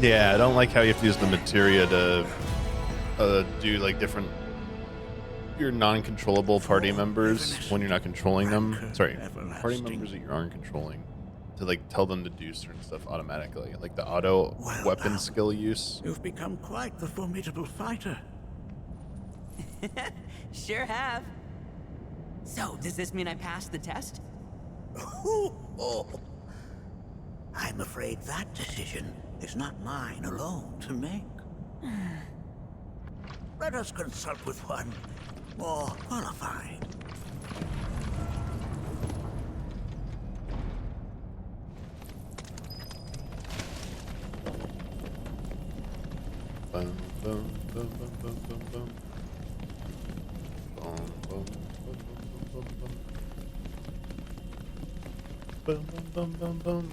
S1: Yeah, I don't like how you have to use the materia to do like different your non-controllable party members when you're not controlling them. Sorry, party members that you aren't controlling to like tell them to do certain stuff automatically, like the auto weapon skill use.
S20: You've become quite the formidable fighter.
S16: Sure have. So, does this mean I passed the test?
S20: I'm afraid that decision is not mine alone to make. Let us consult with one more qualified.
S1: Bum, bum, bum, bum, bum, bum, bum. Bum, bum, bum, bum, bum, bum, bum.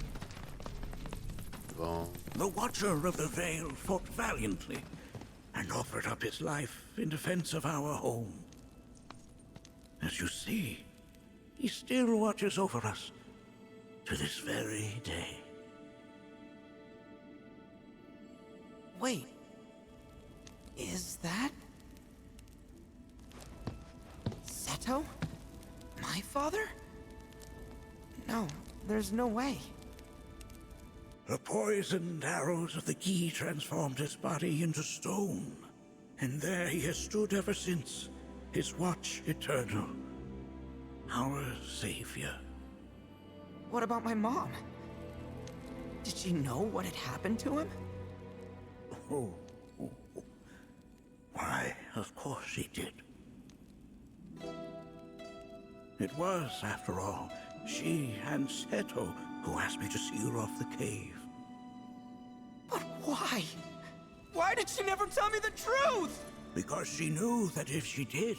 S1: Bum.
S20: The Watcher of the Veil fought valiantly and offered up his life in defense of our home. As you see, he still watches over us to this very day.
S2: Wait. Is that... Seto? My father? No, there's no way.
S20: The poisoned arrows of the Gi transformed his body into stone. And there he has stood ever since, his watch eternal. Our savior.
S2: What about my mom? Did she know what had happened to him?
S20: Oh. Why, of course she did. It was, after all, she and Seto who asked me to seal off the cave.
S2: But why? Why did she never tell me the truth?
S20: Because she knew that if she did,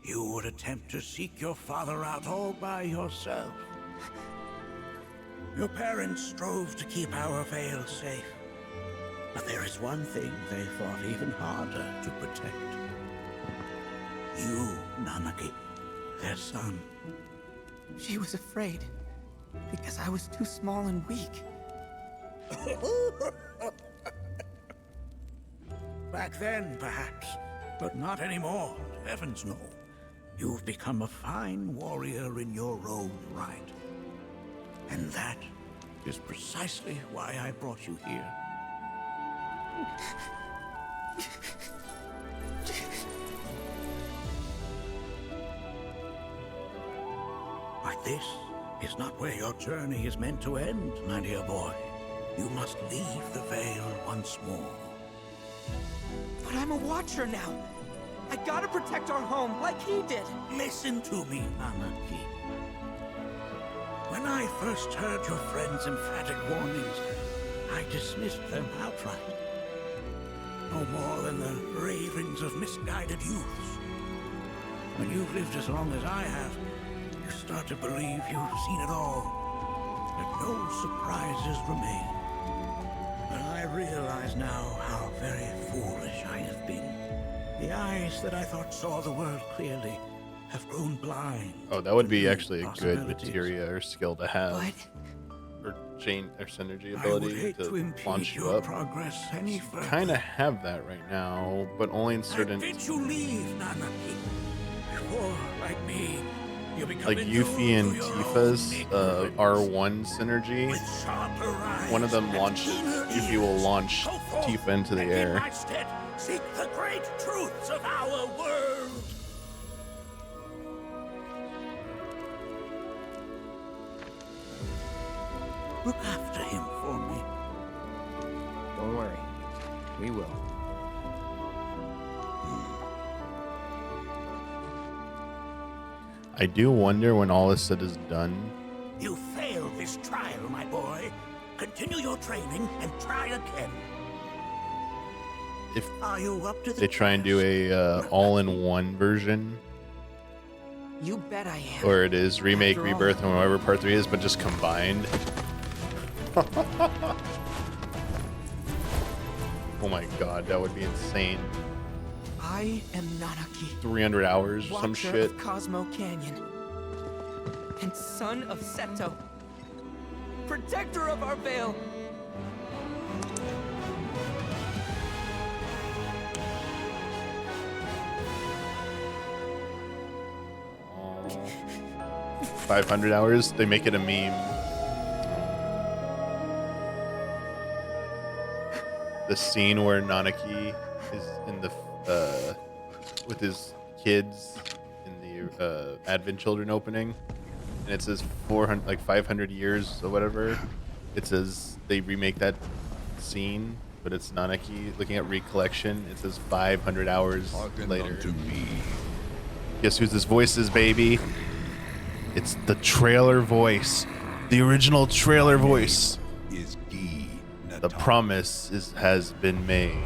S20: you would attempt to seek your father out all by yourself. Your parents strove to keep our Vale safe. But there is one thing they fought even harder to protect. You, Nanaki, their son.
S2: She was afraid because I was too small and weak.
S20: Back then, perhaps, but not anymore. Heavens no. You've become a fine warrior in your own right. And that is precisely why I brought you here. But this is not where your journey is meant to end, my dear boy. You must leave the Vale once more.
S2: But I'm a Watcher now. I gotta protect our home like he did.
S20: Listen to me, Nanaki. When I first heard your friend's emphatic warnings, I dismissed them outright. No more than the ravings of misguided youths. When you've lived as long as I have, you start to believe you've seen it all, that no surprises remain. But I realize now how very foolish I have been. The eyes that I thought saw the world clearly have grown blind.
S1: Oh, that would be actually a good materia or skill to have. Or chain or synergy ability to launch you up. Kind of have that right now, but only in certain.
S20: I bid you leave, Nanaki. Before, like me, you become
S1: like Yuffie and Tifa's R1 synergy. One of them launches. Yuffie will launch Tifa into the air.
S20: Seek the great truths of our world. Look after him for me.
S8: Don't worry. We will.
S1: I do wonder when all is said is done.
S20: You failed this trial, my boy. Continue your training and try again.
S1: If
S20: Are you up to the
S1: they try and do a all-in-one version,
S2: you bet I am.
S1: where it is remake, rebirth, and whatever part 3 is, but just combined. Oh my god, that would be insane.
S2: I am Nanaki,
S1: 300 hours or some
S2: Watcher
S1: shit.
S2: of Cosmo Canyon, and son of Seto, protector of our Vale.
S1: Oh. 500 hours, they make it a meme. The scene where Nanaki is in the with his kids in the Advent Children opening, and it says 500 years or whatever. It says they remake that scene, but it's Nanaki looking at recollection. It says 500 hours later. Guess whose this voice is, baby? It's the trailer voice, the original trailer voice. The promise has been made.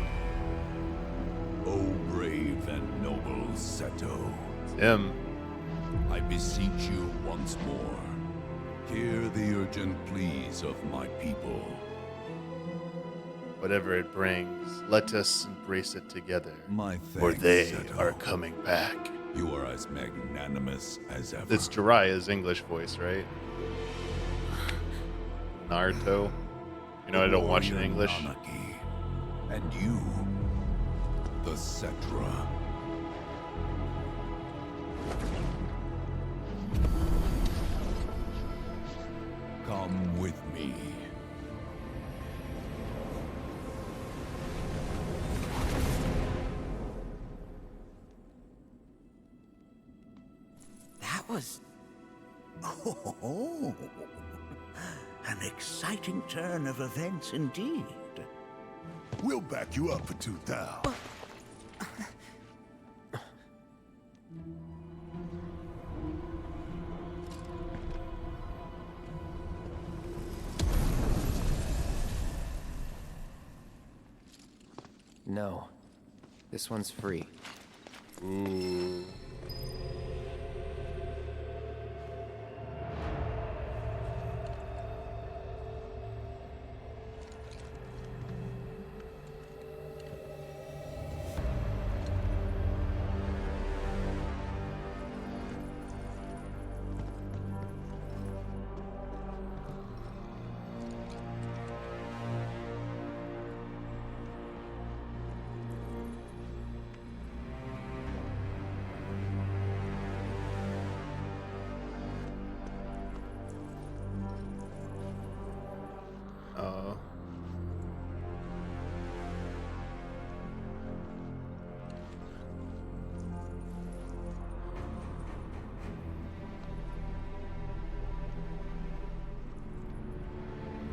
S5: O brave and noble Seto.
S1: It's him.
S5: I beseech you once more. Hear the urgent pleas of my people.
S1: Whatever it brings, let us embrace it together.
S5: My
S1: for
S5: thanks,
S1: they
S5: Seto.
S1: are coming back.
S5: You are as magnanimous as ever.
S1: It's Jiraiya's English voice, right? Naruto. You know I don't watch in English.
S5: Nanaki. And you, the Cetra.
S13: Come with me.
S20: That was... Oh, an exciting turn of events indeed.
S5: We'll back you up for 2,000.
S8: No. This one's free.
S1: Ooh.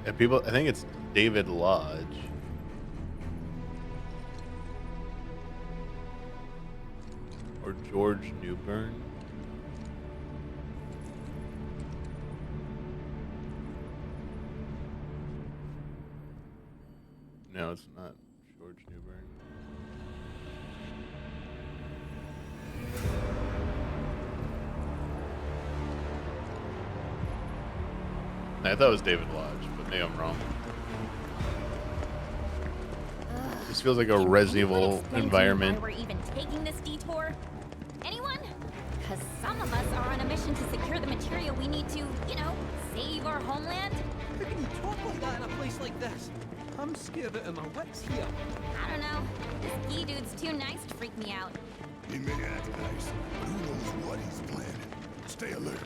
S1: And people, I think it's David Lodge. Or George Newbern. No, it's not George Newbern. I thought it was David Lodge, but maybe I'm wrong. This feels like a Resident Evil environment.
S4: Why we're even taking this detour? Anyone? Because some of us are on a mission to secure the material we need to, you know, save our homeland.
S21: How can you talk like that in a place like this? I'm scared out of my wits here.
S4: I don't know. This Gee dude's too nice to freak me out.
S5: He may act nice, but who knows what he's planning. Stay alert.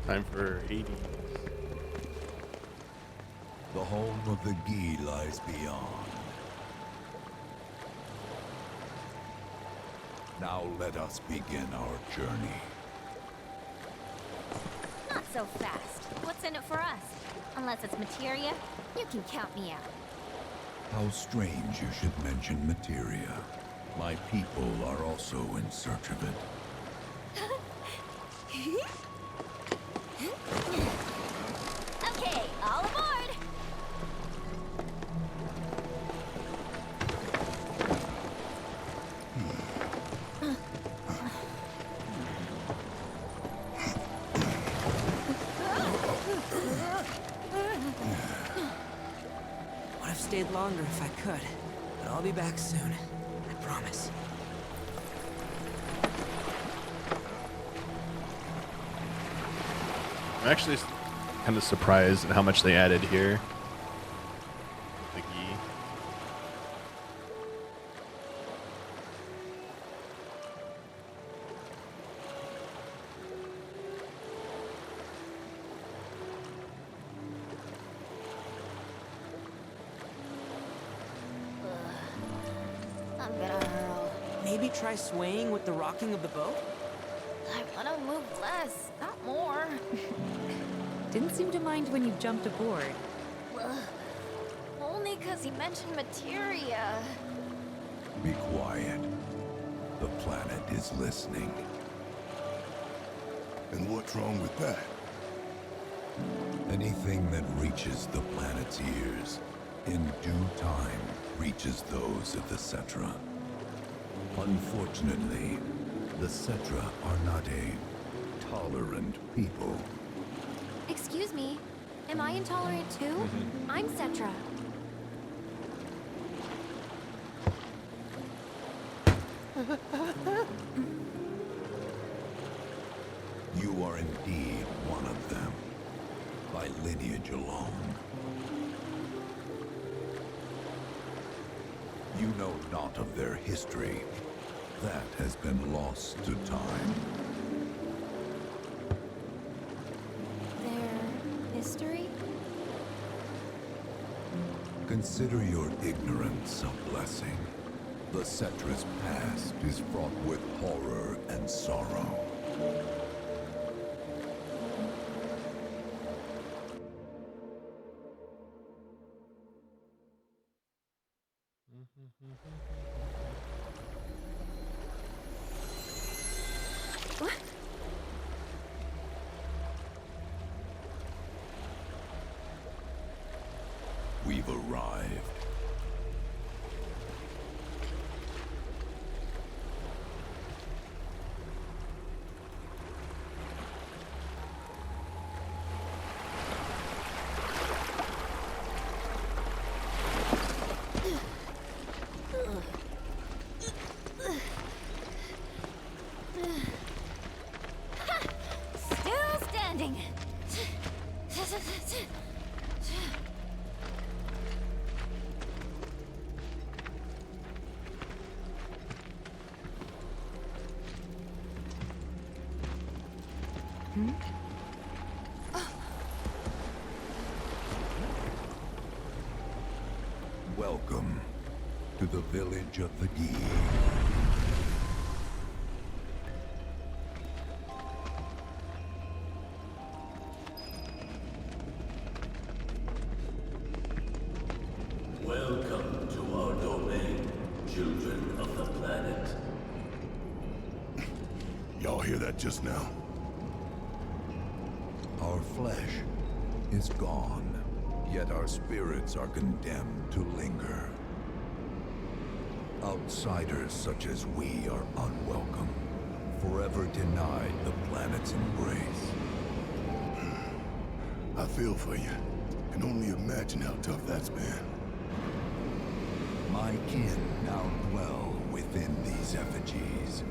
S1: Time for 80.
S13: The home of the Gee lies beyond. Now let us begin our journey.
S4: Not so fast. What's in it for us? Unless it's materia, you can count me out.
S13: How strange you should mention materia. My people are also in search of it.
S4: Okay, all aboard!
S2: Would have stayed longer if I could, but I'll be back soon. I promise.
S1: I'm actually kind of surprised at how much they added here. The Gee.
S4: I'm gonna hurl.
S2: Maybe try swaying with the rocking of the boat?
S4: I wanna move less, not more.
S7: Didn't seem to mind when you jumped aboard.
S4: Ugh. Only because he mentioned materia.
S13: Be quiet. The planet is listening.
S5: And what's wrong with that?
S13: Anything that reaches the planet's ears, in due time, reaches those of the Cetra. Unfortunately, the Cetra are not a tolerant people.
S17: Excuse me, am I intolerant too? I'm Cetra.
S13: You are indeed one of them, by lineage alone. You know not of their history. That has been lost to time.
S17: Their history?
S13: Consider your ignorance a blessing. The Cetra's past is fraught with horror and sorrow.
S17: What?
S13: We've arrived.
S4: Still standing.
S13: Welcome to the village of the Gi.
S15: Welcome to our domain, children of the planet.
S5: Y'all hear that just now?
S13: Our flesh is gone, yet our spirits are condemned to linger. Outsiders such as we are unwelcome, forever denied the planet's embrace.
S5: I feel for you. Can only imagine how tough that's been.
S13: My kin now dwell within these effigies.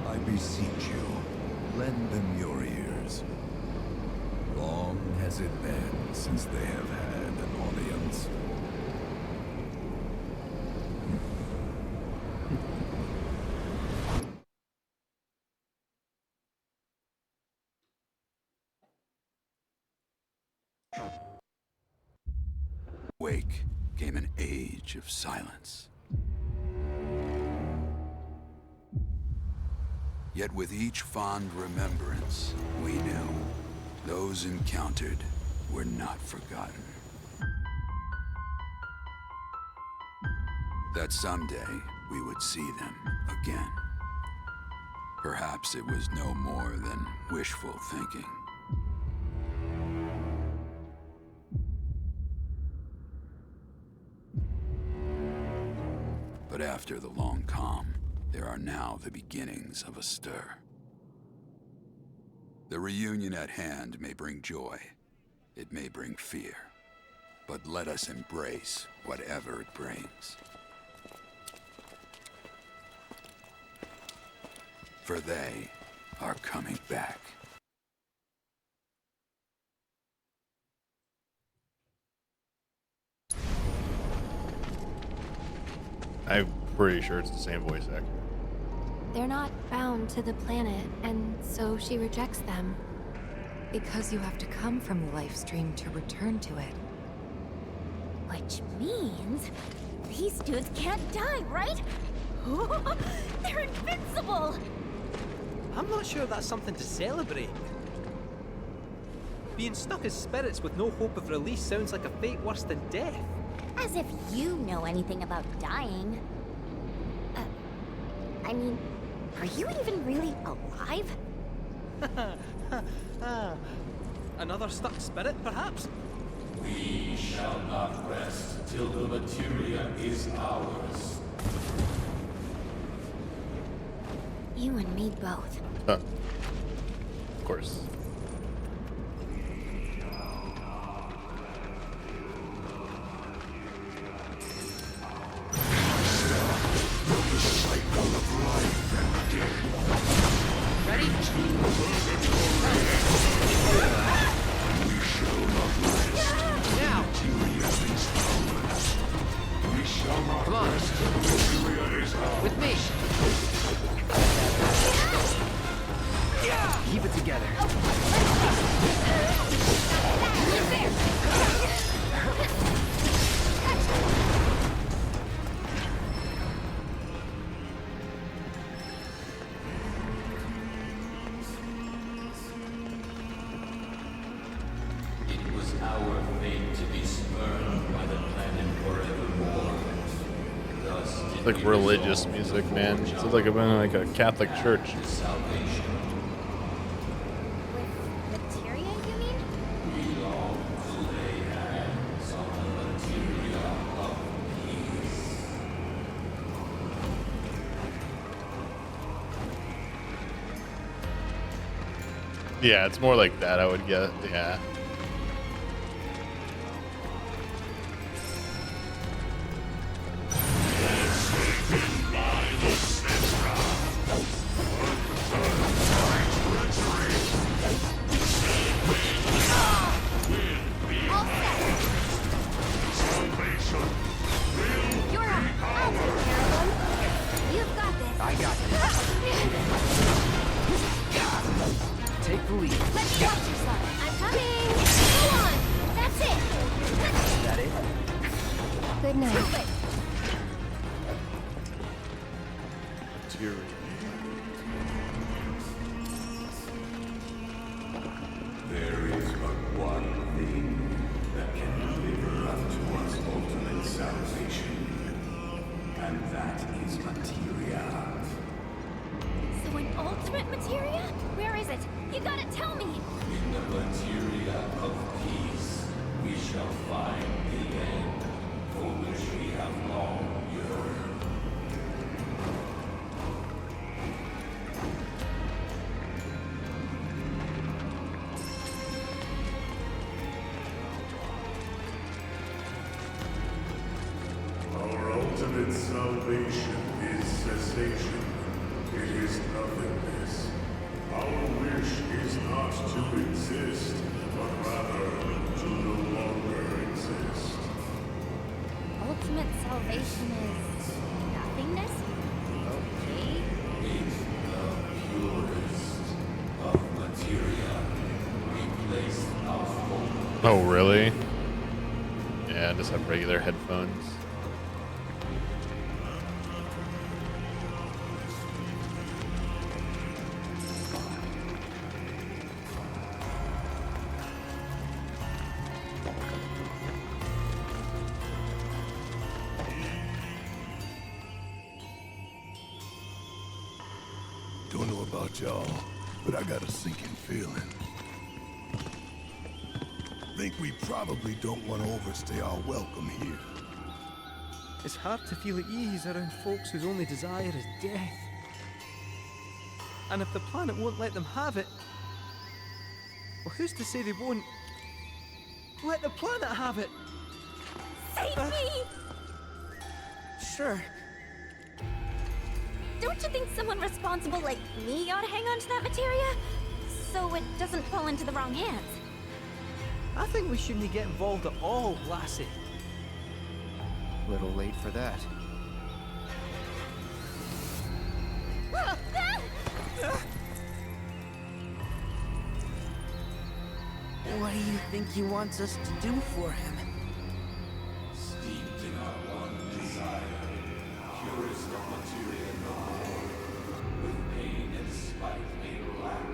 S13: I beseech you, lend them your ears. Long has it been since they have had an audience. Wake came an age of silence. Yet with each fond remembrance, we knew those encountered were not forgotten. That someday we would see them again. Perhaps it was no more than wishful thinking. But after the long calm, there are now the beginnings of a stir. The reunion at hand may bring joy, it may bring fear, but let us embrace whatever it brings. For they are coming back.
S1: I'm pretty sure it's the same voice actor.
S17: They're not bound to the planet, and so she rejects them.
S7: Because you have to come from the life stream to return to it.
S4: Which means these dudes can't die, right? They're invincible!
S6: I'm not sure that's something to celebrate. Being stuck as spirits with no hope of release sounds like a fate worse than death.
S4: As if you know anything about dying. I mean, are you even really alive?
S6: Another stuck spirit, perhaps?
S15: We shall not rest till the materia is ours.
S4: You and me both.
S1: Huh. Of course.
S6: Ready? Now! Come on. With me. Keep it together.
S1: like religious music, man. It sounds like I'm in like a Catholic church.
S4: Materia, you mean?
S1: Yeah, it's more like that, I would guess. Yeah.
S2: Take the lead.
S4: Let's watch yourself. I'm coming. Go on. That's it.
S2: Is that it?
S17: Good night.
S4: Prove it.
S13: There is but one thing that can deliver unto us ultimate salvation, and that is materia.
S4: So an ultimate materia? Where is it? You gotta tell me.
S13: In the materia of peace, we shall find the end for which we have long yearned.
S5: Our ultimate salvation is cessation. It is nothingness. Our wish is not to exist, but rather to no longer exist.
S4: Ultimate salvation is nothingness? Okay.
S13: It's the purest of materia. We place our hope.
S1: Oh, really? Yeah, I just have regular headphones.
S5: Don't know about y'all, but I got a sinking feeling. Think we probably don't want to overstay our welcome here.
S2: It's hard to feel at ease around folks whose only desire is death. And if the planet won't let them have it, well, who's to say they won't let the planet have it?
S4: Save me!
S2: Sure.
S4: Don't you think someone responsible like me ought to hang on to that materia? So it doesn't fall into the wrong hands.
S2: I think we shouldn't get involved at all, Lassie.
S8: Little late for that.
S2: What do you think he wants us to do for him?
S13: Steeped in our one desire, purest of materia no more, with pain and spite made black.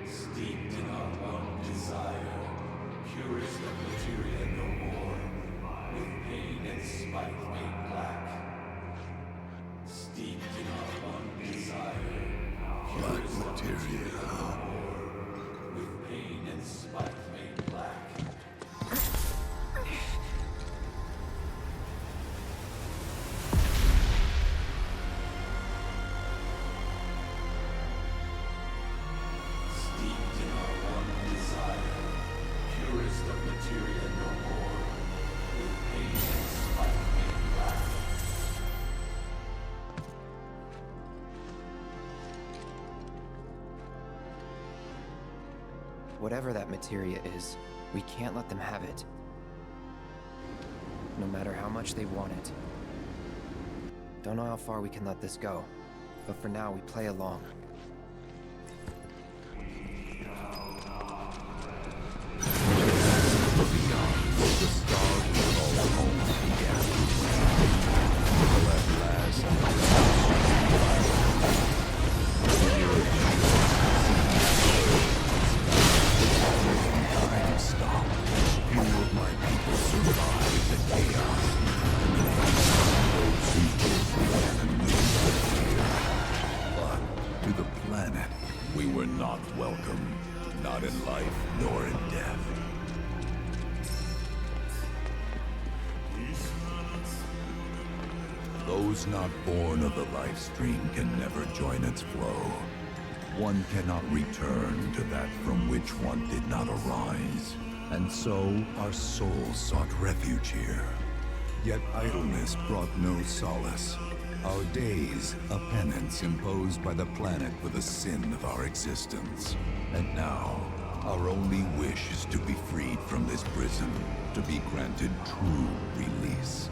S13: Steeped in our one desire, purest of materia no more, with pain and spite made black. Steeped in our one desire,
S5: Black materia, huh?
S13: with pain and spite made black. Steeped in our one desire, purest of materia no more, with pain and spite made black.
S8: Whatever that materia is, we can't let them have it. No matter how much they want it. Don't know how far we can let this go, but for now we play along.
S5: Few of my people survived the chaos. Those
S14: Those not born of the life stream can never join its flow. One cannot return to that from which one did not arise. And so our souls sought refuge here. Yet idleness brought no solace. Our days, a penance imposed by the planet for the sin of our existence. And now, our only wish is to be freed from this prison, to be granted true release.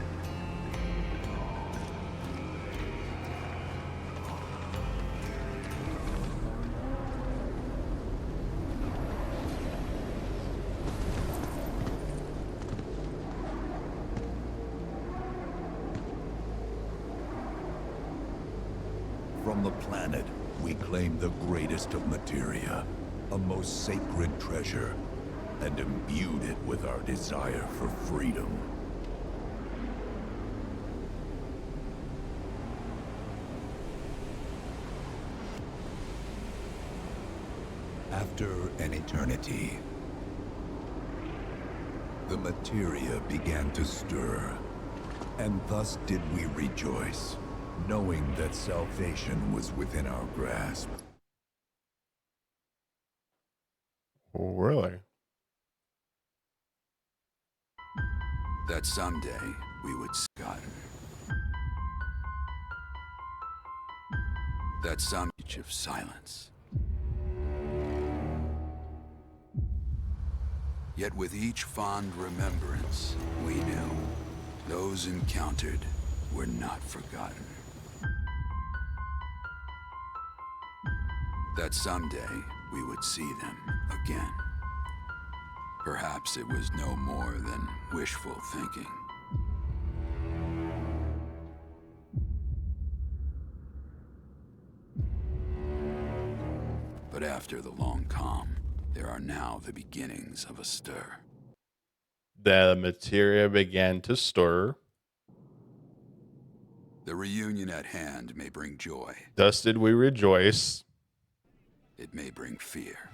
S14: From the planet, we claim the greatest of materia, a most sacred treasure, and imbued it with our desire for freedom. After an eternity, the materia began to stir, and thus did we rejoice, knowing that salvation was within our grasp.
S1: Really?
S14: That someday we would scatter. That some of silence. Yet with each fond remembrance, we knew those encountered were not forgotten. That someday we would see them again. Perhaps it was no more than wishful thinking. But after the long calm, there are now the beginnings of a stir.
S1: The materia began to stir.
S14: The reunion at hand may bring joy.
S1: Thus did we rejoice.
S14: It may bring fear,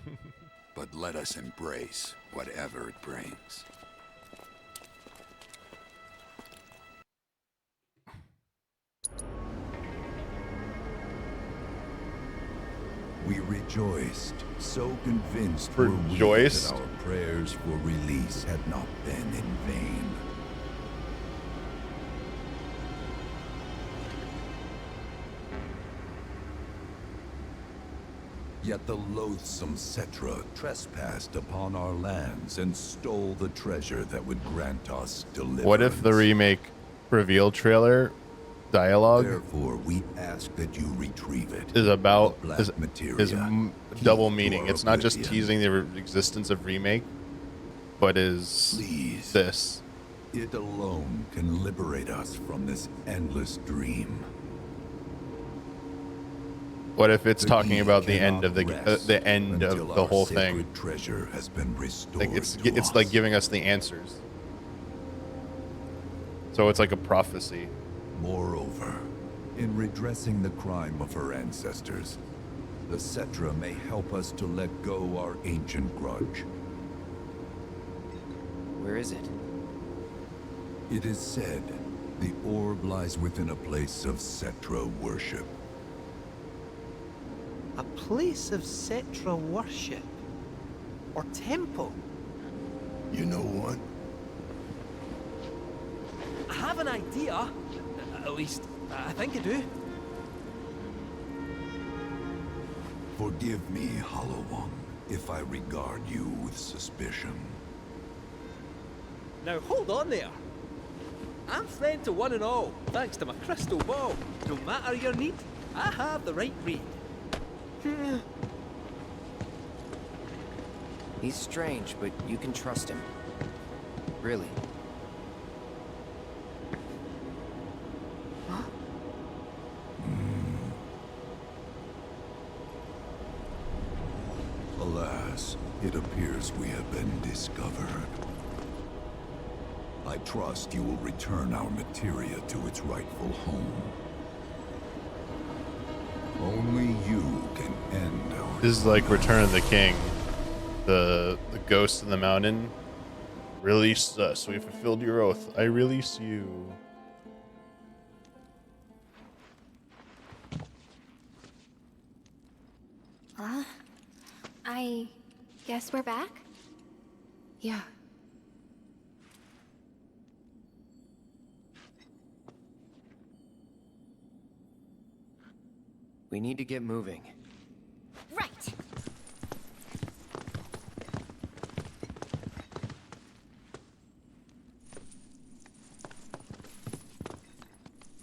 S14: but let us embrace whatever it brings. We rejoiced, so convinced were we that our prayers for release had not been in vain. Yet the loathsome Cetra trespassed upon our lands and stole the treasure that would grant us deliverance.
S1: What if the remake reveal trailer dialogue
S14: Therefore, we ask that you retrieve it.
S1: is about
S14: The black
S1: is
S14: materia,
S1: double
S14: key
S1: meaning?
S14: to our
S1: It's not just
S14: oblivion.
S1: teasing the existence of remake, but is this.
S14: It alone can liberate us from this endless dream.
S1: What if it's
S14: The
S1: talking
S14: key
S1: about the end
S14: cannot
S1: of the end
S14: until
S1: of the
S14: our
S1: whole
S14: sacred
S1: thing?
S14: Treasure has been restored.
S1: Like it's
S14: to us.
S1: like giving us the answers. So it's like a prophecy.
S14: Moreover, in redressing the crime of her ancestors, the Cetra may help us to let go our ancient grudge.
S8: Where is it?
S14: It is said the orb lies within a place of Cetra worship.
S6: A place of Cetra worship? Or temple?
S5: You know what?
S6: I have an idea. At least, I think I do.
S14: Forgive me, Hollow One, if I regard you with suspicion.
S6: Now hold on there. I'm friend to one and all, thanks to my crystal ball. No matter your need, I have the right read.
S8: He's strange, but you can trust him. Really.
S14: Alas, it appears we have been discovered. I trust you will return our materia to its rightful home. Only you can end our...
S1: This is like Return of the King. The ghost in the mountain. Release us. We fulfilled your oath. I release you.
S17: I guess we're back?
S7: Yeah.
S8: We need to get moving.
S4: Right.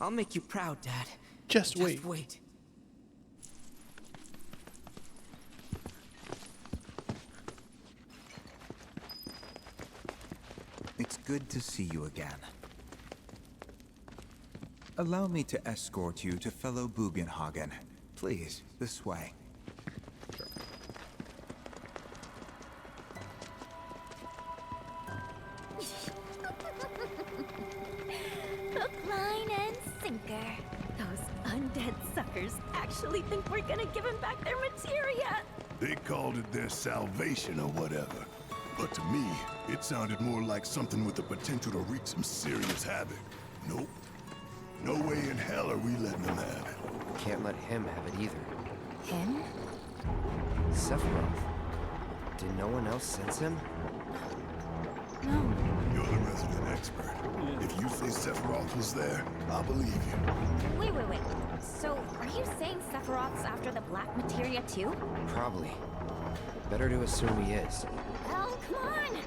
S2: I'll make you proud, Dad.
S1: Just wait.
S2: Wait.
S10: It's good to see you again. Allow me to escort you to fellow Bugenhagen. Please, this way.
S4: Hook, line, and sinker. Those undead suckers actually think we're gonna give them back their materia.
S5: They called it their salvation or whatever. But to me, it sounded more like something with the potential to wreak some serious havoc. Nope. No way in hell are we letting them have it.
S8: Can't let him have it either.
S17: Him?
S8: Sephiroth. Did no one else sense him?
S17: No.
S5: You're the resident expert. If you say Sephiroth was there, I'll believe you.
S4: Wait. So, are you saying Sephiroth's after the black materia too?
S8: Probably. Better to assume he is.
S4: Well, come on!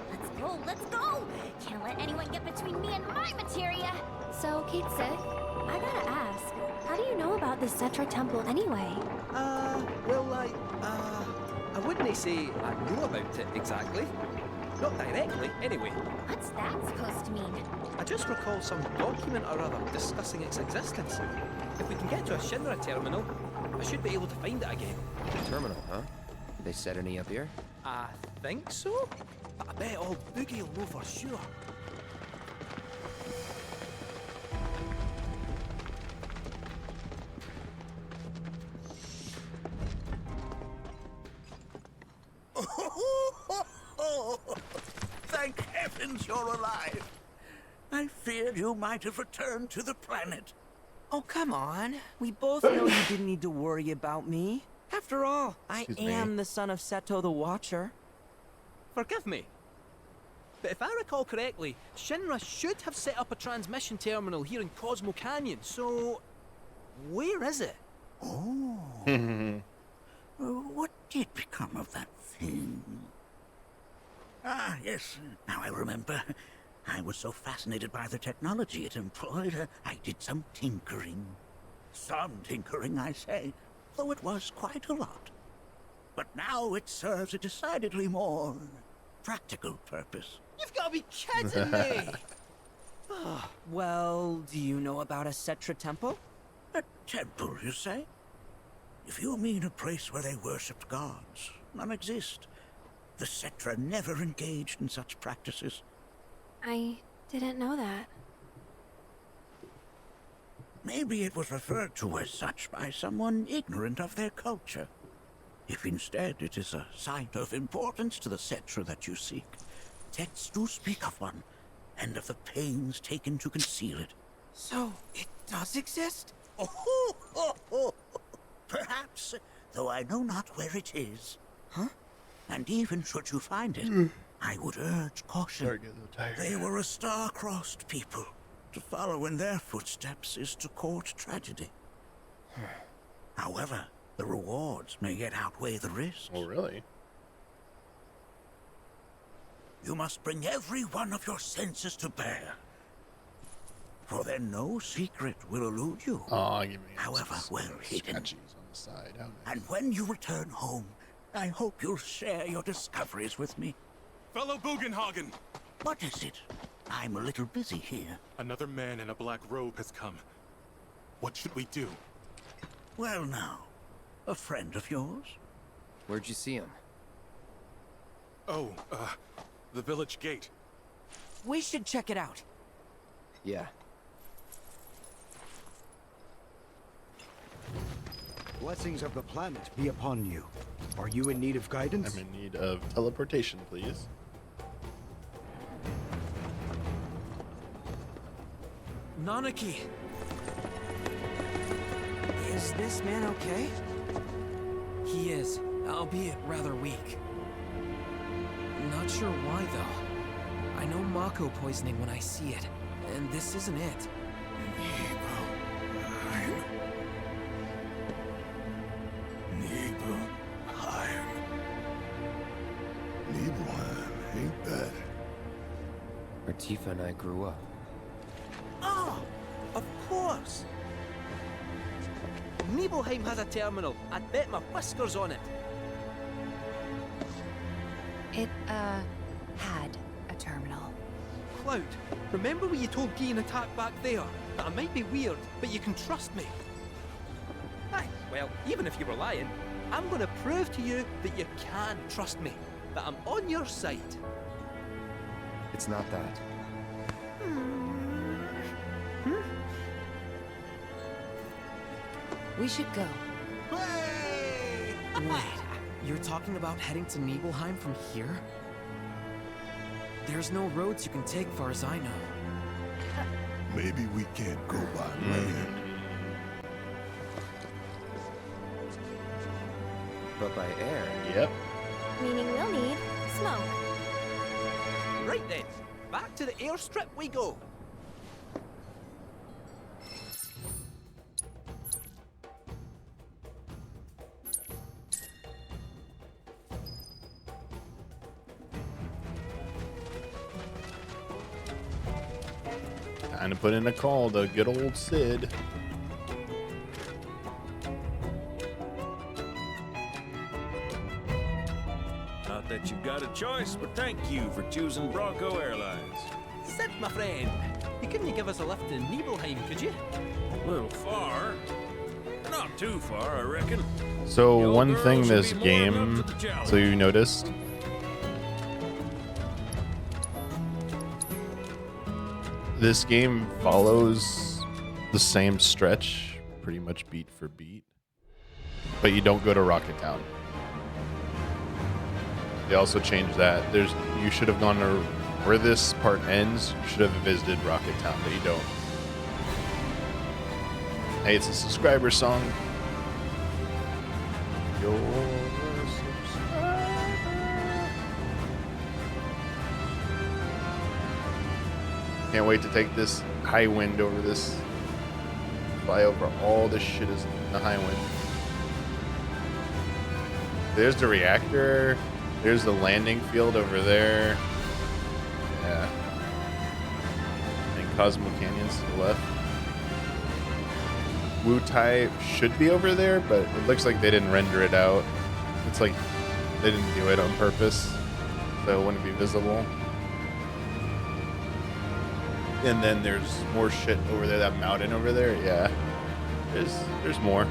S4: Let's go! Can't let anyone get between me and my materia!
S17: So, Kate Sith, I gotta ask, how do you know about the Cetra Temple anyway?
S6: Well, I wouldn't say I know about it exactly. Not directly, anyway.
S4: What's that supposed to mean?
S6: I just recall some document or other discussing its existence. If we can get to a Shinra terminal, I should be able to find it again.
S8: Terminal, huh? They set any up here?
S6: I think so? But I bet old Boogie will know for sure.
S20: Thank heavens you're alive. I feared you might have returned to the planet.
S2: Oh, come on. We both know you didn't need to worry about me. After all, I am the son of Seto the Watcher.
S6: Forgive me. But if I recall correctly, Shinra should have set up a transmission terminal here in Cosmo Canyon, so... where is it?
S20: Oh. What did become of that thing? Ah, yes. Now I remember. I was so fascinated by the technology it employed, I did some tinkering. Some tinkering, I say, though it was quite a lot. But now it serves a decidedly more practical purpose.
S6: You've got to be kidding me!
S2: Well, do you know about a Cetra temple?
S20: A temple, you say? If you mean a place where they worshipped gods, none exist. The Cetra never engaged in such practices.
S17: I didn't know that.
S20: Maybe it was referred to as such by someone ignorant of their culture. If instead it is a site of importance to the Cetra that you seek, texts do speak of one, and of the pains taken to conceal it.
S2: So, it does exist?
S20: Oh, perhaps, though I know not where it is.
S2: Huh?
S20: And even should you find it, I would urge caution. They were a star-crossed people. To follow in their footsteps is to court tragedy. However, the rewards may yet outweigh the risks.
S1: Oh, really?
S20: You must bring every one of your senses to bear. For then no secret will elude you.
S1: Oh, give me
S20: however well hidden.
S1: On the side.
S20: And when you return home, I hope you'll share your discoveries with me.
S18: Fellow Bugenhagen!
S20: What is it? I'm a little busy here.
S18: Another man in a black robe has come. What should we do?
S20: Well now, a friend of yours?
S8: Where'd you see him?
S18: Oh, the village gate.
S2: We should check it out.
S8: Yeah.
S23: Blessings of the planet be upon you. Are you in need of guidance?
S1: I'm in need of teleportation, please.
S2: Nanaki! Is this man okay? He is. albeit rather weak. Not sure why, though. I know Mako poisoning when I see it, and this isn't it.
S5: Nibelheim, ain't that?
S8: Where Tifa and I grew up.
S6: Ah, of course. Nibelheim has a terminal. I'd bet my whiskers on it.
S7: It, had a terminal.
S6: Cloud, remember when you told Guy an attack back there? That I might be weird, but you can trust me. Aye, well, even if you were lying, I'm gonna prove to you that you can trust me. That I'm on your side.
S8: It's not that.
S7: We should go.
S2: Wait, you're talking about heading to Nibelheim from here? There's no roads you can take far as I know.
S5: Maybe we can't go by land.
S8: But by air.
S1: Yep.
S17: Meaning we'll need smoke.
S6: Right then, back to the airstrip we go.
S1: Time to put in a call to good old Sid.
S3: Not that you've got a choice, but thank you for choosing Bronco Airlines.
S6: Sid, my friend, you couldn't give us a lift to Nibelheim, could you?
S3: A little far. Not too far, I reckon.
S1: So one
S3: girl
S1: thing
S3: should
S1: this
S3: be more
S1: game,
S3: up to the challenge.
S1: so you noticed, this game follows the same stretch pretty much beat for beat, but you don't go to Rocket Town. They also changed that. You should have gone to where this part ends. You should have visited Rocket Town, but you don't. Hey, it's a subscriber song. Your subscriber. Can't wait to take this high wind over this. Fly over all this shit is in the high wind. There's the reactor. There's the landing field over there. Yeah. And Cosmo Canyon's to the left. Wu Tai should be over there, but it looks like they didn't render it out. It's like they didn't do it on purpose, so it wouldn't be visible. And then there's more shit over there, that mountain over there. Yeah, there's more.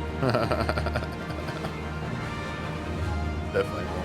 S1: Definitely more.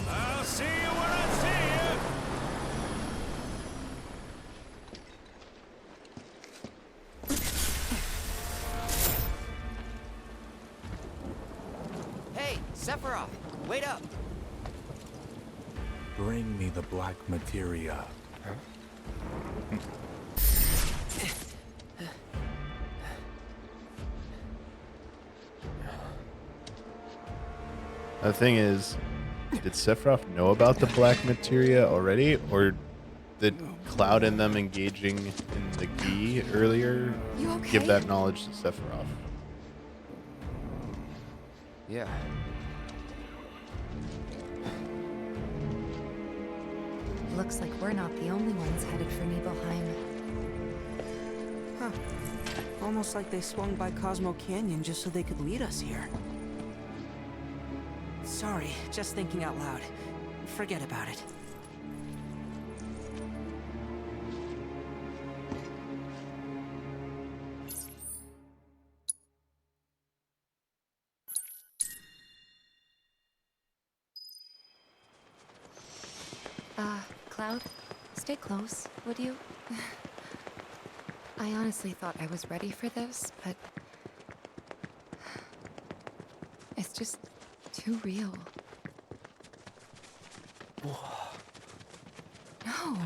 S3: I'll see you when I see you.
S16: Hey, Sephiroth, wait up.
S18: Bring me the black materia.
S1: The thing is, did Sephiroth know about the black materia already, or did Cloud and them engaging in the Gi earlier
S7: You okay?
S1: give that knowledge to Sephiroth?
S8: Yeah.
S7: Looks like we're not the only ones headed for Nibelheim.
S2: Huh. Almost like they swung by Cosmo Canyon just so they could lead us here. Sorry, just thinking out loud. Forget about it.
S7: Cloud? Stay close, would you? I honestly thought I was ready for this, but it's just too real. No.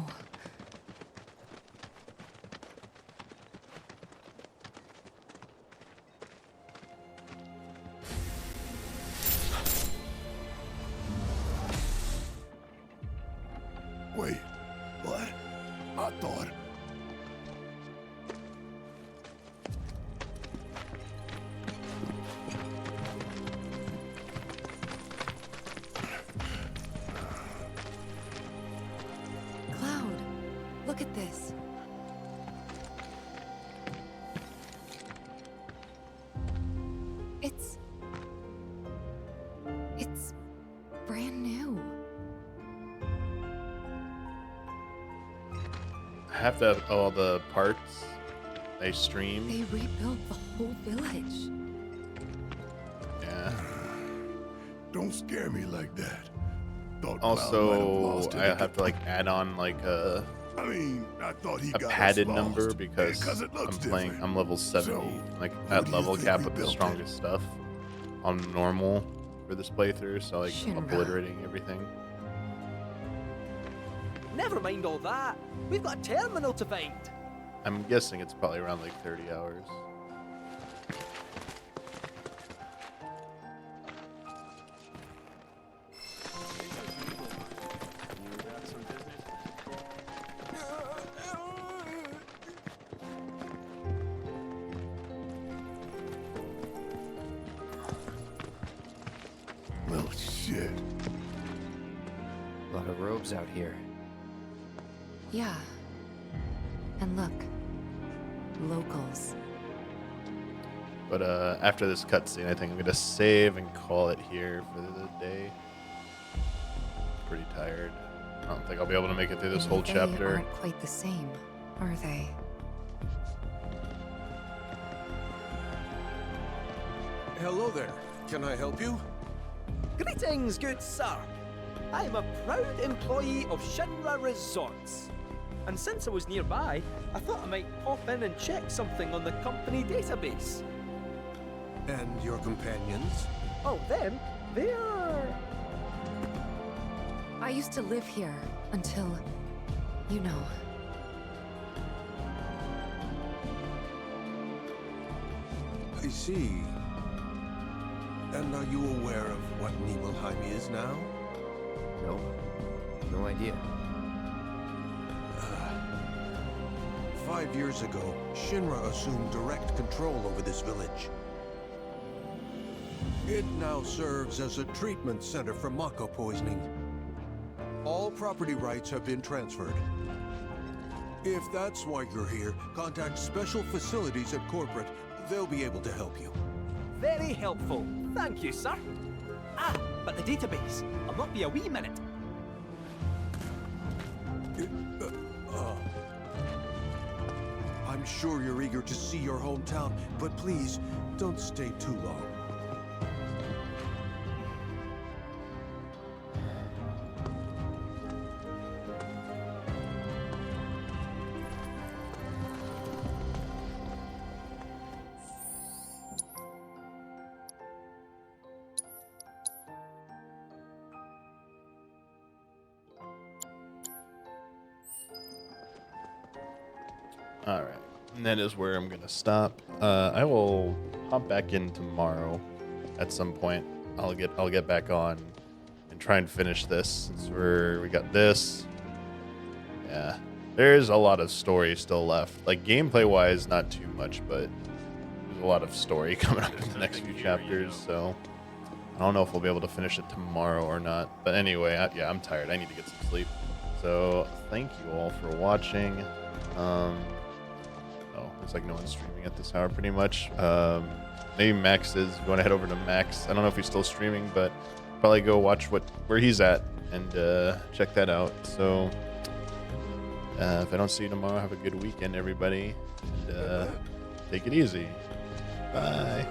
S5: Wait, what? I thought...
S7: Cloud, look at this. It's brand new.
S1: I have to have all the parts they stream.
S7: They rebuilt the whole village.
S1: Yeah.
S5: Don't scare me like that. Thought Cloud might have
S1: Also,
S5: lost it
S1: I have to like add on like a
S5: I thought he
S1: a
S5: got
S1: padded
S5: us
S1: number
S5: lost,
S1: because
S5: because it
S1: I'm
S5: looks
S1: playing.
S5: different.
S1: I'm level 70,
S5: So,
S1: like
S5: who
S1: at
S5: do you
S1: level
S5: think
S1: cap with the
S5: rebuilt it?
S1: strongest stuff on normal for this playthrough. So like I'm
S6: Shinra.
S1: obliterating everything.
S6: Never mind all that. We've got a terminal to find.
S1: I'm guessing it's probably around like 30 hours.
S5: Well, shit.
S8: A lot of robes out here.
S7: Yeah. And look. Locals.
S1: But after this cutscene, I think I'm gonna save and call it here for the day. Pretty tired. I don't think I'll be able to make it through this whole
S7: They
S1: chapter.
S7: aren't quite the same, are they?
S9: Hello there. Can I help you?
S6: Greetings, good sir. I am a proud employee of Shinra Resorts. And since I was nearby, I thought I might pop in and check something on the company database.
S9: And your companions?
S6: Oh, them? They're...
S7: I used to live here until, you know.
S9: I see. And are you aware of what Nibelheim is now?
S8: No. No idea.
S9: 5 years ago, Shinra assumed direct control over this village. It now serves as a treatment center for Mako poisoning. All property rights have been transferred. If that's why you're here, contact Special Facilities at Corporate. They'll be able to help you.
S6: Very helpful. Thank you, sir. Ah, but the database. I'll not be a wee minute.
S9: I'm sure you're eager to see your hometown, but please, don't stay too long.
S1: All right, and that is where I'm gonna stop. I will hop back in tomorrow at some point. I'll get back on and try and finish this since we got this. Yeah, there's a lot of story still left. Like gameplay wise, not too much, but there's a lot of story coming up in the next few chapters. So I don't know if we'll be able to finish it tomorrow or not. But anyway, yeah, I'm tired. I need to get some sleep. So thank you all for watching. It's like no one's streaming at this hour pretty much. Maybe Max is. If you want to head over to Max, I don't know if he's still streaming, but probably go watch where he's at and check that out. So if I don't see you tomorrow, have a good weekend, everybody, and take it easy. Bye.